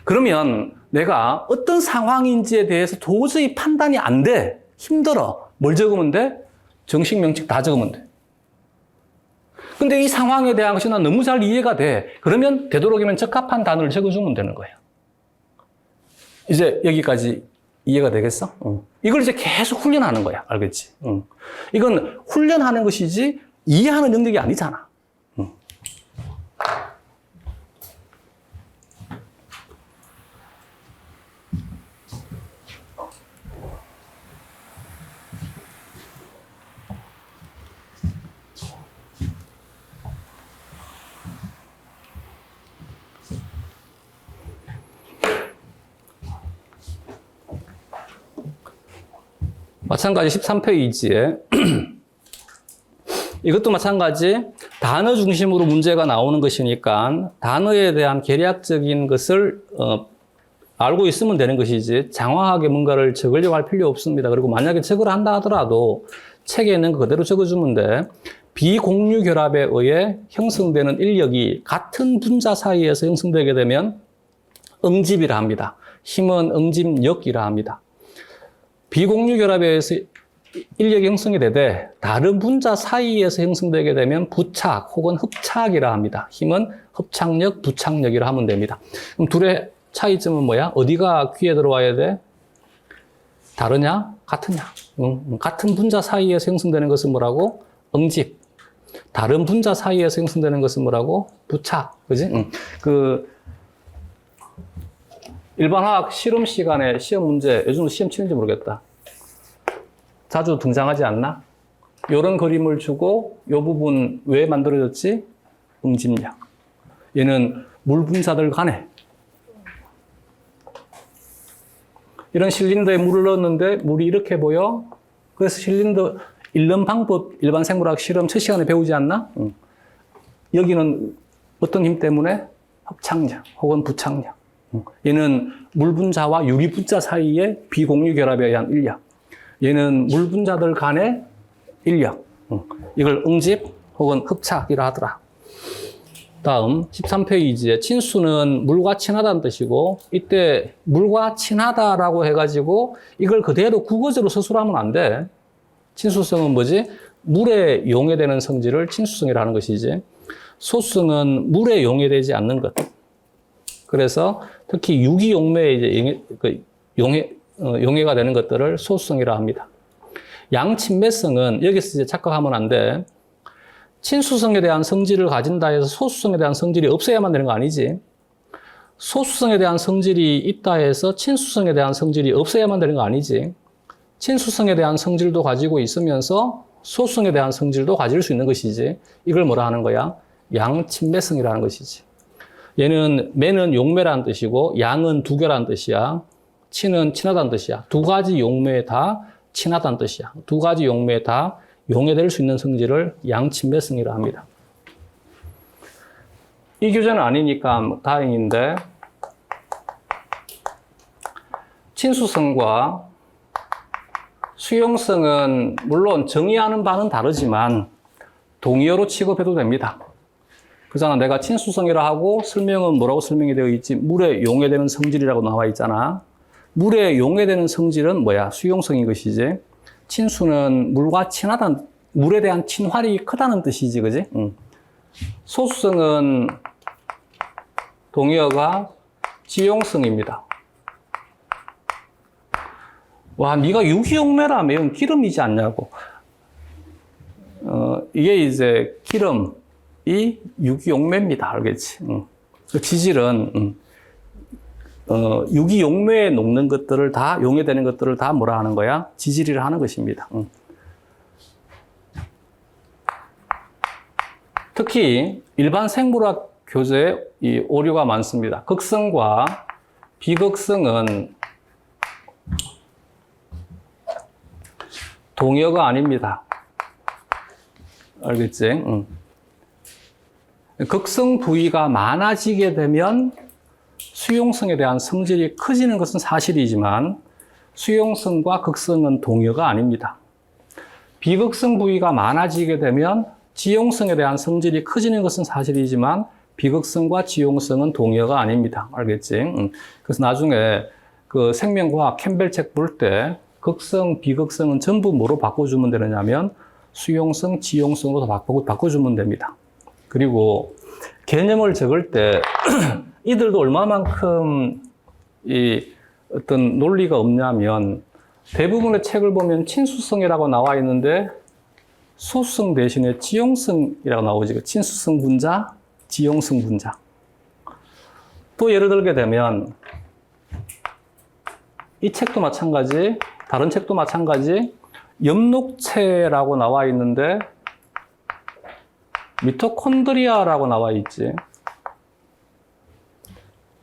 그러면 내가 어떤 상황인지에 대해서 도저히 판단이 안 돼. 힘들어. 뭘 적으면 돼? 정식, 명칭 다 적으면 돼. 근데 이 상황에 대한 것이 난 너무 잘 이해가 돼. 그러면 되도록이면 적합한 단어를 적어주면 되는 거예요. 이제 여기까지 이해가 되겠어? 이걸 이제 계속 훈련하는 거야. 알겠지? 이건 훈련하는 것이지 이해하는 영역이 아니잖아. 마찬가지 13페이지에 이것도 마찬가지 단어 중심으로 문제가 나오는 것이니까 단어에 대한 계략적인 것을 알고 있으면 되는 것이지 장황하게 뭔가를 적으려고 할 필요 없습니다. 그리고 만약에 적으라 한다 하더라도 책에 있는 거 그대로 적어주면 돼. 비공유 결합에 의해 형성되는 인력이 같은 분자 사이에서 형성되게 되면 응집이라 합니다. 힘은 응집력이라 합니다. 비공유 결합에 의해서 인력이 형성이 되되 다른 분자 사이에서 형성되게 되면 부착 혹은 흡착이라 합니다. 힘은 흡착력, 부착력이라 하면 됩니다. 그럼 둘의 차이점은 뭐야? 어디가 귀에 들어와야 돼? 다르냐? 같으냐? 같은 분자 사이에서 형성되는 것은 뭐라고? 응집. 다른 분자 사이에서 형성되는 것은 뭐라고? 부착. 그지? 일반 화학 실험 시간에 시험 문제, 요즘도 시험 치는지 모르겠다. 자주 등장하지 않나? 이런 그림을 주고 이 부분 왜 만들어졌지? 응집량. 얘는 물 분자들 간에 이런 실린더에 물을 넣었는데 물이 이렇게 보여? 그래서 실린더 읽는 방법 일반 생물학 실험 첫 시간에 배우지 않나? 여기는 어떤 힘 때문에? 흡착량 혹은 부착량. 얘는 물 분자와 유리 분자 사이의 비공유 결합에 의한 인력. 얘는 물 분자들 간의 인력. 이걸 응집 혹은 흡착이라 하더라. 다음 13페이지에 친수는 물과 친하다는 뜻이고, 이때 물과 친하다라고 해가지고 이걸 그대로 국어제로 서술하면 안 돼. 친수성은 뭐지? 물에 용해되는 성질을 친수성이라 하는 것이지. 소수성은 물에 용해되지 않는 것. 그래서 특히 유기용매에 이제 용해가 되는 것들을 소수성이라 합니다. 양친매성은 여기서 이제 착각하면 안 돼. 친수성에 대한 성질을 가진다 해서 소수성에 대한 성질이 없어야만 되는 거 아니지. 소수성에 대한 성질이 있다 해서 친수성에 대한 성질이 없어야만 되는 거 아니지. 친수성에 대한 성질도 가지고 있으면서 소수성에 대한 성질도 가질 수 있는 것이지. 이걸 뭐라 하는 거야? 양친매성이라는 것이지. 얘는 매는 용매라는 뜻이고 양은 두교라는 뜻이야. 친은 친하다는 뜻이야. 두 가지 용매에 다 친하다는 뜻이야. 두 가지 용매에 다 용해될 수 있는 성질을 양친매성이라 합니다. 이 교재는 아니니까 다행인데, 친수성과 수용성은 물론 정의하는 바는 다르지만 동의어로 취급해도 됩니다. 그잖아. 내가 친수성이라 하고 설명은 뭐라고 설명이 되어 있지? 물에 용해되는 성질이라고 나와 있잖아. 물에 용해되는 성질은 뭐야? 수용성인 것이지. 친수는 물과 친하다는, 물에 대한 친활이 크다는 뜻이지, 그지? 소수성은 동의어가 지용성입니다. 와, 네가 유기용매라면 기름이지 않냐고. 이게 이제 기름이 유기용매입니다. 알겠지? 그 지질은 유기용매에 녹는 것들을 다, 용해되는 것들을 다 뭐라 하는 거야? 지질이라 하는 것입니다. 특히 일반 생물학 교재에 이 오류가 많습니다. 극성과 비극성은 동의어가 아닙니다. 알겠지? 극성 부위가 많아지게 되면 수용성에 대한 성질이 커지는 것은 사실이지만 수용성과 극성은 동의어가 아닙니다. 비극성 부위가 많아지게 되면 지용성에 대한 성질이 커지는 것은 사실이지만 비극성과 지용성은 동의어가 아닙니다. 알겠지? 그래서 나중에 그 생명과학 캠벨 책 볼 때 극성, 비극성은 전부 뭐로 바꿔주면 되느냐면 수용성, 지용성으로 바꿔주면 됩니다. 그리고 개념을 적을 때 이들도 얼마만큼 이 어떤 논리가 없냐면 대부분의 책을 보면 친수성이라고 나와 있는데 소수성 대신에 지용성이라고 나오지. 친수성 분자, 지용성 분자. 또 예를 들게 되면 이 책도 마찬가지, 다른 책도 마찬가지, 엽록체라고 나와 있는데 미토콘드리아라고 나와 있지.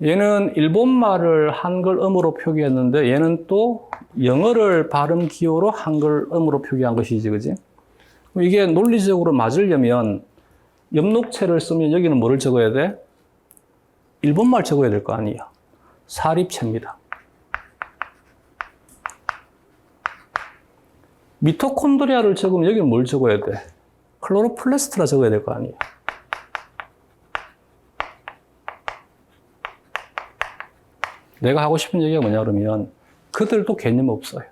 얘는 일본말을 한글음으로 표기했는데 얘는 또 영어를 발음 기호로 한글음으로 표기한 것이지, 그지? 이게 논리적으로 맞으려면 엽록체를 쓰면 여기는 뭐를 적어야 돼? 일본말 적어야 될 거 아니야. 사립체입니다. 미토콘드리아를 적으면 여기는 뭘 적어야 돼? 클로로플라스트라 적어야 될 거 아니야. 내가 하고 싶은 얘기가 뭐냐 그러면 그들도 개념 없어요.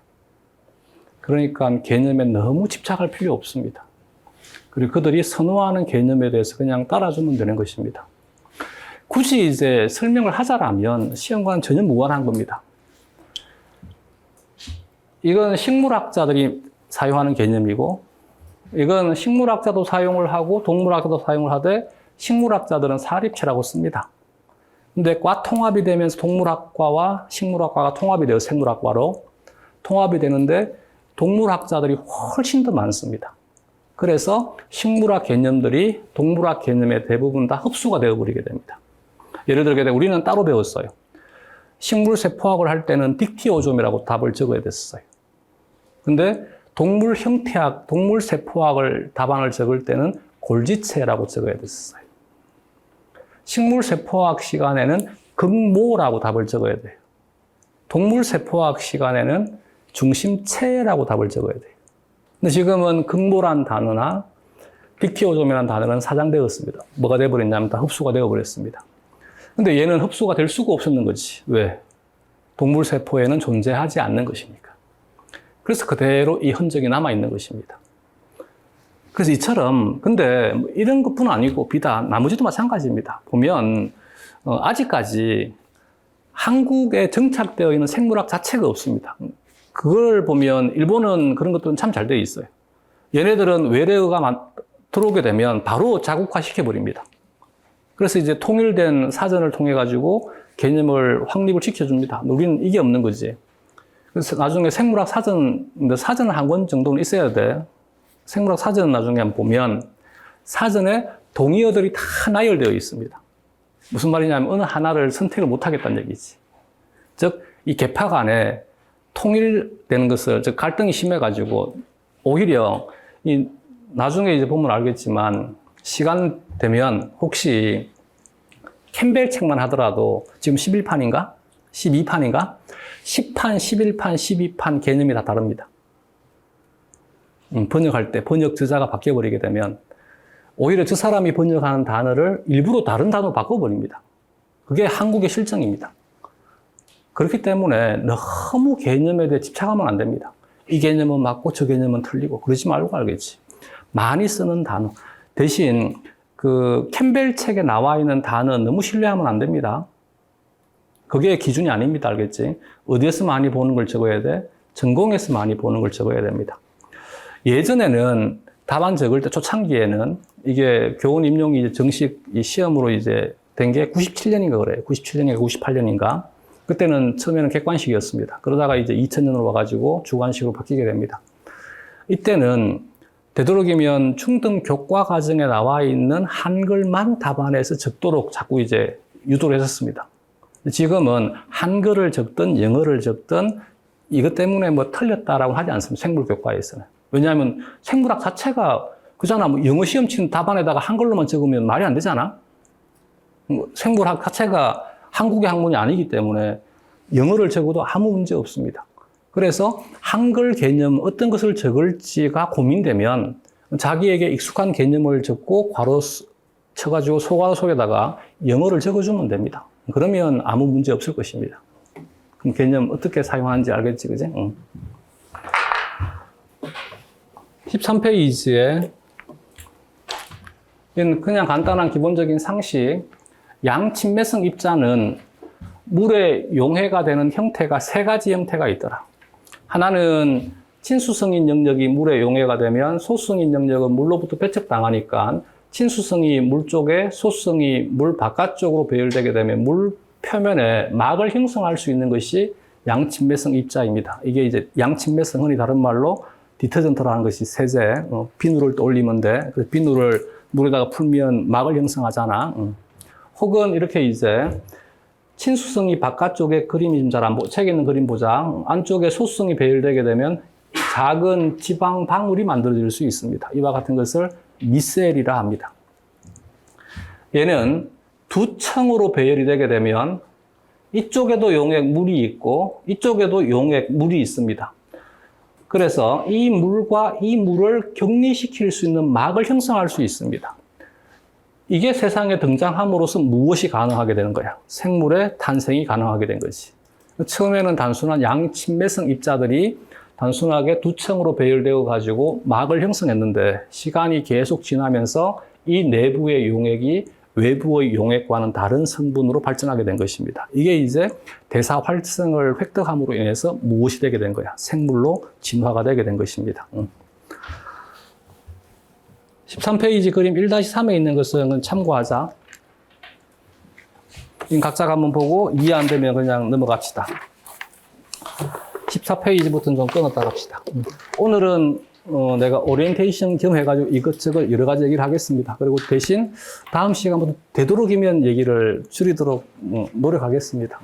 그러니까 개념에 너무 집착할 필요 없습니다. 그리고 그들이 선호하는 개념에 대해서 그냥 따라주면 되는 것입니다. 굳이 이제 설명을 하자라면 시험과는 전혀 무관한 겁니다. 이건 식물학자들이 사용하는 개념이고 이건 식물학자도 사용을 하고 동물학자도 사용을 하되 식물학자들은 사립체라고 씁니다. 근데 과 통합이 되면서 동물학과와 식물학과가 통합이 되어 생물학과로 통합이 되는데 동물학자들이 훨씬 더 많습니다. 그래서 식물학 개념들이 동물학 개념에 대부분 다 흡수가 되어버리게 됩니다. 예를 들게 되면 우리는 따로 배웠어요. 식물세포학을 할 때는 딕티오좀이라고 답을 적어야 됐어요. 근데 동물 형태학, 동물 세포학을 답안을 적을 때는 골지체라고 적어야 됐어요. 식물 세포학 시간에는 극모라고 답을 적어야 돼요. 동물세포학 시간에는 중심체라고 답을 적어야 돼요. 근데 지금은 극모란 단어나 빅티오좀이라는 단어는 사장되었습니다. 뭐가 되어버렸냐면 다 흡수가 되어버렸습니다. 근데 얘는 흡수가 될 수가 없었는 거지. 왜? 동물세포에는 존재하지 않는 것이니까. 그래서 그대로 이 흔적이 남아있는 것입니다. 그래서 이처럼, 근데 이런 것뿐 아니고 비단, 나머지도 마찬가지입니다. 보면, 아직까지 한국에 정착되어 있는 생물학 자체가 없습니다. 그걸 보면 일본은 그런 것들은 참 잘 되어 있어요. 얘네들은 외래어가 들어오게 되면 바로 자국화 시켜버립니다. 그래서 이제 통일된 사전을 통해 가지고 개념을 확립을 시켜줍니다. 우리는 이게 없는 거지. 그래서 나중에 생물학 사전, 근데 사전은 한 권 정도는 있어야 돼. 생물학 사전은 나중에 한번 보면 사전에 동의어들이 다 나열되어 있습니다. 무슨 말이냐면 어느 하나를 선택을 못 하겠다는 얘기지. 즉, 이 계파 간에 통일되는 것을, 즉, 갈등이 심해가지고 오히려 이 나중에 이제 보면 알겠지만 시간 되면 혹시 캠벨 책만 하더라도 지금 11판인가? 12판인가? 10판, 11판, 12판 개념이 다 다릅니다. 번역할 때 번역 저자가 바뀌어버리게 되면 오히려 저 사람이 번역하는 단어를 일부러 다른 단어로 바꿔버립니다. 그게 한국의 실정입니다. 그렇기 때문에 너무 개념에 대해 집착하면 안 됩니다. 이 개념은 맞고 저 개념은 틀리고 그러지 말고 알겠지. 많이 쓰는 단어. 대신 그 캠벨 책에 나와 있는 단어 너무 신뢰하면 안 됩니다. 그게 기준이 아닙니다. 알겠지? 어디에서 많이 보는 걸 적어야 돼? 전공에서 많이 보는 걸 적어야 됩니다. 예전에는 답안 적을 때 초창기에는 이게 교원 임용이 이제 정식 이 시험으로 이제 된 게 97년인가 그래요. 97년인가 98년인가. 그때는 처음에는 객관식이었습니다. 그러다가 이제 2000년으로 와가지고 주관식으로 바뀌게 됩니다. 이때는 되도록이면 중등 교과 과정에 나와 있는 한글만 답안에서 적도록 자꾸 이제 유도를 했었습니다. 지금은 한글을 적든 영어를 적든 이것 때문에 뭐 틀렸다라고 하지 않습니다. 생물교과에서는. 왜냐하면 생물학 자체가 그잖아. 뭐 영어 시험 치는 답안에다가 한글로만 적으면 말이 안 되잖아. 생물학 자체가 한국의 학문이 아니기 때문에 영어를 적어도 아무 문제 없습니다. 그래서 한글 개념 어떤 것을 적을지가 고민되면 자기에게 익숙한 개념을 적고 괄호 쳐가지고 소괄호 속에다가 영어를 적어주면 됩니다. 그러면 아무 문제 없을 것입니다. 그럼 개념 어떻게 사용하는지 알겠지, 그지? 응. 13페이지에 그냥 간단한 기본적인 상식. 양친매성 입자는 물의 용해가 되는 형태가 세 가지 형태가 있더라. 하나는 친수성인 영역이 물의 용해가 되면 소수성인 영역은 물로부터 배척당하니까 친수성이 물 쪽에 소수성이 물 바깥쪽으로 배열되게 되면 물 표면에 막을 형성할 수 있는 것이 양친매성 입자입니다. 이게 이제 양친매성, 흔히 다른 말로 디터전트라는 것이 세제, 비누를 또 올리면 돼. 그래서 비누를 물에다가 풀면 막을 형성하잖아. 혹은 이렇게 이제 친수성이 바깥쪽에 그림이 좀 잘 안 보여. 책에 있는 그림 보자. 안쪽에 소수성이 배열되게 되면 작은 지방 방울이 만들어질 수 있습니다. 이와 같은 것을 미셀이라 합니다. 얘는 두 층으로 배열이 되게 되면 이쪽에도 용액 물이 있고 이쪽에도 용액 물이 있습니다. 그래서 이 물과 이 물을 격리시킬 수 있는 막을 형성할 수 있습니다. 이게 세상에 등장함으로써 무엇이 가능하게 되는 거야? 생물의 탄생이 가능하게 된 거지. 처음에는 단순한 양친매성 입자들이 단순하게 두 층으로 배열되어 가지고 막을 형성했는데 시간이 계속 지나면서 이 내부의 용액이 외부의 용액과는 다른 성분으로 발전하게 된 것입니다. 이게 이제 대사 활성을 획득함으로 인해서 무엇이 되게 된 거야? 생물로 진화가 되게 된 것입니다. 13페이지 그림 1-3에 있는 것은 참고하자. 각자가 한번 보고 이해 안 되면 그냥 넘어갑시다. 14페이지부터는 좀 끊었다 갑시다. 오늘은 내가 오리엔테이션 겸 해가지고 이것저것 여러 가지 얘기를 하겠습니다. 그리고 대신 다음 시간부터 되도록이면 얘기를 줄이도록 노력하겠습니다.